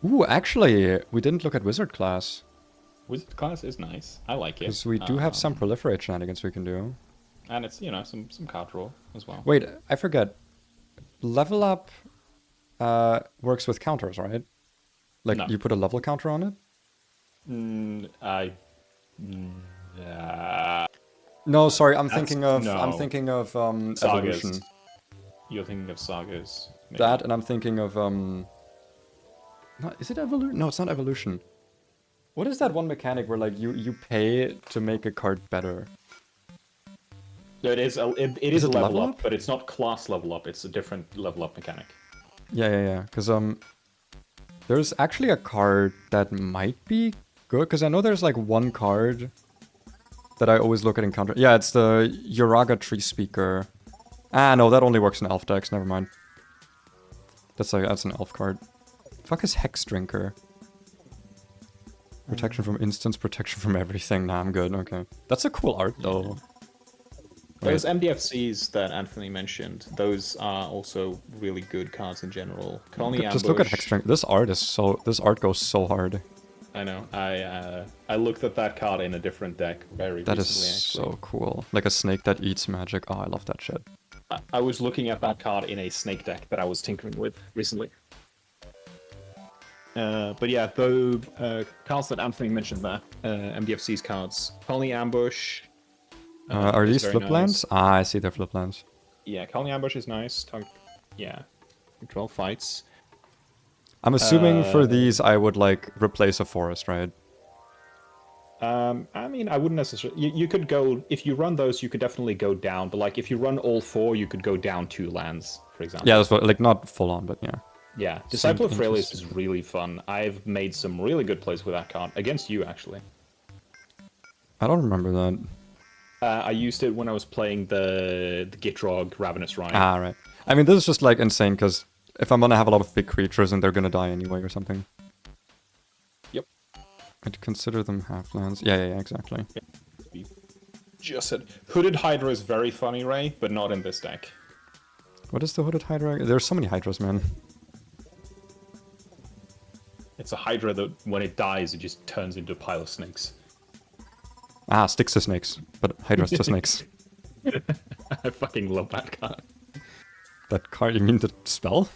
Ooh, actually, we didn't look at Wizard class. Wizard class is nice. I like it. Because we do have some proliferate shenanigans we can do. And it's, some card draw as well. Wait, I forget. Level up works with counters, right? Like, No. you put a level counter on it? No, sorry, I'm thinking of Sagas. evolution. You're thinking of sagas. Maybe. That, and I'm thinking of is it evolution? No, it's not evolution. What is that one mechanic where like you pay to make a card better? No, it is Is a it level level up, up? but it's not class level up. It's a different level up mechanic. Yeah. Because there's actually a card that might be good. Because I know there's like one card that I always look at in counter. Yeah, it's the Uraga Tree Speaker. Ah, no, that only works in elf decks. Never mind. That's an elf card. Fuck is Hex Drinker? Protection from instants, protection from everything. Nah, I'm good. Okay, that's a cool art though. Those MDFCs that Anthony mentioned, those are also really good cards in general. Colony Just look at Ambush. Hex Drinker. This art goes so hard. I know. I looked at that card in a different deck very That is recently. Actually. so cool. Like a snake that eats magic. Oh, I love that shit. I was looking at that card in a snake deck that I was tinkering with recently. But yeah, the cards that Anthony mentioned there, MDFC's cards, Colony Ambush. Are is these very flip nice. lands? Ah, I see they're flip lands. Yeah, Colony Ambush is nice. Yeah, 12 fights. I'm assuming for these I would like replace a forest, right? I mean, I wouldn't necessarily. You could go if you run those. You could definitely go down. But like, if you run all 4, you could go down 2 lands, for example. Yeah, that's what, like not full on, but yeah. Yeah, Disciple of Seemed Frelis is really fun. I've made some really good plays with that card against you, actually. I don't remember that. I used it when I was playing the Gitrog Ravenous Rhine. Ah, right. I mean, this is just like insane because if I'm gonna have a lot of big creatures and they're gonna die anyway or something. Yep. I'd consider them half lands. Yeah, exactly. Just said Hooded Hydra is very funny, Ray, but not in this deck. What is the Hooded Hydra? There's so many Hydras, man. It's a Hydra that when it dies, it just turns into a pile of snakes. Ah, sticks to snakes, but Hydras to snakes. I fucking love that card. That card, you mean the spell?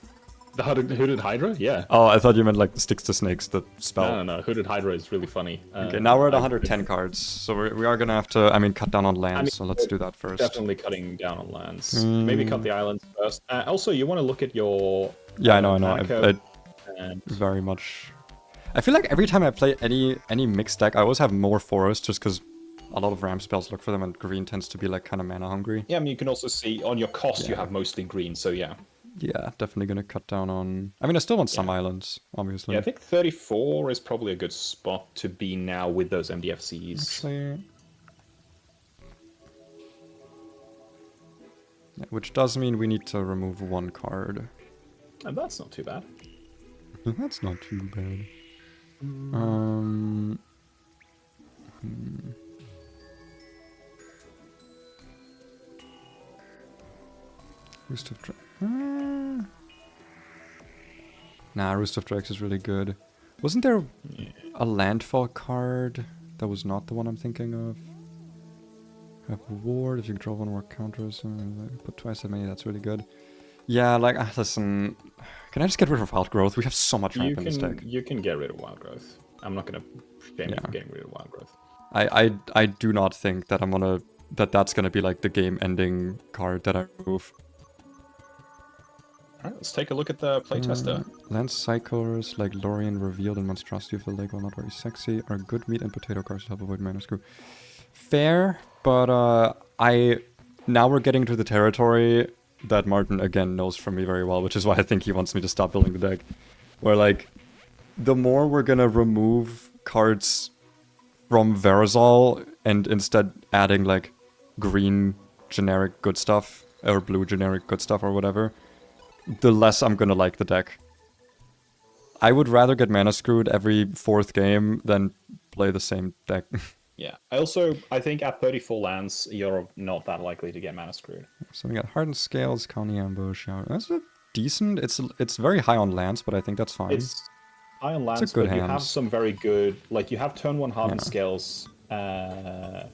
The Hooded Hydra? Yeah. Oh, I thought you meant like the sticks to snakes, the spell. No. Hooded Hydra is really funny. Okay, now we're at 110 cards, so we are gonna have to, cut down on lands, so let's do that first. Definitely cutting down on lands. Maybe cut the islands first. Also, you want to look at your... Yeah, I know. And Very much. I feel like every time I play any mixed deck, I always have more forests, just because a lot of ram spells look for them, and green tends to be like kind of mana hungry. yeah, I mean, you can also see on your cost you have mostly green, so yeah. Yeah, definitely gonna cut down on. I mean, I still want some islands, obviously. Yeah, I think 34 is probably a good spot to be now with those MDFCs. Actually, yeah, which does mean we need to remove one card. And that's not too bad. That's not too bad. Boost of Nah, Roost of Drakes is really good. Wasn't there a landfall card that was not the one I'm thinking of? Have a ward if you control one more counters. Put twice that many, that's really good. Yeah, like, listen. Can I just get rid of Wild Growth? We have so much ramp in this deck. You can get rid of Wild Growth. I'm not gonna shame you for getting rid of Wild Growth. I do not think that that's gonna be like the game-ending card that I remove. Alright, let's take a look at the playtester. Land cyclers like Lorien revealed in Monstrosity of the Lake, while not very sexy, are good meat and potato cards to help avoid mana screw. Fair, but now we're getting to the territory that Martin again knows from me very well, which is why I think he wants me to stop building the deck. Where like, the more we're gonna remove cards from Verazol and instead adding like green generic good stuff or blue generic good stuff or whatever, the less I'm gonna like the deck. I would rather get mana screwed every 4th game than play the same deck. Yeah, I think at 34 lands, you're not that likely to get mana screwed. So we got Hardened Scales, County Ambush. Yeah, that's a decent. It's very high on lands, but I think that's fine. It's high on lands, but you have some very good. Like you have turn 1 Hardened Scales. Yeah,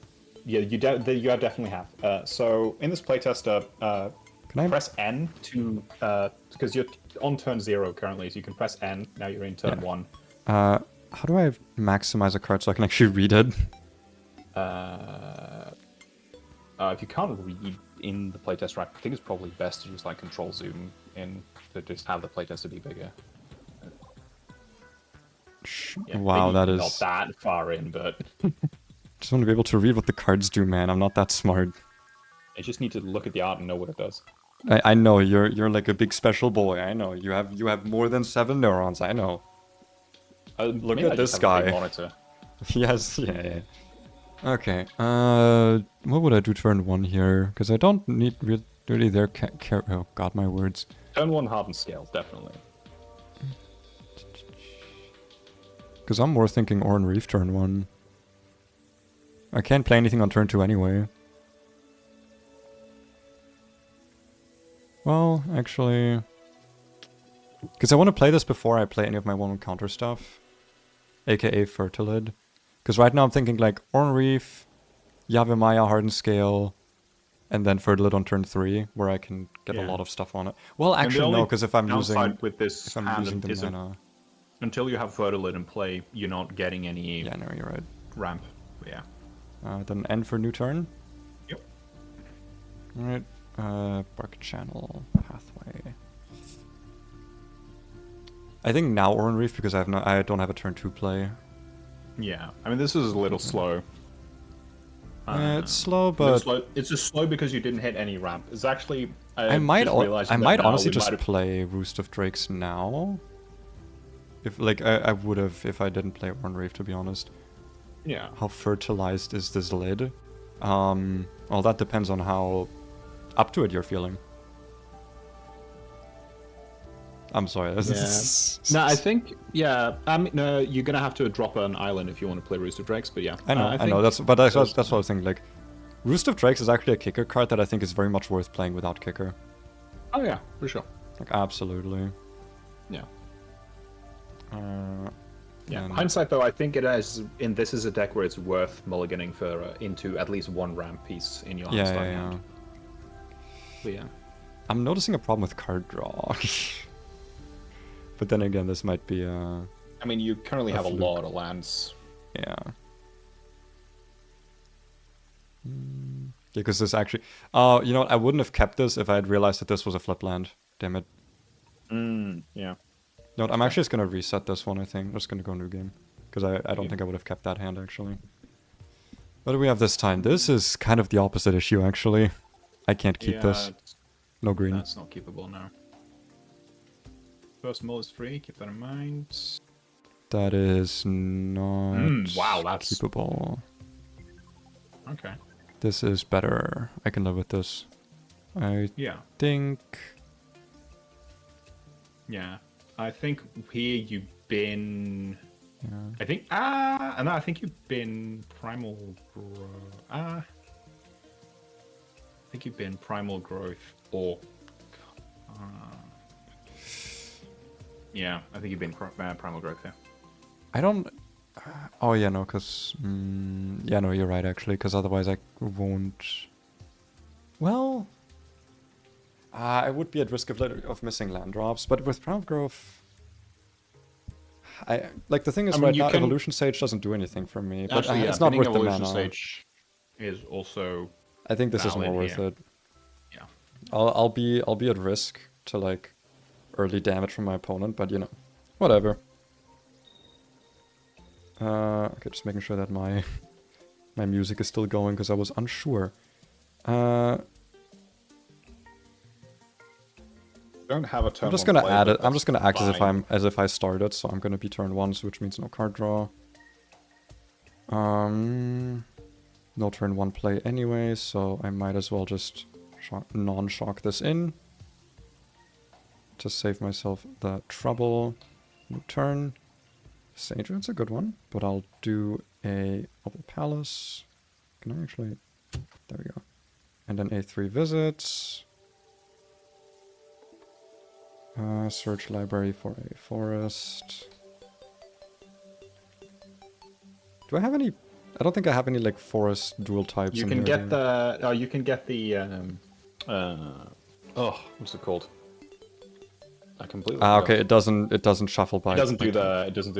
you definitely have. So in this playtester, can I press N to because you're on turn 0 currently, so you can press N. Now you're in turn 1. How do I maximize a card so I can actually read it? If you can't read in the playtest rack, I think it's probably best to just like control zoom in to just have the playtest be bigger. Yeah, wow, that is not that far in, but just want to be able to read what the cards do, man. I'm not that smart. I just need to look at the art and know what it does. I know you're like a big special boy. I know you have more than 7 neurons. I know. Look at this guy. Monitor. Yes, yeah. Okay, what would I do turn 1 here? Because I don't need really their care. Oh god, my words. Turn 1 Hardened Scales, definitely. Because I'm more thinking Oran Reef turn 1. I can't play anything on turn 2 anyway. Well, actually... Because I want to play this before I play any of my 1-1 counter stuff. AKA Fertilid. Because right now I'm thinking like Oran Reef, Yavimaya, Hardened Scale, and then Fertilid on turn 3, where I can get a lot of stuff on it. Well, actually no, because if I'm using with this if I'm using the mana... Until you have Fertilid in play, you're not getting any... Yeah, no, you're right. Ramp, yeah. Then end for new turn? Yep. Alright, Bark Channel, Pathway... I think now Oran Reef because I don't have a turn 2 play. Yeah, I mean this is a little slow. It's slow, but it's just slow because you didn't hit any ramp. It's actually I might honestly just play Roost of Drakes now. If like I would have if I didn't play Oran Reef, to be honest. Yeah. How fertilized is this lid? Well, that depends on how up to it you're feeling. I'm sorry. No, I think no, you're gonna have to drop an island if you want to play Roost of Drakes. But yeah, I know. That's what I was thinking. Like, Roost of Drakes is actually a kicker card that I think is very much worth playing without kicker. Oh yeah, for sure. Like absolutely. Yeah. Yeah. Hindsight though, I think this is a deck where it's worth mulliganing for into at least 1 ramp piece in your hand. But yeah. I'm noticing a problem with card draw. But then again, this might be I mean, you currently have a lot of lands. Yeah. Because this actually... you know what? I wouldn't have kept this if I had realized that this was a flip land. Damn it. Yeah. No, I'm actually just going to reset this one, I think. I'm just going to go new game. Because I don't think I would have kept that hand, actually. What do we have this time? This is kind of the opposite issue, actually. I can't keep this. No green. That's not keepable now. First mill is free, keep that in mind. That is not wow, that's keepable. Okay. This is better. I can live with this. I think... Yeah. I think here you've been... Yeah. I think... no, I think you've been Primal... I think you've been Primal Growth or... Yeah, I think you've been primal growth here. I don't... Oh, yeah, no, because... yeah, no, you're right, actually, because otherwise I won't... Well... I would be at risk of missing land drops, but with Primal Growth... Like, the thing is, right now, Evolution Sage doesn't do anything for me, but actually, it's not worth the Evolution mana. Sage is also... I think this is more worth here. it. Yeah. I'll be at risk to, like, early damage from my opponent, but, you know, whatever. Okay, just making sure that my my music is still going because I was unsure. Don't have a turn. I'm just gonna add it. I'm just gonna act as if I started, so I'm gonna be turn 1, which means no card draw. No turn 1 play anyway, so I might as well just non-shock this in. To save myself the trouble. New turn. Sage, it's a good one, but I'll do a Opal Palace. Can I actually... There we go. And then A3 visits. Search library for a forest. Do I have any... I don't think I have any, like, forest dual types. You can get the... Oh, you can get the... oh, what's it called? I completely forgot. Okay, it doesn't shuffle by... It doesn't do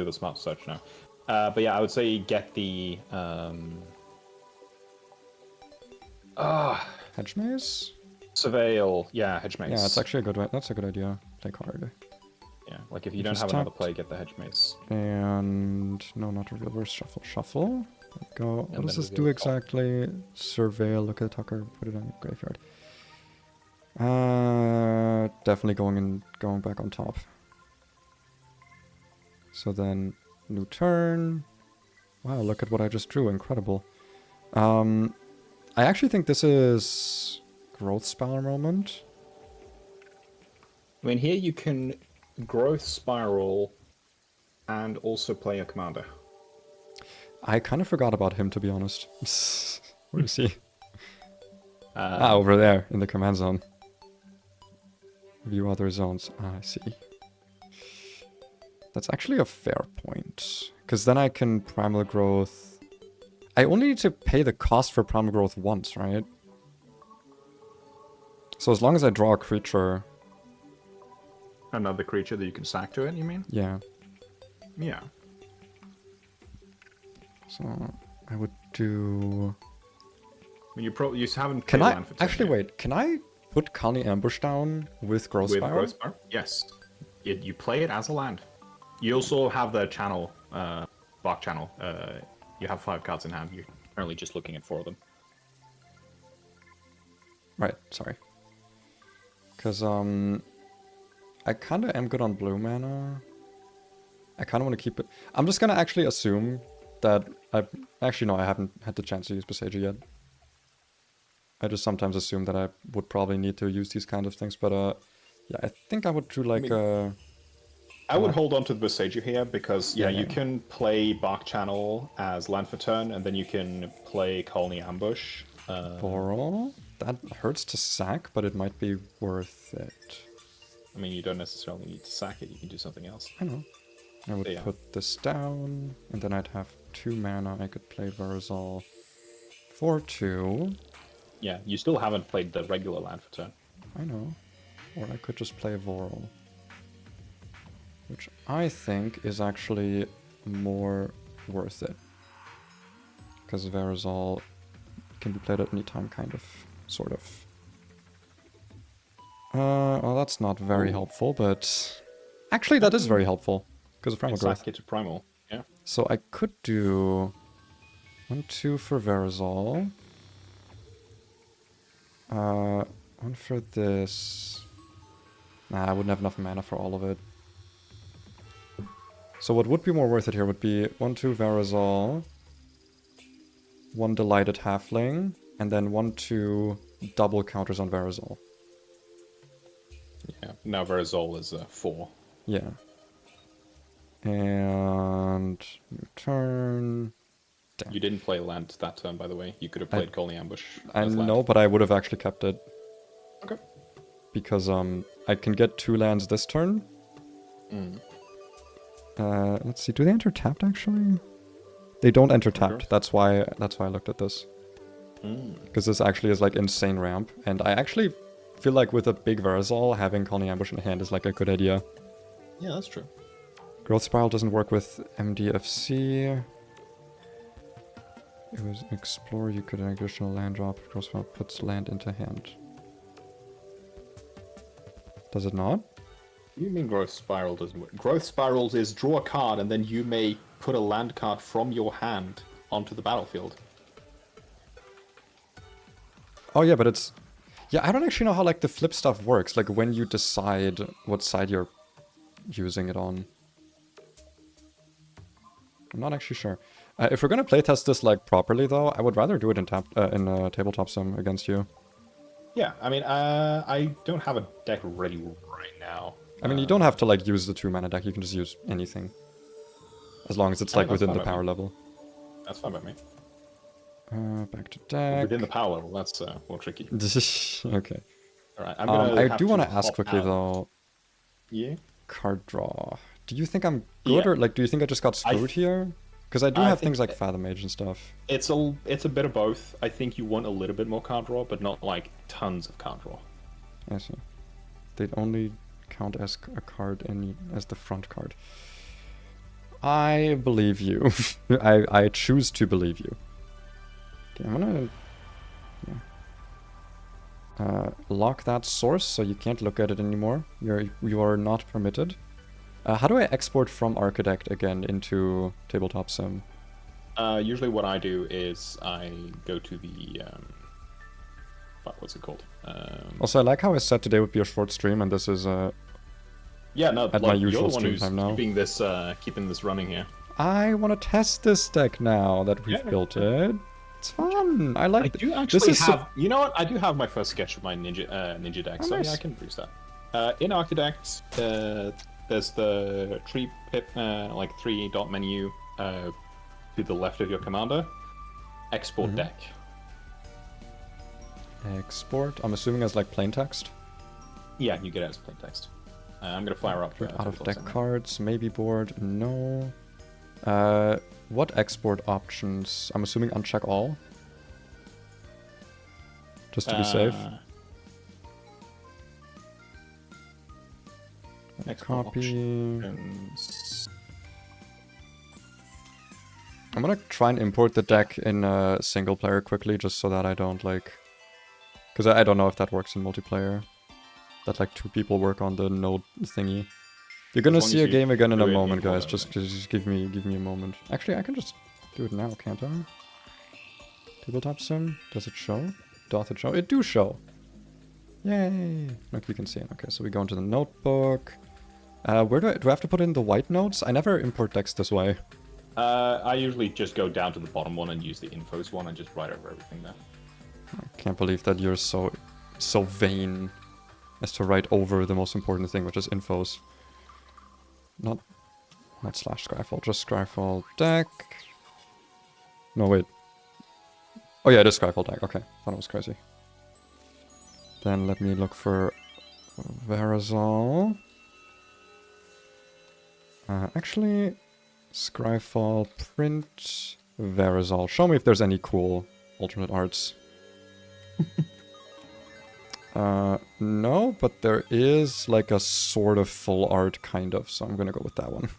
the smart search now. But yeah, I would say get the... Hedge Maze? Surveil, yeah, Hedge Maze. Yeah, it's actually a good one. That's a good idea. Play card. Yeah, like if you don't have another play, get the Hedge Maze. And... No, not reveal. Where's Shuffle? Shuffle. There we go. What does this do exactly? Surveil, look at Tucker, put it on your graveyard. Definitely going back on top. So then, new turn. Wow, look at what I just drew. Incredible. I actually think this is Growth Spiral moment. I mean, here you can Growth Spiral and also play a commander. I kind of forgot about him, to be honest. Where is he? Over there, in the command zone. View other zones. I see. That's actually a fair point. Because then I can Primal Growth... I only need to pay the cost for Primal Growth once, right? So as long as I draw a creature... Another creature that you can sack to it, you mean? Yeah. Yeah. So I would do... I mean, you haven't... Can I... Actually, wait. Can I put Kali Ambush down with Growth Spiral? With Growth Spiral? Yes. You play it as a land. You also have the channel, Bark Channel. You have 5 cards in hand. You're currently just looking at 4 of them. Right, sorry. Because, I kind of am good on blue mana. I kind of want to keep it... I'm just going to actually assume that I... Actually, no, I haven't had the chance to use Besage yet. I just sometimes assume that I would probably need to use these kind of things, but, yeah, I think I would do, like, I would hold on to the Besage here, because, yeah, you can play Bark Channel as land for turn, and then you can play Colony Ambush. Boral? That hurts to sack, but it might be worth it. I mean, you don't necessarily need to sack it, you can do something else. I know. I would put this down, and then I'd have 2 mana. I could play Verazol for 2. Yeah, you still haven't played the regular land for turn. I know. Or I could just play Voral. Which I think is actually more worth it. Because Verazol can be played at any time, kind of. Sort of. Well, that's not very helpful, but... Actually, that is very helpful. Because of Primal Growth. Get to Primal, yeah. So I could do... 1-2 for Verazol. 1 for this. Nah, I wouldn't have enough mana for all of it. So what would be more worth it here would be 1-2 Verazol, 1 Delighted Halfling, and then 1-2 double counters on Verazol. Yeah, now Verazol is 4. Yeah. And new turn. Damn. You didn't play land that turn, by the way. You could have played Colony Ambush. I know, but I would have actually kept it. Okay. Because I can get 2 lands this turn. Let's see. Do they enter tapped actually? They don't enter tapped. That's why I looked at this. Because this actually is like insane ramp, and I actually feel like with a big Verazol, having Colony Ambush in hand is like a good idea. Yeah, that's true. Growth Spiral doesn't work with MDFC. It was Explore, you could an additional land drop. Growth Spiral puts land into hand. Does it not? You mean Growth Spiral doesn't work? Growth Spirals is draw a card and then you may put a land card from your hand onto the battlefield. Oh yeah, but it's... Yeah, I don't actually know how like the flip stuff works. Like when you decide what side you're using it on. I'm not actually sure. If we're gonna playtest this like properly though, I would rather do it in tabletop sim against you. Yeah, I mean, I don't have a deck ready right now. I mean, you don't have to like use the 2-mana deck. You can just use anything, as long as it's like within the power level. That's fine by me. Back to deck. Within the power level, that's more tricky. Okay. All right, I do want to ask quickly though. Yeah. Card draw. Do you think I'm good, or like do you think I just got screwed here? Because I do have things like Fathom Age and stuff. It's a bit of both. I think you want a little bit more card draw, but not like tons of card draw. I see. They'd only count as a card as the front card. I believe you. I choose to believe you. Okay, I'm gonna lock that source so you can't look at it anymore. You are not permitted. How do I export from Architect again into Tabletop Sim? Usually what I do is I go to the fuck, what's it called? Also, I like how I said today would be a short stream, and this is yeah, no, at like, my usual you're the one stream who's time now. keeping this running here. I want to test this deck now that we've built it. It's fun. I like. I do actually have. You know what? I do have my first sketch of my ninja deck, so nice. yeah, I can produce that. In Architect, there's the tree pip, like 3-dot menu to the left of your commander. Export deck. Export. I'm assuming as like plain text. Yeah, you get it as plain text. I'm gonna fire up. Out of deck cards, maybe board. No. What export options? I'm assuming uncheck all. Just to be safe. Copy. Options. I'm gonna try and import the deck in single player quickly, just so that I don't like... Because I don't know if that works in multiplayer. That like 2 people work on the node thingy. You're gonna see a game again in a moment, guys. Just give me a moment. Actually, I can just do it now, can't I? Tabletop Sim. Does it show? Doth it show? It do show. Yay! Look, you can see it. Okay, so we go into the notebook. Where do I have to put in the white notes? I never import decks this way. I usually just go down to the bottom one and use the infos one and just write over everything there. I can't believe that you're so vain as to write over the most important thing, which is infos. Not slash Scryfall, just Scryfall deck. No, wait. Oh yeah, it is Scryfall deck. Okay, thought it was crazy. Then let me look for Verazol. Actually, Scryfall print Verazol. Show me if there's any cool alternate arts. No, but there is like a sort of full art kind of, so I'm gonna go with that one.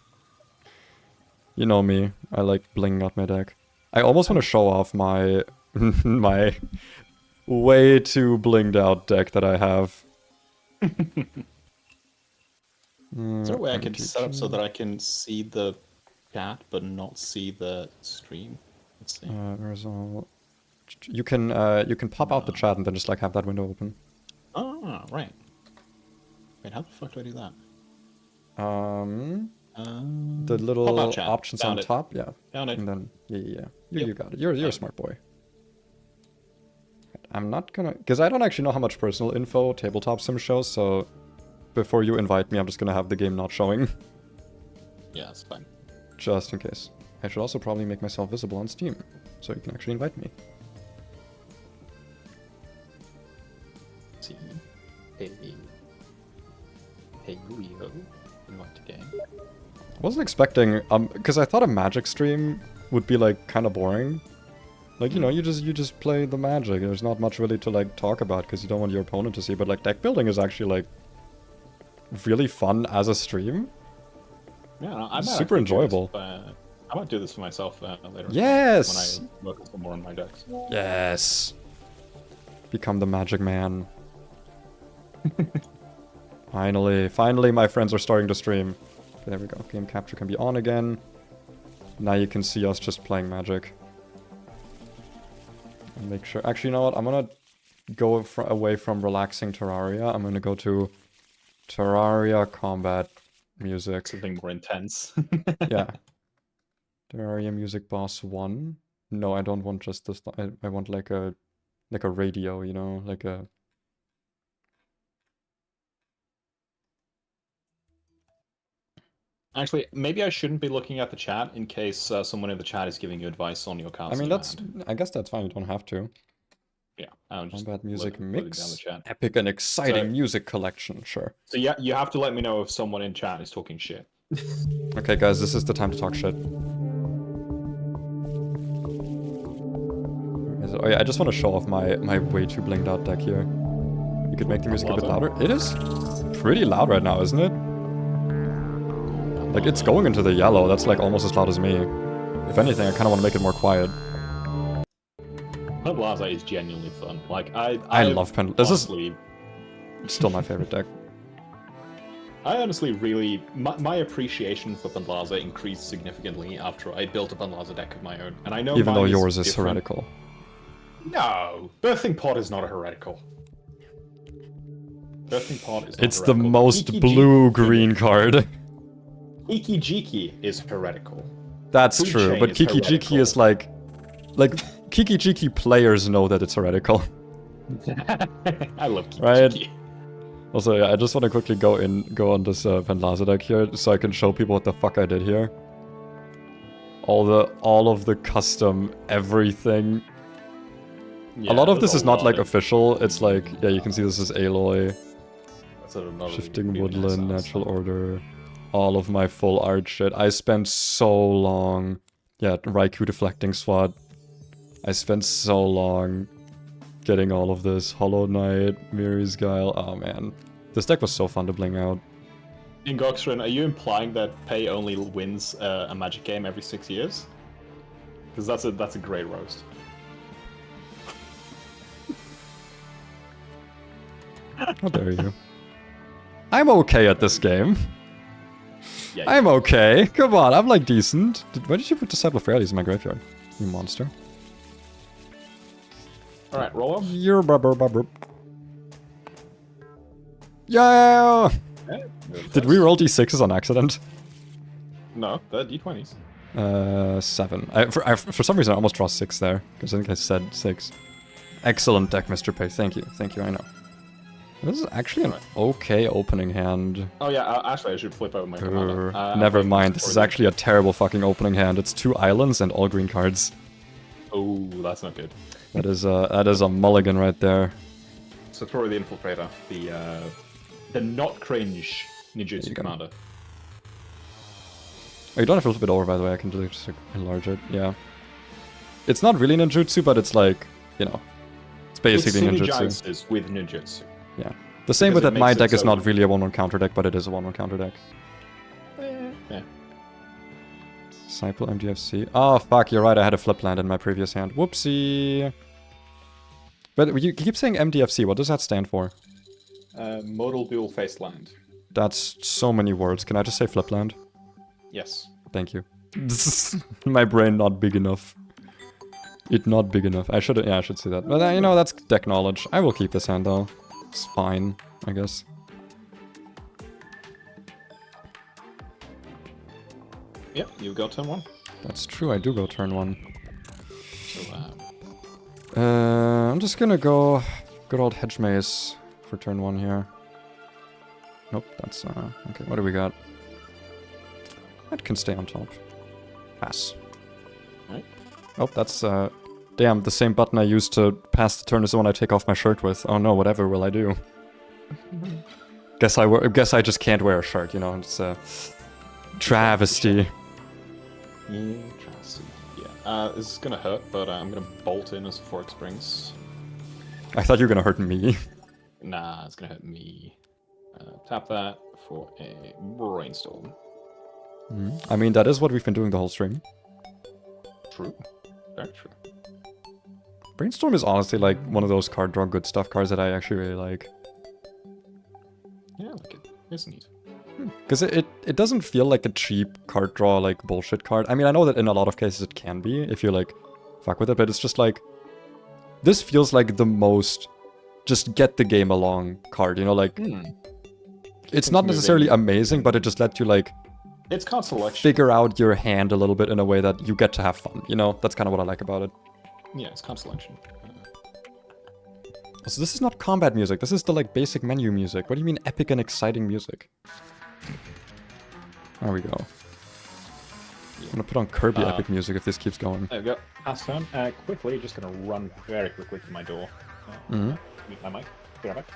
You know me, I like blinging out my deck. I almost want to show off my my way too blinged out deck that I have. Is there a way I can set up so that I can see the chat but not see the stream? Let's see. Verazol. You can pop out the chat and then just like have that window open. Oh, right. Wait, how the fuck do I do that? The little chat. options Found on it. top, yeah. Found it. And then yeah. You got it. You're a smart boy. I'm not gonna, because I don't actually know how much personal info Tabletop Sim shows, so before you invite me, I'm just gonna have the game not showing. Yeah, that's fine. Just in case. I should also probably make myself visible on Steam, so you can actually invite me. See. Hey, Rio. Invite to game. I wasn't expecting, because I thought a Magic stream would be like kind of boring. Like, you know, you just play the Magic. There's not much really to like talk about because you don't want your opponent to see. But like deck building is actually like really fun as a stream. Yeah, I'm super enjoyable. I might do this for myself later. Yes. When I work some more on my decks. Yes. Become the Magic Man. Finally, my friends are starting to stream. There we go. Game capture can be on again. Now you can see us just playing Magic. And make sure. Actually, you know what? I'm gonna go away from relaxing Terraria. I'm gonna go to Terraria combat music. Something more intense. Yeah. Terraria music boss 1. No, I don't want just this. I want like a radio, you know, like a. Actually, maybe I shouldn't be looking at the chat in case someone in the chat is giving you advice on your cards. I mean, I guess that's fine. You don't have to. Yeah, I'm just combat music mix. down the chat. Epic and exciting music collection. Sure. So yeah, you have to let me know if someone in chat is talking shit. Okay, guys, this is the time to talk shit. Oh yeah, I just want to show off my way too blinged out deck here. You could make the music a bit louder. It is pretty loud right now, isn't it? Like, it's going into the yellow. That's like almost as loud as me. If anything, I kind of want to make it more quiet. Blåhaj is genuinely fun. Like, I love Pen. This is still my favorite deck. I honestly really... My appreciation for Blåhaj increased significantly after I built a Blåhaj deck of my own. And I know even though yours is heretical. No! Birthing Pod is not a heretical. Birthing Pod is not It's heretical. the most blue-green card. Kiki Jiki is heretical. That's Food true, Chain but is Kiki Jiki heretical. is like Kiki Jiki players know that it's heretical. I love Kiki Right? Jiki. Also, yeah, I just want to quickly go on this Blåhaj deck here, so I can show people what the fuck I did here. All of the custom everything. Yeah, a lot of this there's is a not lot like of- official. It's like, yeah, you can see this is Aloy, That's another Shifting really nice Woodland, sound. Natural Order, all of my full art shit. I spent so long. Yeah, Raikou Deflecting Swat. I spent so long getting all of this. Hollow Knight, Miri's Guile. Oh man. This deck was so fun to bling out. In Goxrin, are you implying that Pei only wins a Magic game every 6 years? Because that's a great roast. How dare you? I'm okay at this game. Yeah, I'm okay. Come on, I'm like decent. Why did you put Disciple of Frailties in my graveyard? You monster. Alright, roll off. You're bubber. Yeah! Okay, Did we roll d6s on accident? No, they're d20s. 7. For some reason I almost draw 6 there, because I think I said 6. Excellent deck, Mr. Pei. Thank you, I know. This is actually an okay opening hand. Oh yeah, actually I should flip over my commander. Never mind, this is actually a terrible fucking opening hand. It's 2 islands and all green cards. Oh, that's not good. That is a mulligan right there. Satori the Infiltrator, the not cringe There ninjutsu you go. commander. Oh, you don't have to flip it over, by the way. I can just enlarge it. Yeah. It's not really ninjutsu, but it's like, you know, it's basically it's ninjutsu. Giantses with ninjutsu. Yeah. The same with Because that it my makes it deck is so- not really a 1/1 counter deck, but it is a 1/1 counter deck. Yeah. Disciple MGFC. Oh, fuck, you're right. I had a flip land in my previous hand. Whoopsie. But you keep saying MDFC. What does that stand for? Modal dual face land. That's so many words. Can I just say flip land? Yes. Thank you. This is my brain not big enough. It not big enough. I should say that. But you know, that's deck knowledge. I will keep this hand though. It's fine, I guess. Yep, you go turn 1. That's true. I do go turn 1. So, I'm just gonna go good old Hedge Maze for turn 1 here. Nope, that's okay. What do we got? That can stay on top. Pass. Alright. Oh, that's damn, the same button I used to pass the turn is the one I take off my shirt with. Oh no, whatever will I do? Guess I just can't wear a shirt, you know. It's a travesty. Yeah, travesty. Yeah. This is gonna hurt, but I'm gonna bolt in as 4 Springs. I thought you were gonna hurt me. Nah, it's gonna hurt me. Tap that for a brainstorm. I mean, that is what we've been doing the whole stream. True. Very true. Brainstorm is honestly like one of those card draw good stuff cards that I actually really like. Yeah, I like it. It's neat. Because it doesn't feel like a cheap card draw, like, bullshit card. I mean, I know that in a lot of cases it can be, if you, like, fuck with it, but it's just like... This feels like the most just get the game along card, you know, like... It's not necessarily amazing, but it just lets you, like... It's card selection. Figure out your hand a little bit in a way that you get to have fun, you know? That's kind of what I like about it. Yeah, it's card selection. So this is not combat music, this is the, like, basic menu music. What do you mean epic and exciting music? There we go. I'm gonna put on Kirby epic music if this keeps going. There we go. Pass turn. Quickly, just gonna run very quickly to my door. Mute my mic. Be right back.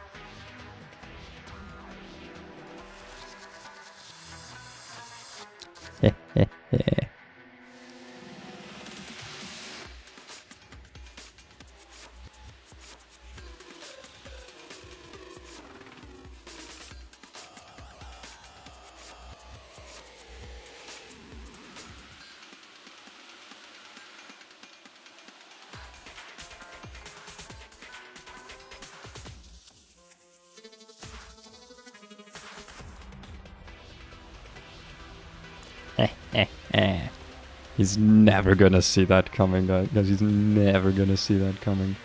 He's never gonna see that coming, guys. He's never gonna see that coming.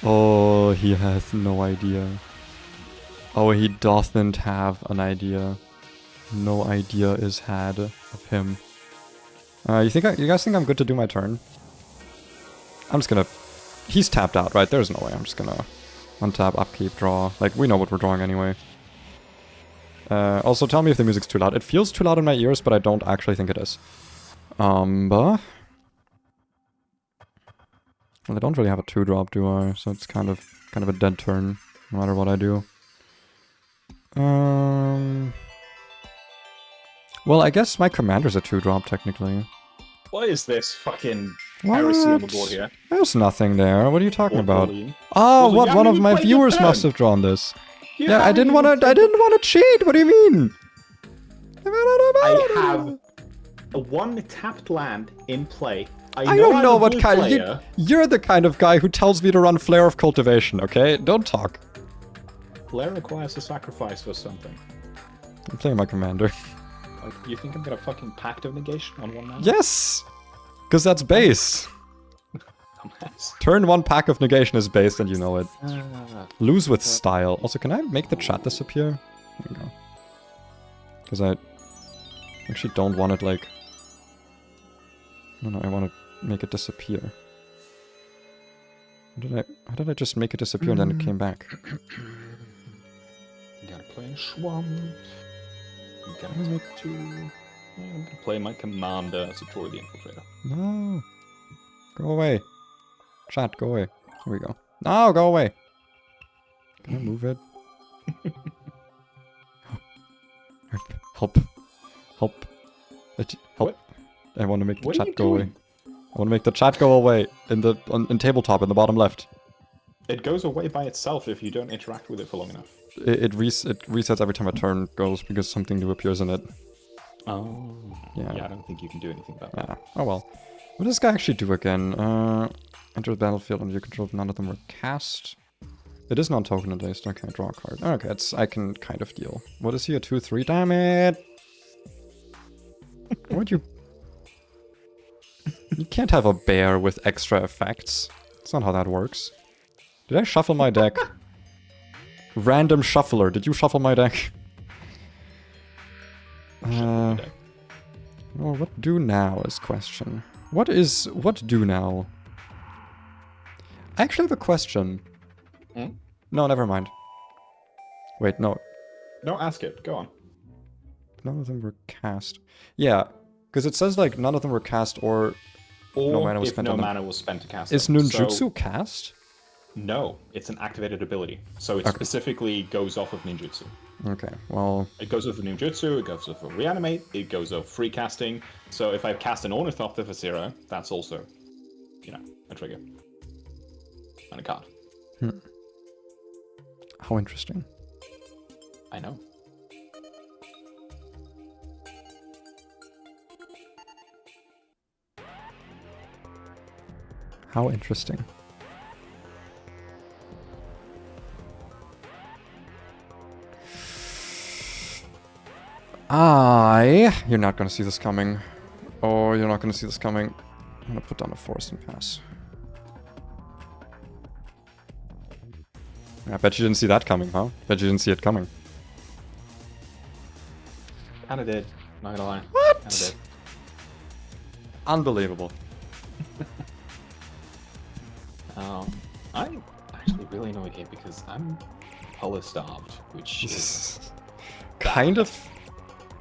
Oh, he has no idea. Oh, he doesn't have an idea. No idea is had of him. You guys think I'm good to do my turn? I'm just gonna... He's tapped out, right? There's no way. I'm just gonna untap, upkeep, draw. Like, we know what we're drawing anyway. Also, tell me if the music's too loud. It feels too loud in my ears, but I don't actually think it is. Well, I don't really have a 2-drop, do I? So it's kind of a dead turn, no matter what I do. Well, I guess my commander's a 2-drop, technically. What is this fucking heresy on the board What? here? There's nothing there. What are you talking about? Bullying. Oh, Also, what? you One haven't of my even played your viewers turn. must have drawn this. You Yeah, I haven't didn't even want to. I played didn't want to cheat. What do you mean? I have a 1 tapped land in play. I know don't I'm know a what blue kind. player. You're the kind of guy who tells me to run Flare of Cultivation. Okay, don't talk. Player requires a sacrifice for something. I'm playing my commander. Like, you think I'm gonna fucking Pact of Negation on 1 mana? Yes, because that's base. Dumbass. Turn 1 Pack of Negation is base, and you know it. Ah. Lose with style. Also, can I make the chat disappear? There we go. Because I actually don't want it like... No, I want to make it disappear. How did I just make it disappear and then it came back? You gotta play a Schwamp. You gotta take 2. Yeah, I'm gonna play my commander as a Troy the Infiltrator. No! Go away. Chat, go away. Here we go. No, go away! Can I move it? Help. Help. Help. What? I want to make the What are you chat go away. doing? I want to make the chat go away in tabletop in the bottom left. It goes away by itself if you don't interact with it for long enough. It resets every time a turn goes because something new appears in it. Oh. Yeah. Yeah, I don't think you can do anything about that. Ah, oh well. What does this guy actually do again? Enter the battlefield under your control. None of them were cast. It is non-token based. Okay, draw a card. Okay, I can kind of deal. What is he? A 2/3? Damn it! Why'd you? You can't have a bear with extra effects. That's not how that works. Did I shuffle my deck? Random shuffler. Did you shuffle my deck? Well, what do now is question. What do now? I actually have a question. Hmm? No, never mind. Wait, no. No, ask it. Go on. None of them were cast. Yeah, because it says like none of them were cast or no mana was if spent no on them. mana was spent to cast Is them. Ninjutsu So, cast? no, it's an activated ability. So it specifically goes off of Ninjutsu. Okay, well... It goes over ninjutsu, it goes over reanimate, it goes over free casting. So if I cast an Ornithopter for 0, that's also, you know, a trigger. And a card. How interesting. I know. How interesting. You're not gonna see this coming. Oh, you're not gonna see this coming. I'm gonna put down a forest and pass. I bet you didn't see that coming, huh? Bet you didn't see it coming. Kinda did. Not gonna lie. What? Kinda did. Unbelievable. I'm actually really annoyed here because I'm color starved, which is kind of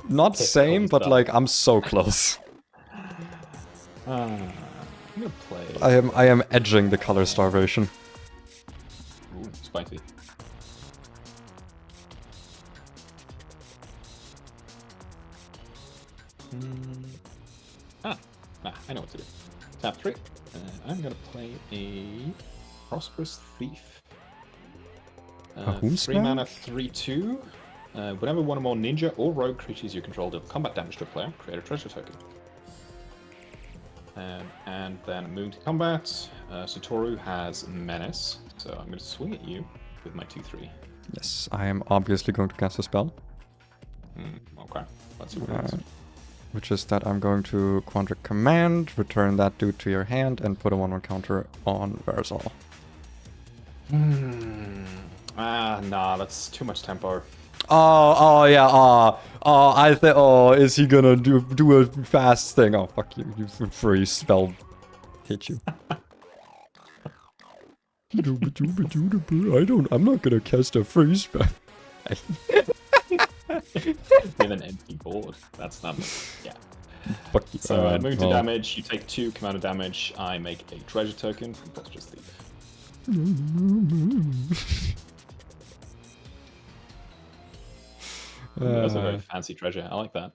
not same, but like I'm so close. I'm gonna play. I am edging the color starvation. Ooh, spicy. I know what to do. Tap 3. I'm gonna play a Prosperous Thief. 3 mana, 3/2. Whenever one or more ninja or rogue creatures you control deal combat damage to a player, create a treasure token. And then moving to combat, Satoru has Menace, so I'm going to swing at you with my 2/3. Yes, I am obviously going to cast a spell. Okay, let's see what happens. Which is that I'm going to Quandric Command, return that dude to your hand, and put a 1/1 counter on Verazol. Nah, that's too much tempo. Is he gonna do a fast thing? Oh, fuck you, you free spell. Hate you. I'm not gonna cast a free spell. With an empty board. That's not, yeah. Fuck you. So move to damage, you take 2 commander damage, I make a treasure token from Prosperous Thief. That's a very fancy treasure. I like that.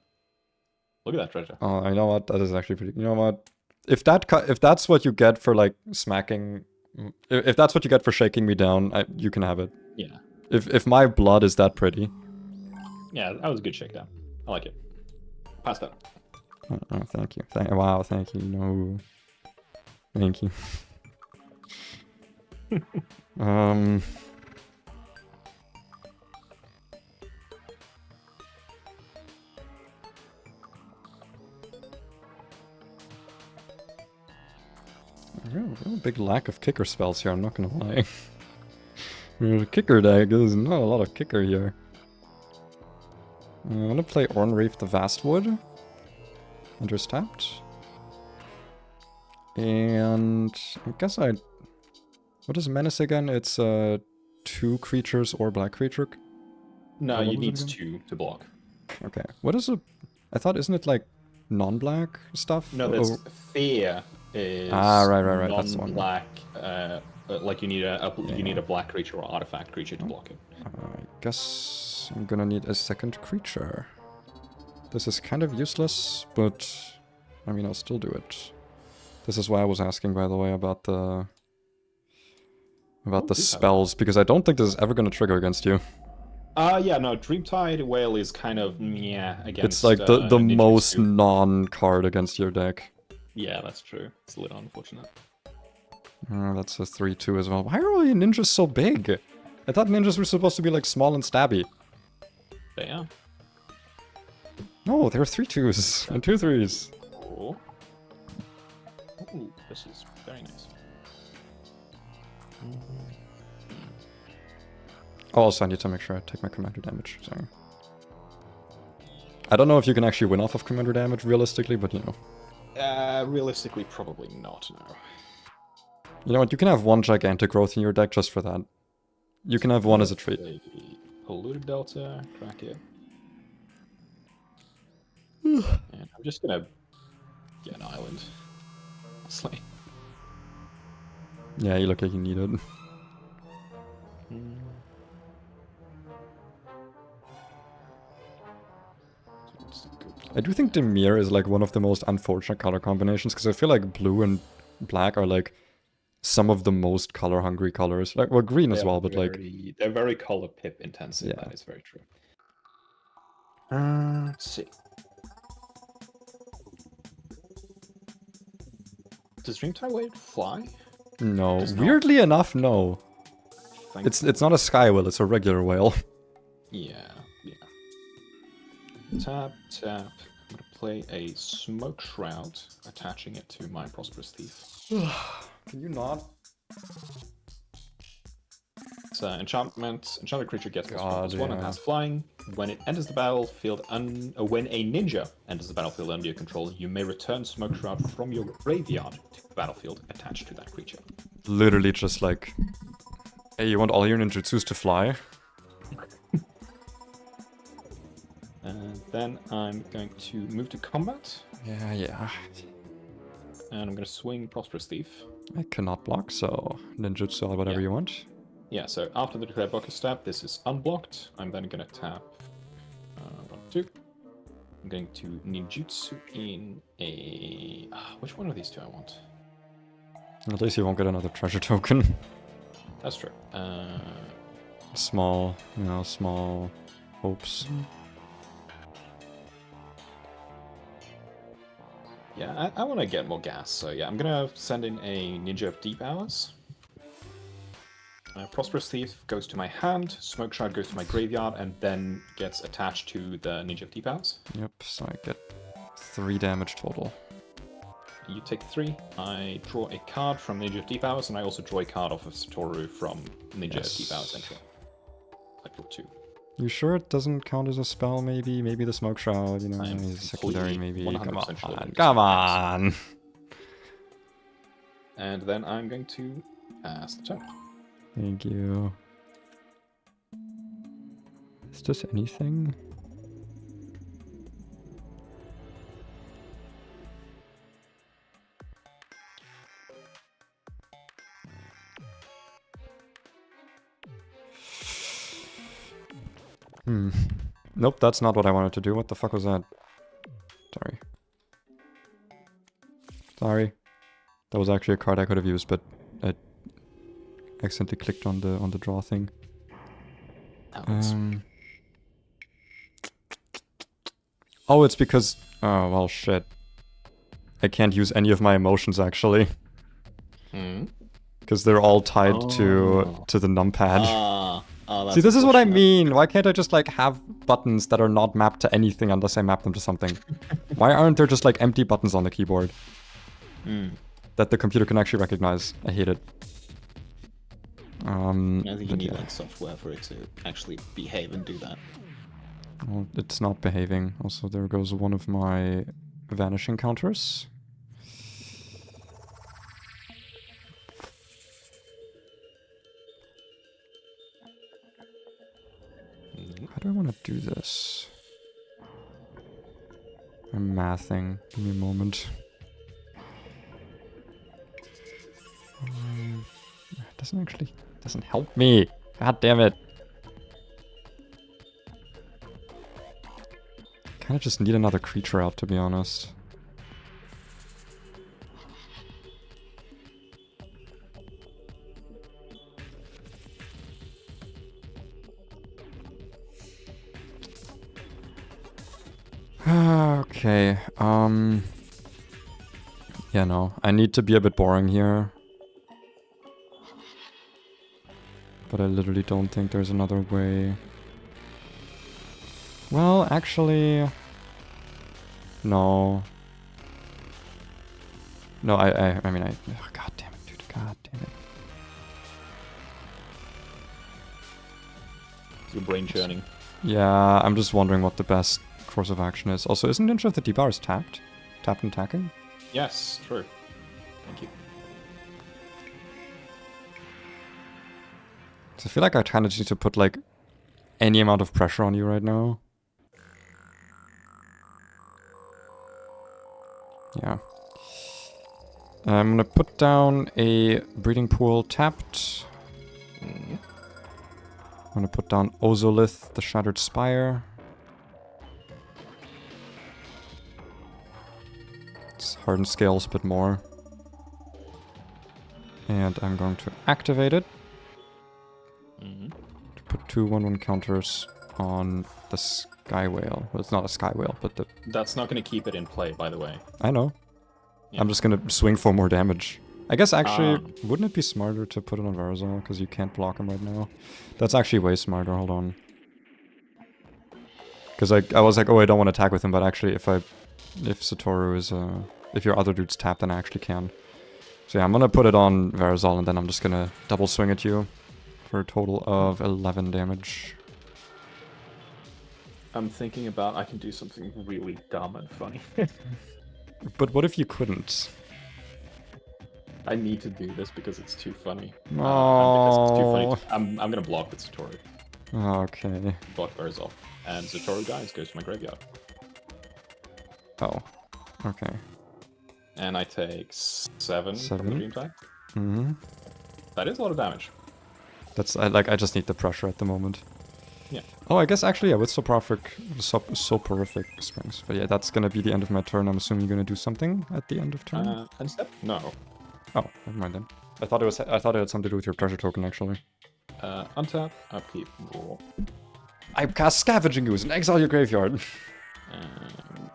Look at that treasure. Oh, I know what. That is actually pretty. You know what? If that's what you get for like smacking, if that's what you get for shaking me down, you can have it. Yeah. If my blood is that pretty. Yeah, that was a good shakedown. I like it. Pass that. Oh, thank you. Wow, thank you. No. Thank you. Real big lack of kicker spells here, I'm not gonna lie. The kicker deck, there's not a lot of kicker here. I'm gonna play Ornreef the Vastwood. Enters tapped. And I guess what is Menace again? It's 2 creatures or black creature? No, you need 2 to block. Okay. What is I thought, isn't it like non-black stuff? No, there's Fear is right. That's the one. Non-black, like you need a black creature or artifact creature to block it. I guess I'm gonna need a second creature. This is kind of useless, but I mean, I'll still do it. This is why I was asking, by the way, about the spells, because I don't think this is ever gonna trigger against you. Yeah, no, Dreamtide Whale is kind of against. It's like the most non-card against your deck. Yeah, that's true. It's a little unfortunate. That's a 3/2 as well. Why are all your ninjas so big? I thought ninjas were supposed to be like small and stabby. They are. No, they're 3/2s and 2/3s. Oh. Ooh, this is very nice. Oh, also I need to make sure I take my commander damage. Sorry. I don't know if you can actually win off of commander damage realistically, but you know. Realistically, probably not, no. You know what, you can have 1 gigantic growth in your deck just for that. You can have 1 as a treat. Polluted Delta, crack it. And I'm just gonna get an island. Honestly. Yeah, you look like you need it. That's good. I do think Dimir is like one of the most unfortunate color combinations, because I feel like blue and black are like some of the most color-hungry colors. Like, well, green as well, but like... They're very color pip intensive, Yeah. that is very true. Let's see. Does Dreamtime Wave fly? No. Does not. Weirdly enough, no. Thank It's not a sky whale, it's a regular whale. Yeah, yeah. Tap, tap. I'm gonna play a Smoke Shroud, attaching it to my Prosperous Thief. Can you not? It's enchantment. Enchanted creature gets +1/+1 and yeah. has flying. When it enters the battlefield, when a ninja enters the battlefield under your control, you may return Smoke Shroud from your graveyard to the battlefield attached to that creature. Literally just like... Hey, you want all your ninjutsus to fly? And then I'm going to move to combat. Yeah, yeah. And I'm going to swing Prosperous Thief. I cannot block, so ninjutsu or whatever you want. Yeah, so after the declare blocker stab, this is unblocked. I'm then going to tap 1, 2. I'm going to ninjutsu in a... which one of these do I want? At least you won't get another treasure token. That's true. Small, you know, small hopes. Yeah, I want to get more gas, so yeah, I'm going to send in a Ninja of Deep Hours. Prosperous Thief goes to my hand, Smoke Shroud goes to my graveyard, and then gets attached to the Ninja of Deep Hours. Yep, so I get 3 damage total. You take 3, I draw a card from Ninja of Deep Hours, and I also draw a card off of Satoru from Ninja of Deep Hours entry. I draw 2. You sure it doesn't count as a spell, maybe? Maybe the Smoke Shroud, you know, I am secondary, maybe. Come 100% sure on, that come on! And then I'm going to pass the turn. Thank you. Is this anything? Nope, that's not what I wanted to do. What the fuck was that? Sorry. Sorry. That was actually a card I could have used, but I accidentally clicked on the draw thing. Oh, it's because... Oh, well, shit. I can't use any of my emotions, actually. Because they're all tied to the numpad. See, this is what I mean. Why can't I just, like, have buttons that are not mapped to anything unless I map them to something? Why aren't there just, like, empty buttons on the keyboard? That the computer can actually recognize. I hate it. I think you need like software for it to actually behave and do that. Well, it's not behaving. Also, there goes one of my vanishing counters. How do I want to do this? I'm mathing. Give me a moment. It doesn't help me. God damn it. Kinda just need another creature out, to be honest. Okay, yeah, no. I need to be a bit boring here. But I literally don't think there's another way. Well, actually... No. No, I mean, oh, God damn it, dude. God damn it. Your brain churning. Yeah, I'm just wondering what the best course of action is. Also, isn't Ninja of the D-Bars tapped? Tapped and attacking? Yes, true. Thank you. So I feel like I kind of just need to put, like, any amount of pressure on you right now. Yeah. I'm gonna put down a breeding pool tapped. I'm gonna put down Ozolith, the Shattered Spire. harden scales a bit more. And I'm going to activate it. To put 2 1/1 counters on the Sky Whale. Well, it's not a Sky Whale, but the... That's not going to keep it in play, by the way. I know. Yeah. I'm just gonna swing for more damage. I guess actually, wouldn't it be smarter to put it on Verazol? Because you can't block him right now. That's actually way smarter, hold on. Because I was like, oh, I don't want to attack with him, but actually if Satoru is, if your other dude's tapped, then I actually can. So yeah, I'm gonna put it on Verazol, and then I'm just gonna double swing at you for a total of 11 damage. I'm thinking about I can do something really dumb and funny. But what if you couldn't? I need to do this because it's too funny. No. Because it's too funny. I'm gonna block with Satoru. Okay. Block Verazol. And Satoru dies, goes to my graveyard. Oh. Okay. And I take 7 from the Dreamtide. Mm-hmm. That is a lot of damage. That's I just need the pressure at the moment. Yeah. Oh, I guess actually, yeah, with soporific springs. But yeah, that's gonna be the end of my turn. I'm assuming you're gonna do something at the end of turn. Unstep? No. Oh, never mind then. I thought it had something to do with your treasure token actually. Untap, upkeep, draw. I cast Scavenging Ooze and exile your graveyard.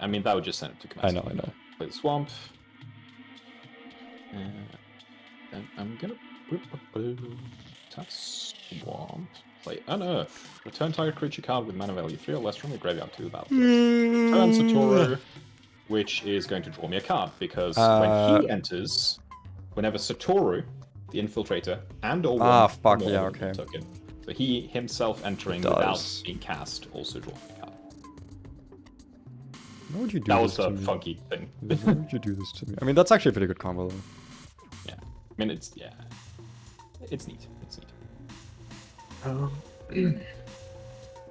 I mean, that would just send it to command. I know. Play the swamp. Then I'm gonna tap swamp. Play Unearth. Return target creature card with mana value 3 or less from your graveyard to the battlefield. Turn Satoru, which is going to draw me a card, because when he enters, whenever Satoru, the Infiltrator, and or one okay. token, so he himself entering without being cast also draws a card. Why would you do that this was the to me? funky thing. Why would you do this to me? I mean, that's actually a pretty good combo though. Yeah. I mean, it's neat. It's neat.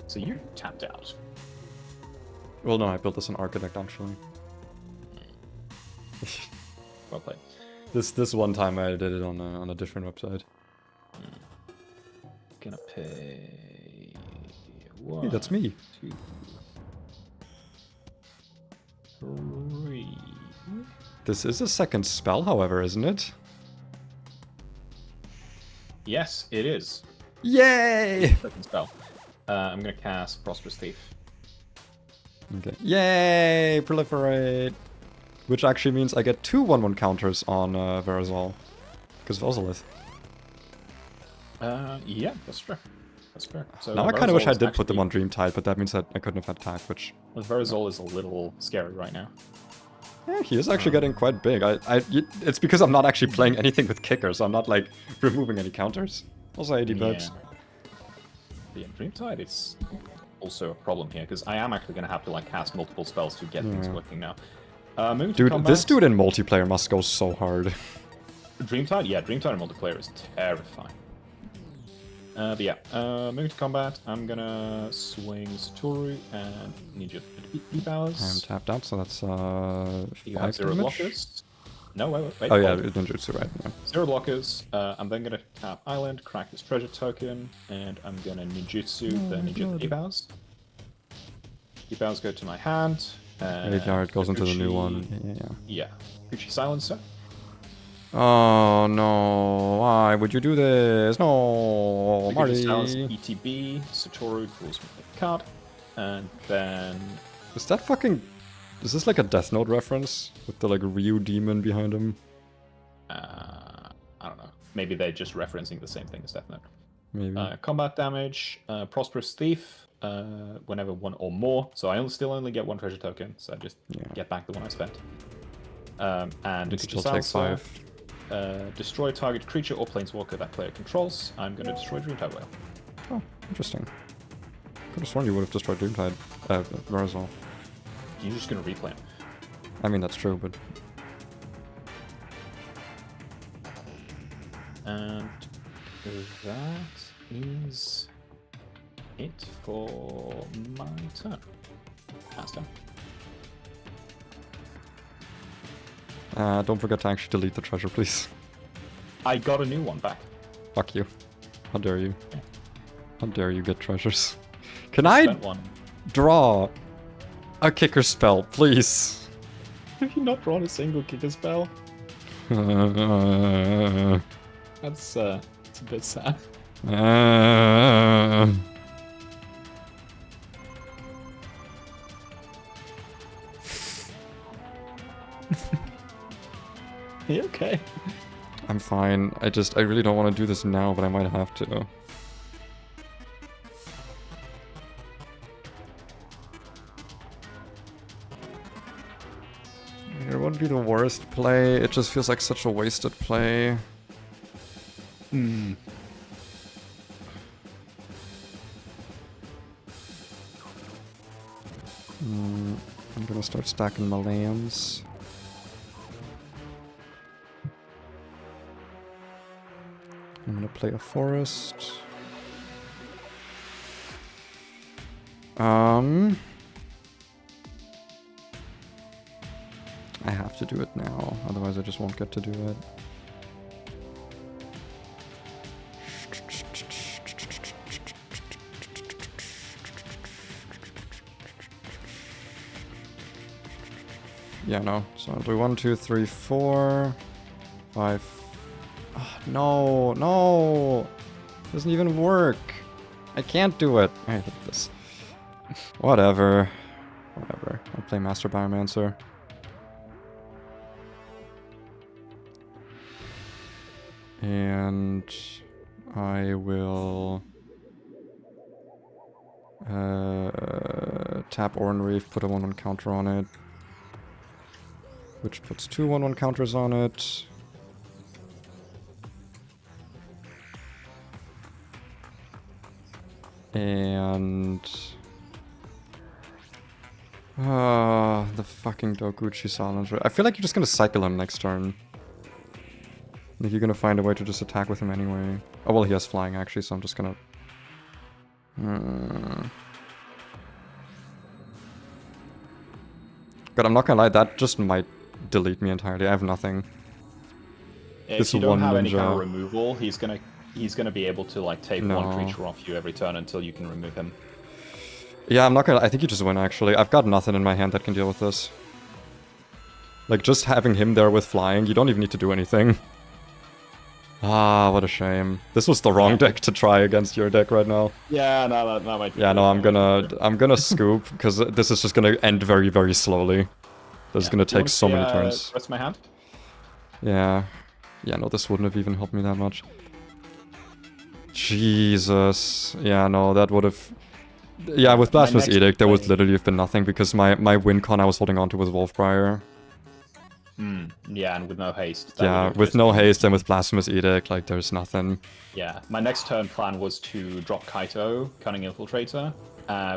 So you tapped out. Well, no, I built this in Architect actually. Well played. This one time I did it on a different website. Gonna pay. Hey, that's me. 2, 3. This is a second spell, however, isn't it? Yes, it is. Yay! Second spell. I'm gonna cast Prosperous Thief. Okay. Yay! Proliferate! Which actually means I get 2 1/1 counters on Verazol. Because of Ozolith. Yeah, that's fair. That's fair. So now I kind of wish I did put them on Dreamtide, but that means that I couldn't have attacked, which... Verazol is a little scary right now. Yeah, he is actually getting quite big. It's because I'm not actually playing anything with kickers, so I'm not, like, removing any counters. Also 80 bucks. Yeah, Dreamtide is also a problem here, because I am actually going to have to, like, cast multiple spells to get things working now. Dude, this dude in multiplayer must go so hard. Dreamtide? Yeah, Dreamtide in multiplayer is terrifying. But yeah, moving to combat, I'm gonna swing Satoru and Ninja powers. I'm tapped out, so that's You have 0 damage. blockers. No, wait. Oh yeah, Ninjutsu, right. Yeah. 0 blockers. I'm then gonna tap Island, crack this treasure token, and I'm gonna Ninjutsu the Ninja powers. Powers go to my hand. Graveyard goes into the new one. Yeah. Gucci Silencer. Oh no, why would you do this? No, Marty. ETB, Satoru draws me a card, and then... Is this like a Death Note reference? With the like Ryu demon behind him? I don't know. Maybe they're just referencing the same thing as Death Note. Maybe. Combat damage, Prosperous Thief, whenever 1 or more, so I still only get 1 treasure token, so I just get back the one I spent. And it still take 5. Destroy target creature or planeswalker that player controls. I'm going to destroy Dreamtide Whale. Oh, interesting. Could have sworn you would have destroyed Dreamtide. Verazol. You're just going to replay him. I mean, that's true, but... And that is it for my turn. Last turn. Don't forget to actually delete the treasure, please. I got a new one back. Fuck you. How dare you? Yeah. How dare you get treasures? Can I one. draw a kicker spell, please? Have you not drawn a single kicker spell? That's a bit sad. You okay? I'm fine. I really don't want to do this now, but I might have to. It wouldn't be the worst play, it just feels like such a wasted play. Hmm. I'm gonna start stacking my lands. I'm gonna play a forest. I have to do it now, otherwise I just won't get to do it. Yeah, no. So I'll do 1, 2, 3, 4, 5. Oh, no, no! Doesn't even work. I can't do it. I hate this. Whatever. Whatever. I'll play Master Biomancer. And I will tap Oran Reef, put a 1/1 counter on it, which puts 2 1/1 counters on it. And the fucking Dokuchi Silencer. I feel like you're just gonna cycle him next turn. Like you're gonna find a way to just attack with him anyway. Oh well, he has flying actually, so I'm just gonna... God, I'm not gonna lie, that just might delete me entirely. I have nothing. If you don't have any kind of removal, he's gonna be able to like take one creature off you every turn until you can remove him. Yeah, I'm not gonna... I think you just win actually. I've got nothing in my hand that can deal with this. Like just having him there with flying, you don't even need to do anything. Ah, what a shame. This was the wrong deck to try against your deck right now. Yeah, no, that might be... Yeah, no, I'm gonna scoop, because this is just gonna end very, very slowly. This is gonna take so many turns. Rest my hand? Yeah. Yeah, no, this wouldn't have even helped me that much. Jesus. Yeah, no, that would have... Yeah, with Blasphemous Edict, there would literally have been nothing, because my win con I was holding on to was Wolfbriar. Yeah, and with no haste. Yeah, with no haste and with Blasphemous Edict, like, there's nothing. Yeah, my next turn plan was to drop Kaito, Cunning Infiltrator,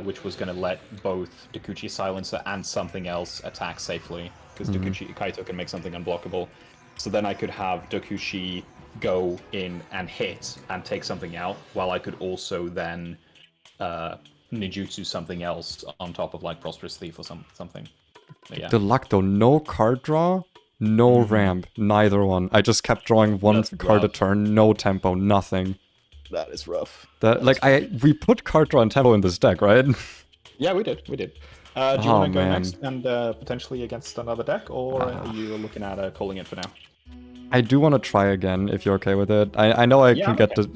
which was going to let both Dokuchi Silencer and something else attack safely, because Kaito can make something unblockable. So then I could have Dokuchi go in and hit and take something out, while I could also then Ninjutsu something else on top of, like, Prosperous Thief or something. But yeah. The luck though, no card draw, no ramp, neither one. I just kept drawing one card a turn, no tempo, nothing. That is rough. We put card draw and tempo in this deck, right? Yeah, we did. Do you want to go next and potentially against another deck, or are you looking at calling it for now? I do want to try again, if you're okay with it. I know I can get to...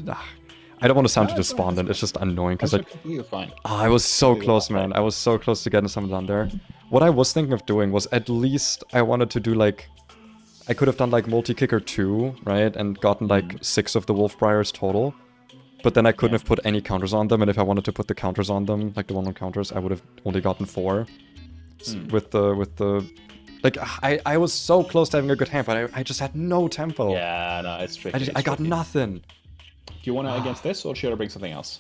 I don't want to sound too despondent, it's just annoying, because You're fine. I was so close, man. I was so close to getting something done there. What I was thinking of doing was at least I wanted to do, like... I could have done, like, multi-kicker 2, right? And gotten, like, 6 of the Wolfbriars total. But then I couldn't have put any counters on them, and if I wanted to put the counters on them, like the 1/1 counters, I would have only gotten 4. With the... Like, I was so close to having a good hand, but I just had no tempo. Yeah, no, it's tricky. I got nothing. Do you want to against this, or should I bring something else?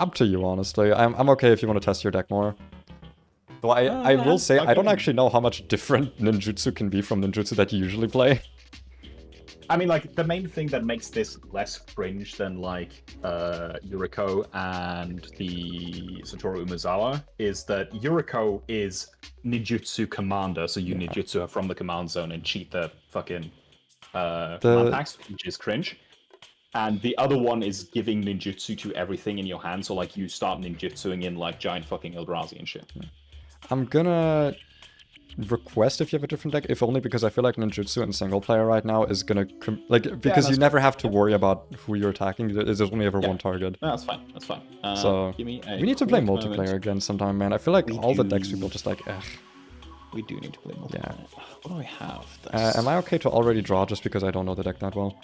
Up to you, honestly. I'm okay if you want to test your deck more. Though I will say, I don't actually know how much different ninjutsu can be from ninjutsu that you usually play. I mean, like, the main thing that makes this less cringe than, like, Yuriko and the Satoru Umezawa is that Yuriko is ninjutsu commander, so you ninjutsu her from the command zone and cheat the fucking command packs, which is cringe. And the other one is giving ninjutsu to everything in your hand, so, like, you start ninjutsuing in, like, giant fucking Eldrazi and shit. I'm gonna request if you have a different deck, if only because I feel like ninjutsu in single player right now is gonna because you never have to worry about who you're attacking. There's only ever one target. No, that's fine. That's fine. So give me we need to play quick multiplayer moment. again sometime, man. I feel like all the decks people just like, ugh. We do need to play multiplayer. Yeah. What do I have? Am I okay to already draw just because I don't know the deck that well?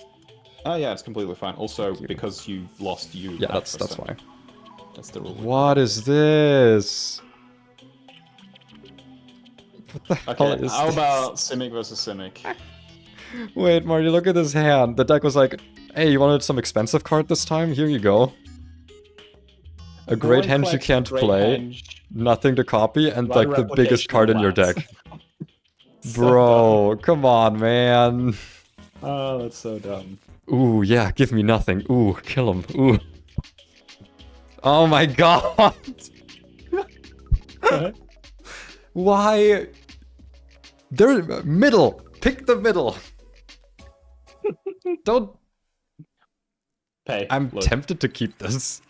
Oh yeah, it's completely fine. Also, because you lost, Yeah, that's why. That's the rule. What is this? What the hell Okay, is how this? about Simic versus Simic? Wait, Marty, look at this hand. The deck was like, hey, you wanted some expensive card this time? Here you go. A great henge you can't play, nothing to copy, and like the biggest card in your deck. Bro, come on, man. Oh, that's so dumb. Ooh, yeah, give me nothing. Ooh, kill him. Ooh. Oh my god! Why? There, middle. Pick the middle. Don't. Pay. I'm Look. tempted to keep this.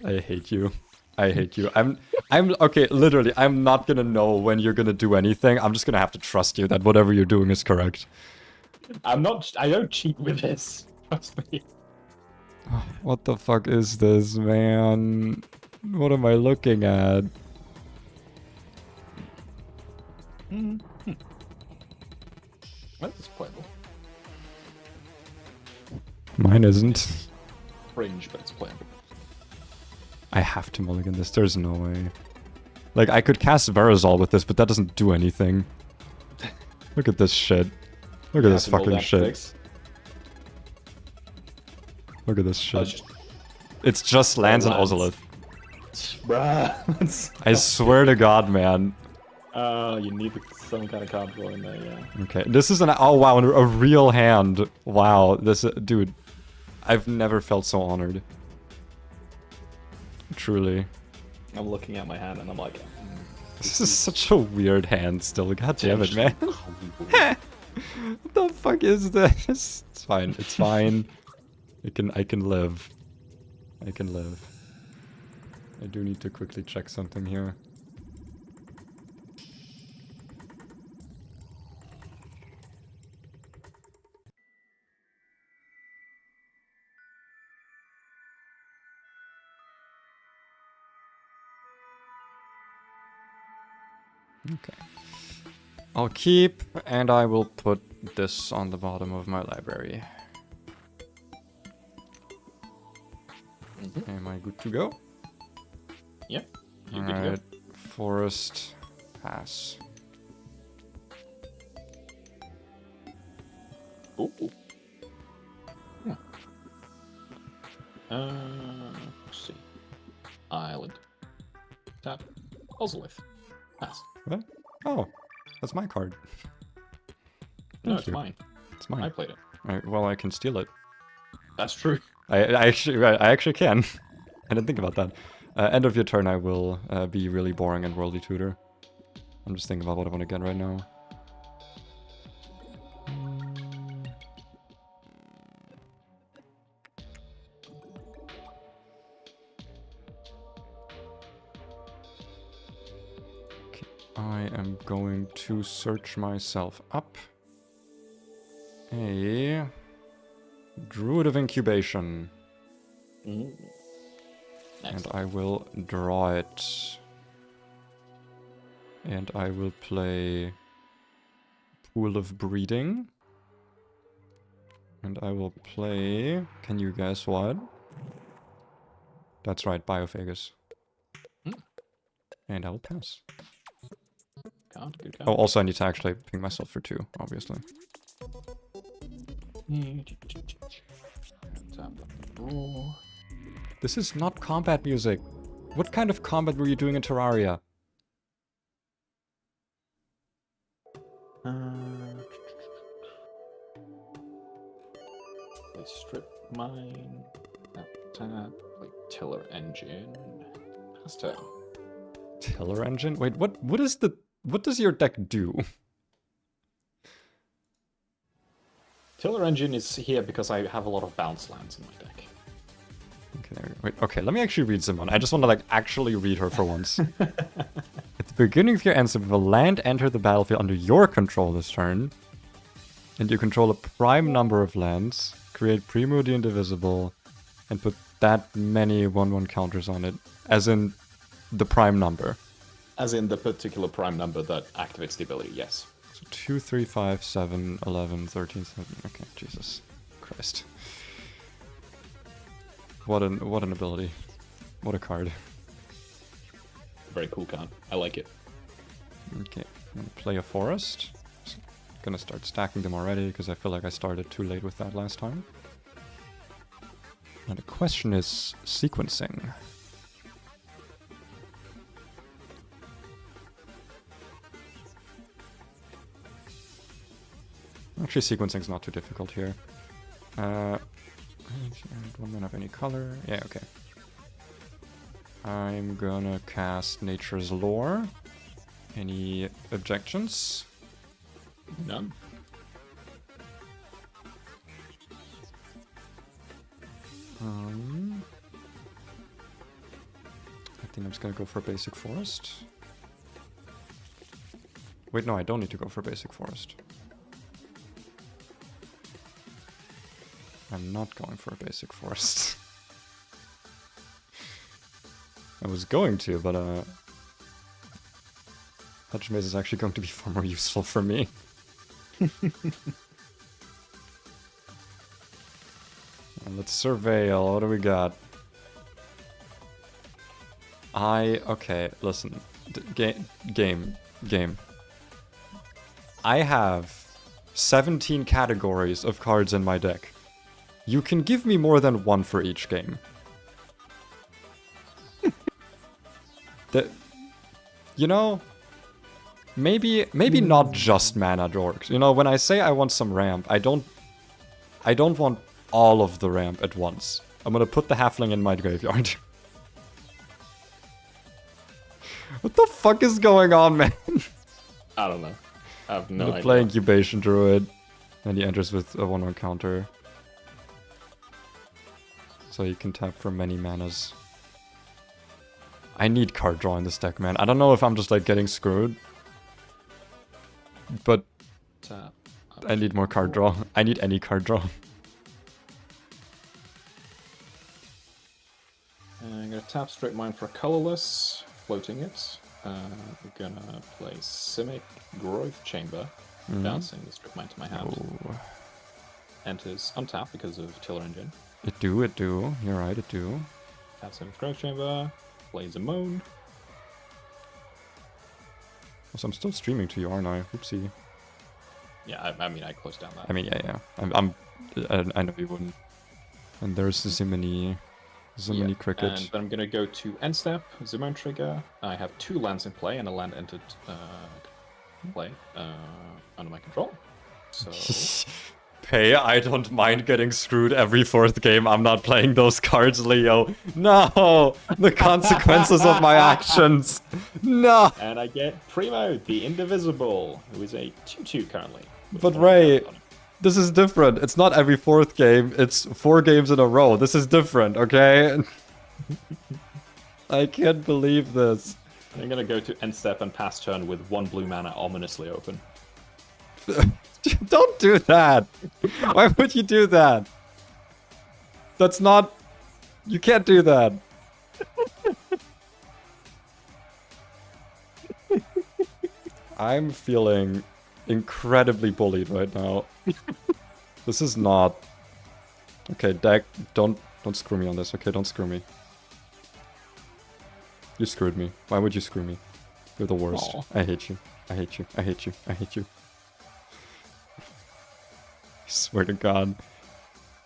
I hate you. I hate you. I'm okay, literally, I'm not gonna know when you're gonna do anything. I'm just gonna have to trust you that whatever you're doing is correct. I don't cheat with this. Trust me. What the fuck is this, man? What am I looking at? That is playable. Mine isn't. Fringe, but it's playable. I have to mulligan this. There's no way. Like, I could cast Verazol with this, but that doesn't do anything. Look at this shit. Look at this fucking shit. Look at this shit. It's just lands and Ozolith. Bruh. I swear to God, man. You need some kind of card draw in there, yeah. Okay, this is an... Oh, wow, a real hand. Wow, this... Dude, I've never felt so honored. Truly. I'm looking at my hand and I'm like... This is such a weird hand still. God damn it, man. What the fuck is this? It's fine. It's fine. I can live. I can live. I do need to quickly check something here. Okay. I'll keep, and I will put this on the bottom of my library. Am I good to go? Yep. Alright. Forest. Pass. Ooh. Yeah. Let's see. Island. Tap. Ozolith. Pass. What? Oh, that's my card. No, Thank it's you. mine. It's mine. I played it. Alright, well, I can steal it. That's true. I actually can. I didn't think about that. End of your turn, I will be really boring and worldly tutor. I'm just thinking about what I want to get right now. Okay, I am going to search myself up a Druid of Incubation. And I will draw it. And I will play Pool of Breeding. And I will play... Can you guess what? That's right, Biophagus. And I will pass. Good Oh, also I need to actually ping myself for 2, obviously. This is not combat music. What kind of combat were you doing in Terraria? Strip mine. Tap. Like tiller engine. Pass turn. Tiller engine? Wait, what is the... What does your deck do? Tiller engine is here because I have a lot of bounce lands in my deck. Okay, there we go. Wait, okay, let me actually read someone. I just want to, like, actually read her for once. the beginning of your end step, if a land enter the battlefield under your control this turn, and you control a prime number of lands, create Primordial Indivisible, and put that many 1/1 counters on it, as in the prime number. As in the particular prime number that activates the ability, yes. So 2, 3, 5, 7, 11, 13, 7. Okay, Jesus Christ. What an ability. What a card. Very cool card. I like it. Okay, I'm gonna play a forest. Just gonna start stacking them already, because I feel like I started too late with that last time. Now the question is sequencing. Actually, sequencing is not too difficult here. Don't have any color. Yeah, okay. I'm gonna cast Nature's Lore. Any objections? None. I think I'm just gonna go for basic forest. Wait, no, I don't need to go for basic forest. I'm not going for a basic forest. I was going to, but Hedge Maze is actually going to be far more useful for me. And let's surveil. What do we got? Okay, listen. Game. I have 17 categories of cards in my deck. You can give me more than one for each game. You know, maybe not just mana dorks. You know, when I say I want some ramp, I don't want all of the ramp at once. I'm gonna put the halfling in my graveyard. What the fuck is going on, man? I don't know. I have no idea. Play Incubation Druid, and he enters with a 1/1 counter. So you can tap for many manas. I need card draw in this deck, man. I don't know if I'm just like getting screwed. But I need more card draw. I need any card draw. I'm gonna tap Straight Mine for a colorless, floating it. We're gonna play Simic Growth Chamber, bouncing the Straight Mine to my hand. Oh. Enters untapped because of Tiller Engine. It do. You're right, it do. Tap Simic Growth Chamber, plays a Moan. So I'm still streaming to you, aren't I? Oopsie. Yeah, I mean, I closed down that. I mean, yeah. I know you wouldn't. And there's Ziminy Cricket. And then I'm gonna go to end step, Zimone Trigger. I have 2 lands in play and a land entered play under my control. So Pay, I don't mind getting screwed every 4th game. I'm not playing those cards, Leo. No! The consequences of my actions. No! And I get Primo, the Indivisible, who is a 2/2 currently. But Ray, this is different. It's not every 4th game. It's 4 games in a row. This is different, okay? I can't believe this. I'm gonna go to end step and pass turn with 1 blue mana ominously open. Don't do that. Why would you do that? That's not... You can't do that. I'm feeling incredibly bullied right now. This is not... Okay, deck, don't screw me on this, okay? Don't screw me. You screwed me. Why would you screw me? You're the worst. Aww. I hate you. I hate you. I hate you. I hate you. I swear to God.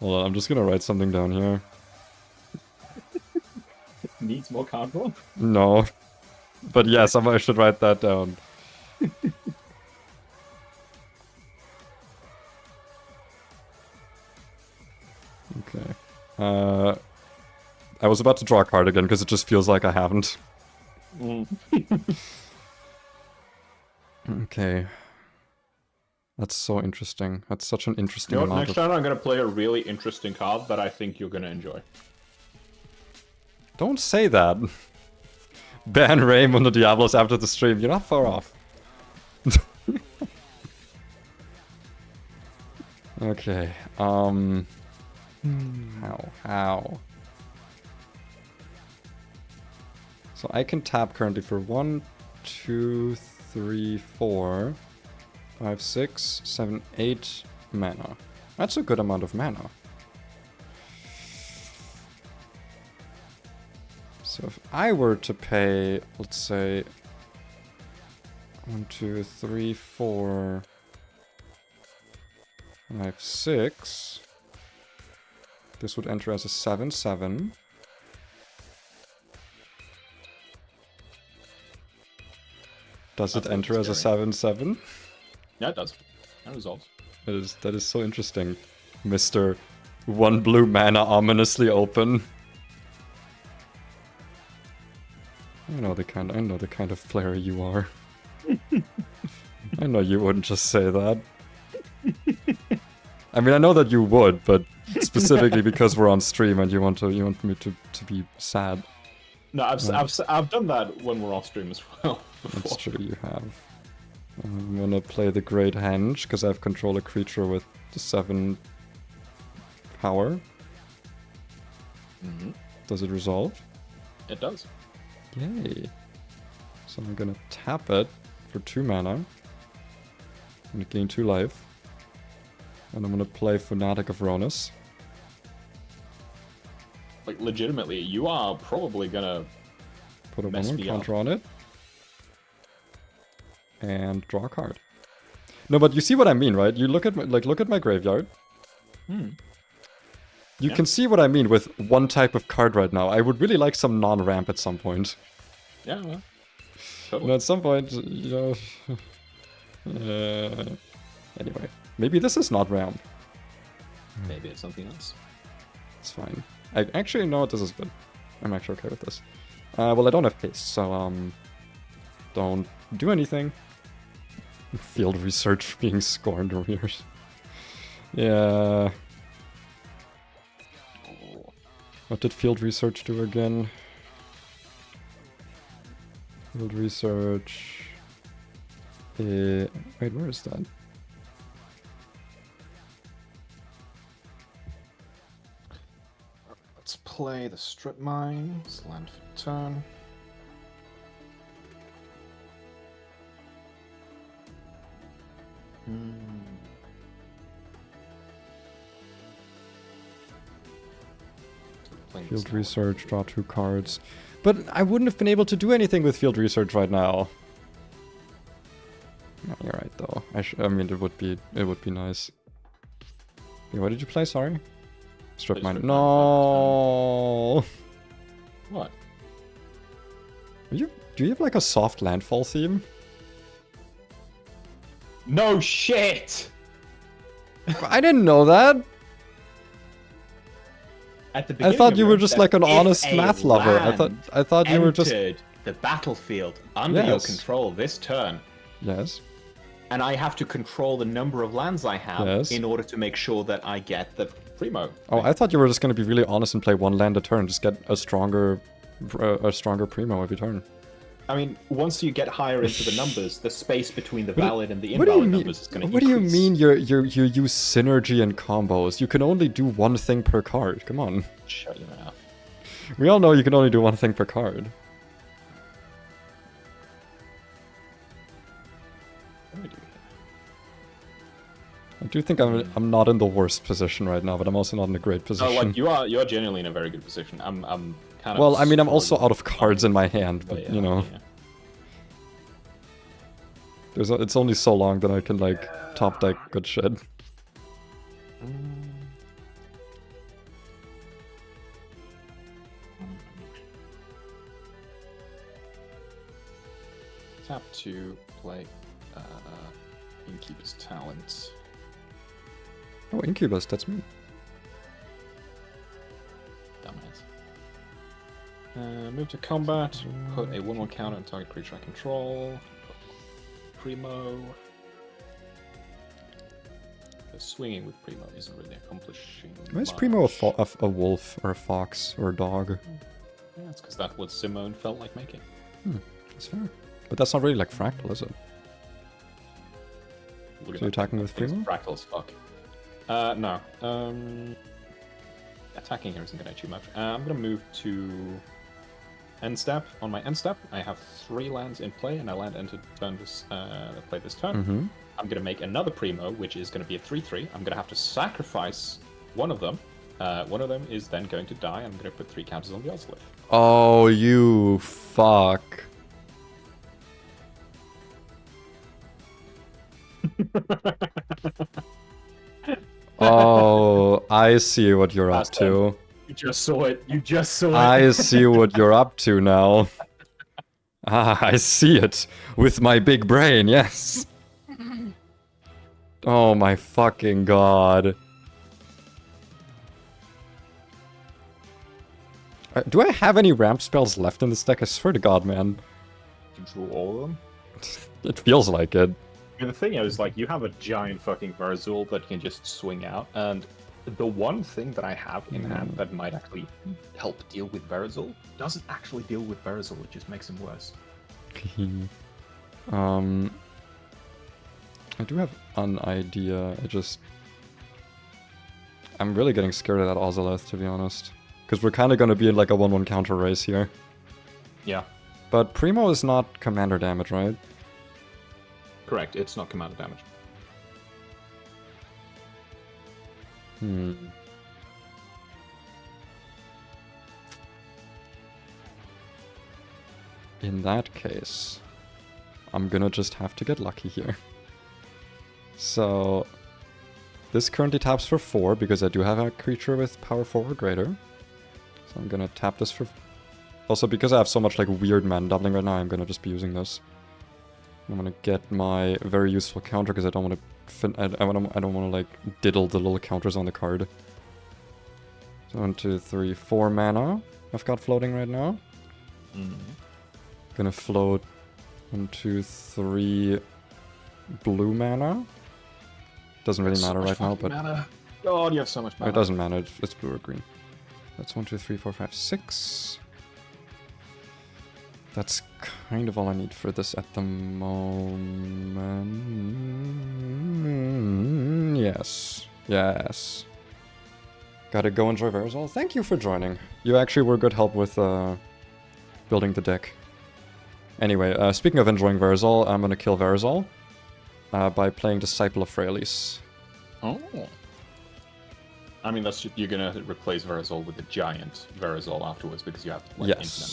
Hold on, I'm just gonna write something down here. Needs more card draw? No. But yes, I should write that down. Okay. I was about to draw a card again because it just feels like I haven't. Okay. That's so interesting. That's such an interesting amount next time I'm gonna play a really interesting card that I think you're gonna enjoy. Don't say that. ban Raymond the Diablos after the stream. You're not far off. Okay. How? So I can tap currently for 1, 2, 3, 4, 5, 6, 7, 8 mana. That's a good amount of mana. So if I were to pay, let's say, 1, 2, 3, 4, 5, 6, this would enter as a 7/7. Does it enter as a 7/7? Yeah, it does. That resolves. That is so interesting, Mr. 1 blue mana ominously open. I know the kind of player you are. I know you wouldn't just say that. I mean, I know that you would, but specifically because we're on stream and you want me to be sad. No, I've done that when we're off stream as well. Before. That's true, you have. I'm gonna play the Great Henge because I have control a creature with the 7 power. Mm-hmm. Does it resolve? It does. Yay. So I'm gonna tap it for 2 mana. I'm gonna gain 2 life. And I'm gonna play Fanatic of Ronus. Like, legitimately, you are probably gonna Put a mess 1/1 me counter up. on it. And draw a card. No, but you see what I mean, right? You look at my graveyard. You can see what I mean with one type of card right now. I would really like some non-ramp at some point. Yeah, well, You totally. know, at some point, you know... anyway, maybe this is not ramp. Maybe it's something else. It's fine. I actually know this is good. I'm actually okay with this. Well, I don't have haste, so don't do anything. Field research being scorned over here. Yeah. What did field research do again? Field research. Wait, where is that? Let's play the strip mines. Land for turn. Field research, draw 2 cards. But I wouldn't have been able to do anything with field research right now. No, you're right though. I mean, it would be nice. Yeah, what did you play? Sorry. Strip mine. No. What? Do you have like a soft landfall theme? No shit! I didn't know that. At the I beginning thought of you your were just like an if honest a math lover. I thought you were just entered the battlefield under your Yes. control this turn, yes. and I have to control the number of lands I have Yes. in order to make sure that I get the primo. Oh, I thought you were just gonna be really honest and play 1 land a turn, just get a stronger primo every turn. I mean, once you get higher into the numbers, the space between the valid and the What do you invalid mean? numbers is going to What increase. do you mean you use synergy and combos? You can only do 1 thing per card. Come on. Shut your mouth. We all know you can only do 1 thing per card. What do we do here? I do think I'm not in the worst position right now, but I'm also not in a great Oh, position. like you're genuinely in a very good position. I'm kind of. Well, I mean, I'm also struggling. out of cards in my hand, but yeah, you know, yeah. it's only so long that I can like top deck good shit. Tap to play Innkeeper's Talent. Oh, Incubus, that's me. Dumbass. Move to combat. Put a 1/1 counter on target creature I control. Primo. But swinging with Primo isn't really accomplishing. Why is much. Primo a wolf or a fox or a dog? Yeah, it's because that's what Simone felt like making. That's fair. But that's not really like fractal, is it? Look at So you're that attacking thing. with That thing's Primo? fractal as fuck. No. Attacking here isn't going to achieve much. I'm going to move to end step. On my end step, I have 3 lands in play, and I land into turn this, play this turn. Mm-hmm. I'm going to make another Primo, which is going to be a 3/3. I'm going to have to sacrifice one of them. One of them is then going to die. I'm going to put 3 counters on the Ozlith. Oh, you fuck. Oh, I see what you're up to. You just saw it. You just saw it. I see what you're up to now. Ah, I see it. With my big brain, yes. Oh my fucking god. Do I have any ramp spells left in this deck? I swear to god, man. Control all of them. It feels like it. And the thing is, like, you have a giant fucking Verazol that can just swing out, and the one thing that I have in hand that might actually help deal with Verazol doesn't actually deal with Verazol, it just makes him worse. I do have an idea. I'm really getting scared of that Ozolith, to be honest. Because we're kind of going to be in like a 1-1 counter race here. Yeah, But Primo is not commander damage, right? correct. It's not commander damage. In that case, I'm gonna just have to get lucky here. So, this currently taps for 4 because I do have a creature with power 4 or greater. So I'm gonna tap this for... Also, because I have so much like weird mana doubling right now, I'm gonna just be using this. I'm gonna get my very useful counter because I don't want to I don't want to like diddle the little counters on the card. So 1, 2, 3, 4 mana I've got floating right now. Gonna float 1, 2, 3 blue mana. Doesn't really matter right now, but Mana. God, you have so much mana. it doesn't matter. It's blue or green. That's 1, 2, 3, 4, 5, 6. That's kind of all I need for this at the moment. Yes. Yes. Gotta go enjoy Verazol. Thank you for joining. You actually were good help with building the deck. Anyway, speaking of enjoying Verazol, I'm gonna kill Verazol by playing Disciple of Freyalise. Oh. I mean, that's just, you're going to replace Verazol with the giant Verazol afterwards because you have like, Yes. infinite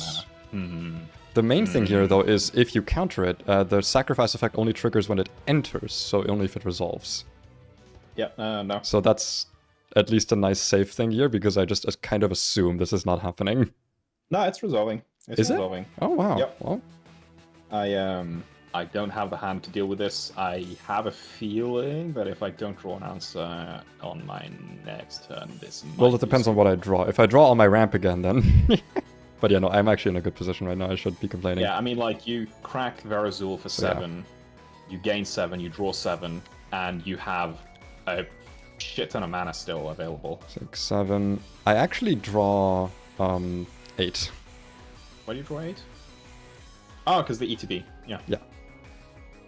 mana. The main thing here, though, is if you counter it, the sacrifice effect only triggers when it enters, so only if it resolves. Yeah, no. So that's at least a nice safe thing here, because I just kind of assume this is not happening. No, it's resolving. It's Is it? resolving. Oh, wow. Yep. Well, I don't have the hand to deal with this. I have a feeling that if I don't draw an answer on my next turn, this might well, it depends on what I draw. If I draw on my ramp again, then... But yeah, no, I'm actually in a good position right now. I should be complaining. Yeah, I mean, like, you crack Verazul for 7, you gain 7, you draw 7, and you have a shit ton of mana still available. 6, 7... I actually draw 8. Why do you draw 8? Oh, because the ETB. Yeah. Yeah.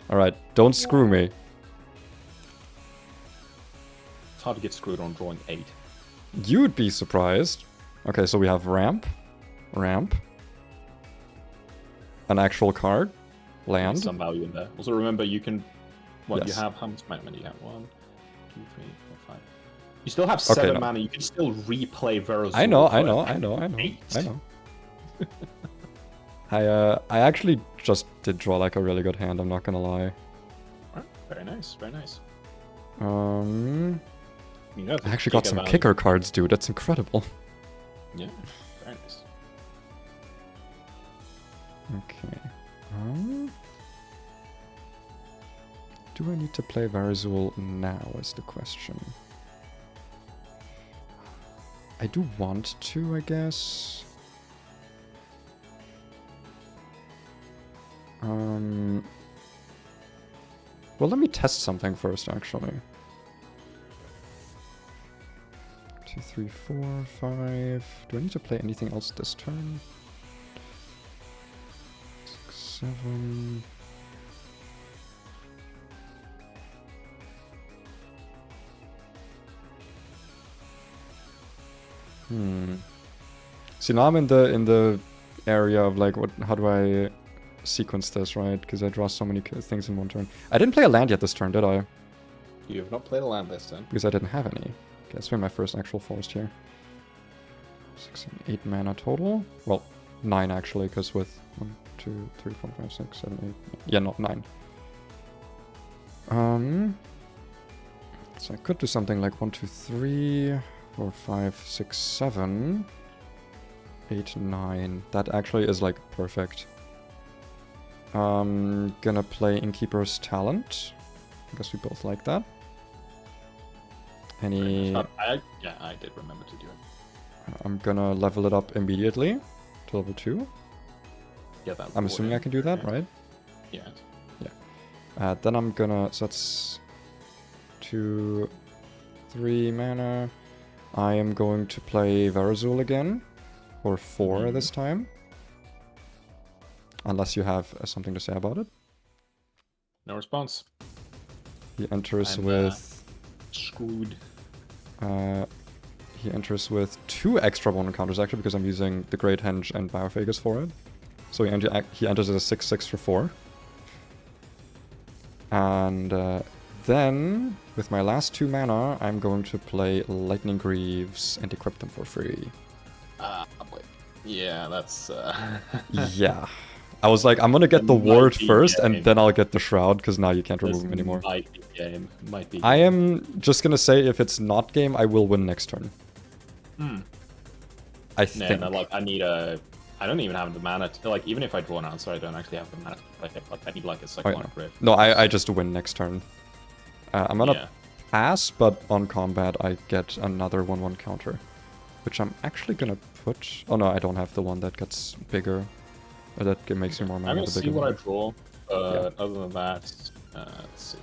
Alright, don't screw me. It's hard to get screwed on drawing 8. You'd be surprised. Okay, so we have ramp. Ramp. An actual card. Land. There's some value in there. Also, remember, you can... What, Yes. you have... How much mana do you have? 1, 2, 3, 4, 5... You still have 7 mana. You can still replay Verazul. I know. Eight. I actually just did draw like a really good hand, I'm not gonna lie. Alright, very nice, very nice. You know, I actually got some kicker cards, dude. That's incredible. Yeah, very nice. Okay. Do I need to play Verazul now is the question. I do want to, I guess. Well, let me test something first, actually. 2, 3, 4, 5. Do I need to play anything else this turn? 7. See, now I'm in the area of like, how do I sequence this, right? Because I draw so many things in one turn. I didn't play a land yet this turn, did I? You have not played a land this turn. Because I didn't have any. Okay, let's play my first actual forest here. 6 and 8 mana total. Well, 9 actually, because with 1, 2, 3, 4, 5, 6, 7, 8. Yeah, not 9. So I could do something like 1, 2, 3, 4, 5, 6, 7, 8, 9. That actually is like perfect. Gonna play Innkeeper's Talent. I guess we both like that. Any? Yeah, I did remember to do it. I'm gonna level it up immediately to level 2. Yeah, that. I'm assuming I can do that, right? Yeah. Yeah. Then I'm gonna. So that's 2, 3 mana. I am going to play Verazol again for 4 this time. Unless you have something to say about it. No response. He enters with. Screwed. He enters with 2 extra 1 encounters actually because I'm using the Great Henge and Biophagus for it. So he enters as a 6/6 for 4. And then, with my last 2 mana, I'm going to play Lightning Greaves and equip them for free. Wait. Yeah, that's... Yeah. I was like, I'm gonna get the ward first, and then I'll get the Shroud, because now you can't remove them anymore. Might be game. Might be game. I am just gonna say, if it's not game, I will win next turn. I think. No, like, I need a... I don't even have the mana to... Like, even if I draw an answer, I don't actually have the mana to play it. Like, I need, like, a Cyclonic Rift. No, I just win next turn. I'm gonna pass, but on combat, I get another 1/1 counter. Which I'm actually gonna put... Oh no, I don't have the one that gets bigger. That makes me more mana. I'm gonna see what I draw, but other than that, let's see.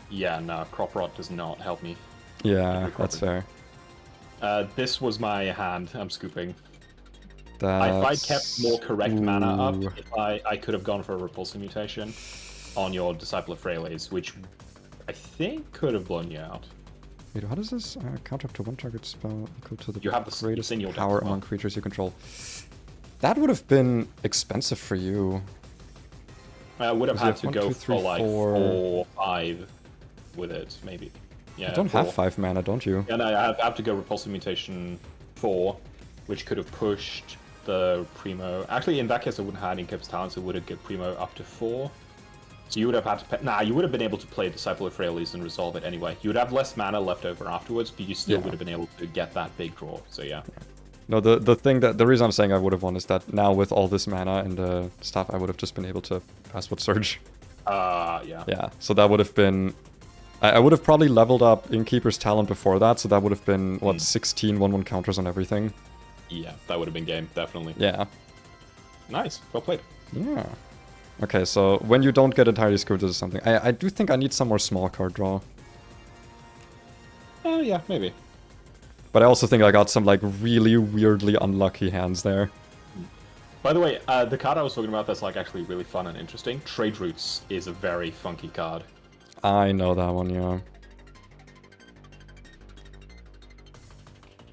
Yeah, no, Crop Rot does not help me. Yeah, that's fair. This was my hand I'm scooping. That's... If I kept more correct mana up, if I could have gone for a Repulsive Mutation on your Disciple of Freyles, which I think could have blown you out. Wait, how does this count up to 1 target spell equal to the you have the greatest in your power among creatures you control? That would have been expensive for you. I would have had to go for like 4 or 5 with it, maybe. Yeah, you don't 4. have 5 mana, don't you? Yeah, no, I have to go Repulsive Mutation 4, which could have pushed the Primo. Actually, in that case, I wouldn't have had Innkeeper's Talents, it would have get Primo up to 4. So you would have had to pay... Nah, you would have been able to play Disciple of Freyles and resolve it anyway. You would have less mana left over afterwards, but you still would have been able to get that big draw, so yeah. No, the reason I'm saying I would have won is that now with all this mana and stuff, I would have just been able to pass with Surge. Yeah. Yeah, so that would have been... I would have probably leveled up Innkeeper's Talent before that, so that would have been, what, 16 1/1 counters on everything? Yeah, that would have been game, definitely. Yeah. Nice, well played. Yeah. Okay, so when you don't get entirely screwed, this is something. I do think I need some more small card draw. Yeah, maybe. But I also think I got some, like, really weirdly unlucky hands there. By the way, the card I was talking about that's, like, actually really fun and interesting, Trade Routes, is a very funky card. I know that one, yeah.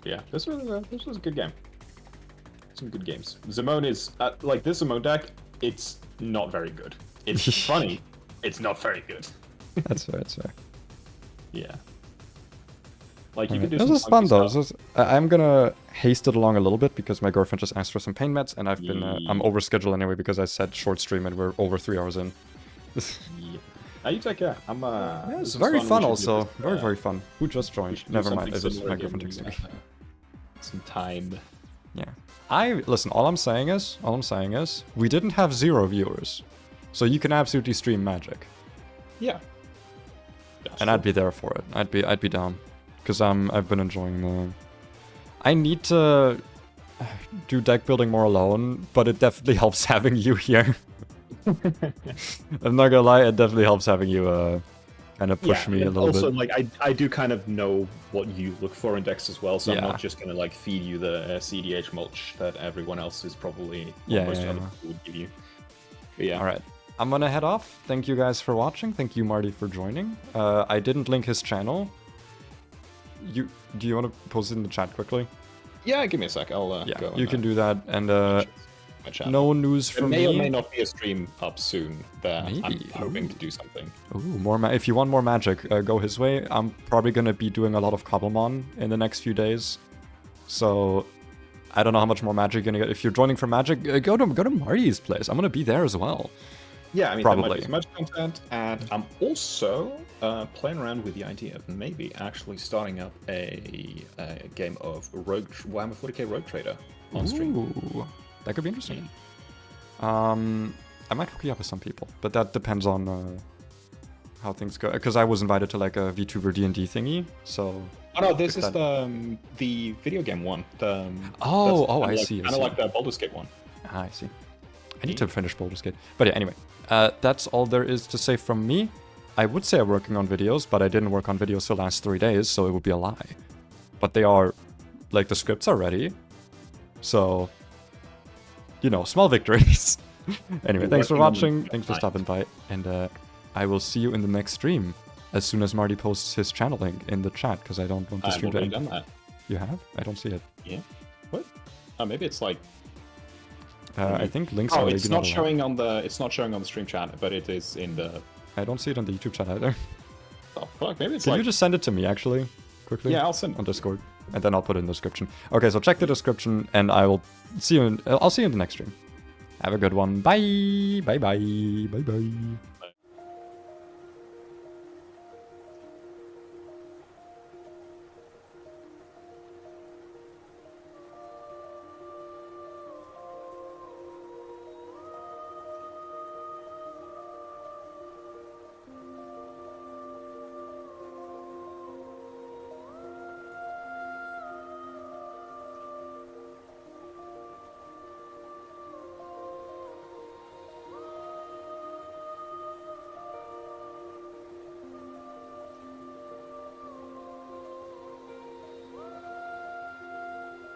Yeah, this was a good game. Some good games. Zimone is, like, this Zimone deck, it's not very good. It's funny, it's not very good. That's fair, that's fair. Yeah. Like, you could do this some is fun though. stuff. I'm gonna haste it along a little bit because my girlfriend just asked for some pain meds, and I've been I'm overscheduled anyway because I said short stream and we're over 3 hours in. Yeah. Now you take care. I'm yeah, it's very fun also. Very fun. Who just joined? Never mind. It's just my girlfriend texting me. Some time. Yeah. Listen. All I'm saying is we didn't have 0 viewers, so you can absolutely stream Magic. Yeah. And I'd be there for it. I'd be down. Because I've been enjoying the... I need to do deck building more alone, but it definitely helps having you here. I'm not gonna lie, it definitely helps having you kind of push me a little also, bit. like, I do kind of know what you look for in decks as well, so I'm Yeah. not just gonna like feed you the CDH mulch that everyone else is probably Yeah, would give you. But yeah. All right. I'm gonna head off. Thank you guys for watching. Thank you, Marty, for joining. I didn't link his channel. Do you want to post it in the chat quickly? Yeah, give me a sec. I'll Yeah, go. you can do that. And my chat. no news There from may or me. may not be a stream up soon. That I'm Maybe. hoping to do something. Ooh, more if you want more magic, go his way. I'm probably gonna be doing a lot of Cobblemon in the next few days. So I don't know how much more magic you're gonna get. If you're joining for magic, go to Marty's place. I'm gonna be there as well. Yeah, I mean, Probably. there might be some magic content, and I'm also playing around with the idea of maybe actually starting up a game of Warhammer 40k Rogue Trader on stream. Ooh, that could be interesting. I might hook you up with some people, but that depends on how things go. Because I was invited to like a VTuber D&D thingy, so. Oh no, this is the video game one. I see. Kind of like the Baldur's Gate one. Ah, I see. I need to finish Baldur's Gate. But yeah, anyway, that's all there is to say from me. I would say I'm working on videos, but I didn't work on videos the last 3 days, so it would be a lie. But they are, like, the scripts are ready. So, you know, small victories. Anyway, thanks for watching. Thanks for stopping by. And I will see you in the next stream as soon as Marty posts his channel link in the chat, because I don't want the stream to I've end. already done that. You have? I don't see it. Yeah. What? Oh, maybe it's like. I think links Oh, are it's maybe not allowed. showing on the. It's not showing on the stream chat, but it is in the. I don't see it on the YouTube chat either. Oh fuck! Maybe it's Can like. you just send it to me, actually? Quickly? Yeah, I'll send. On Discord. And then I'll put it in the description. Okay, so check the description, and I'll see you in the next stream. Have a good one. Bye! Bye bye. Bye bye.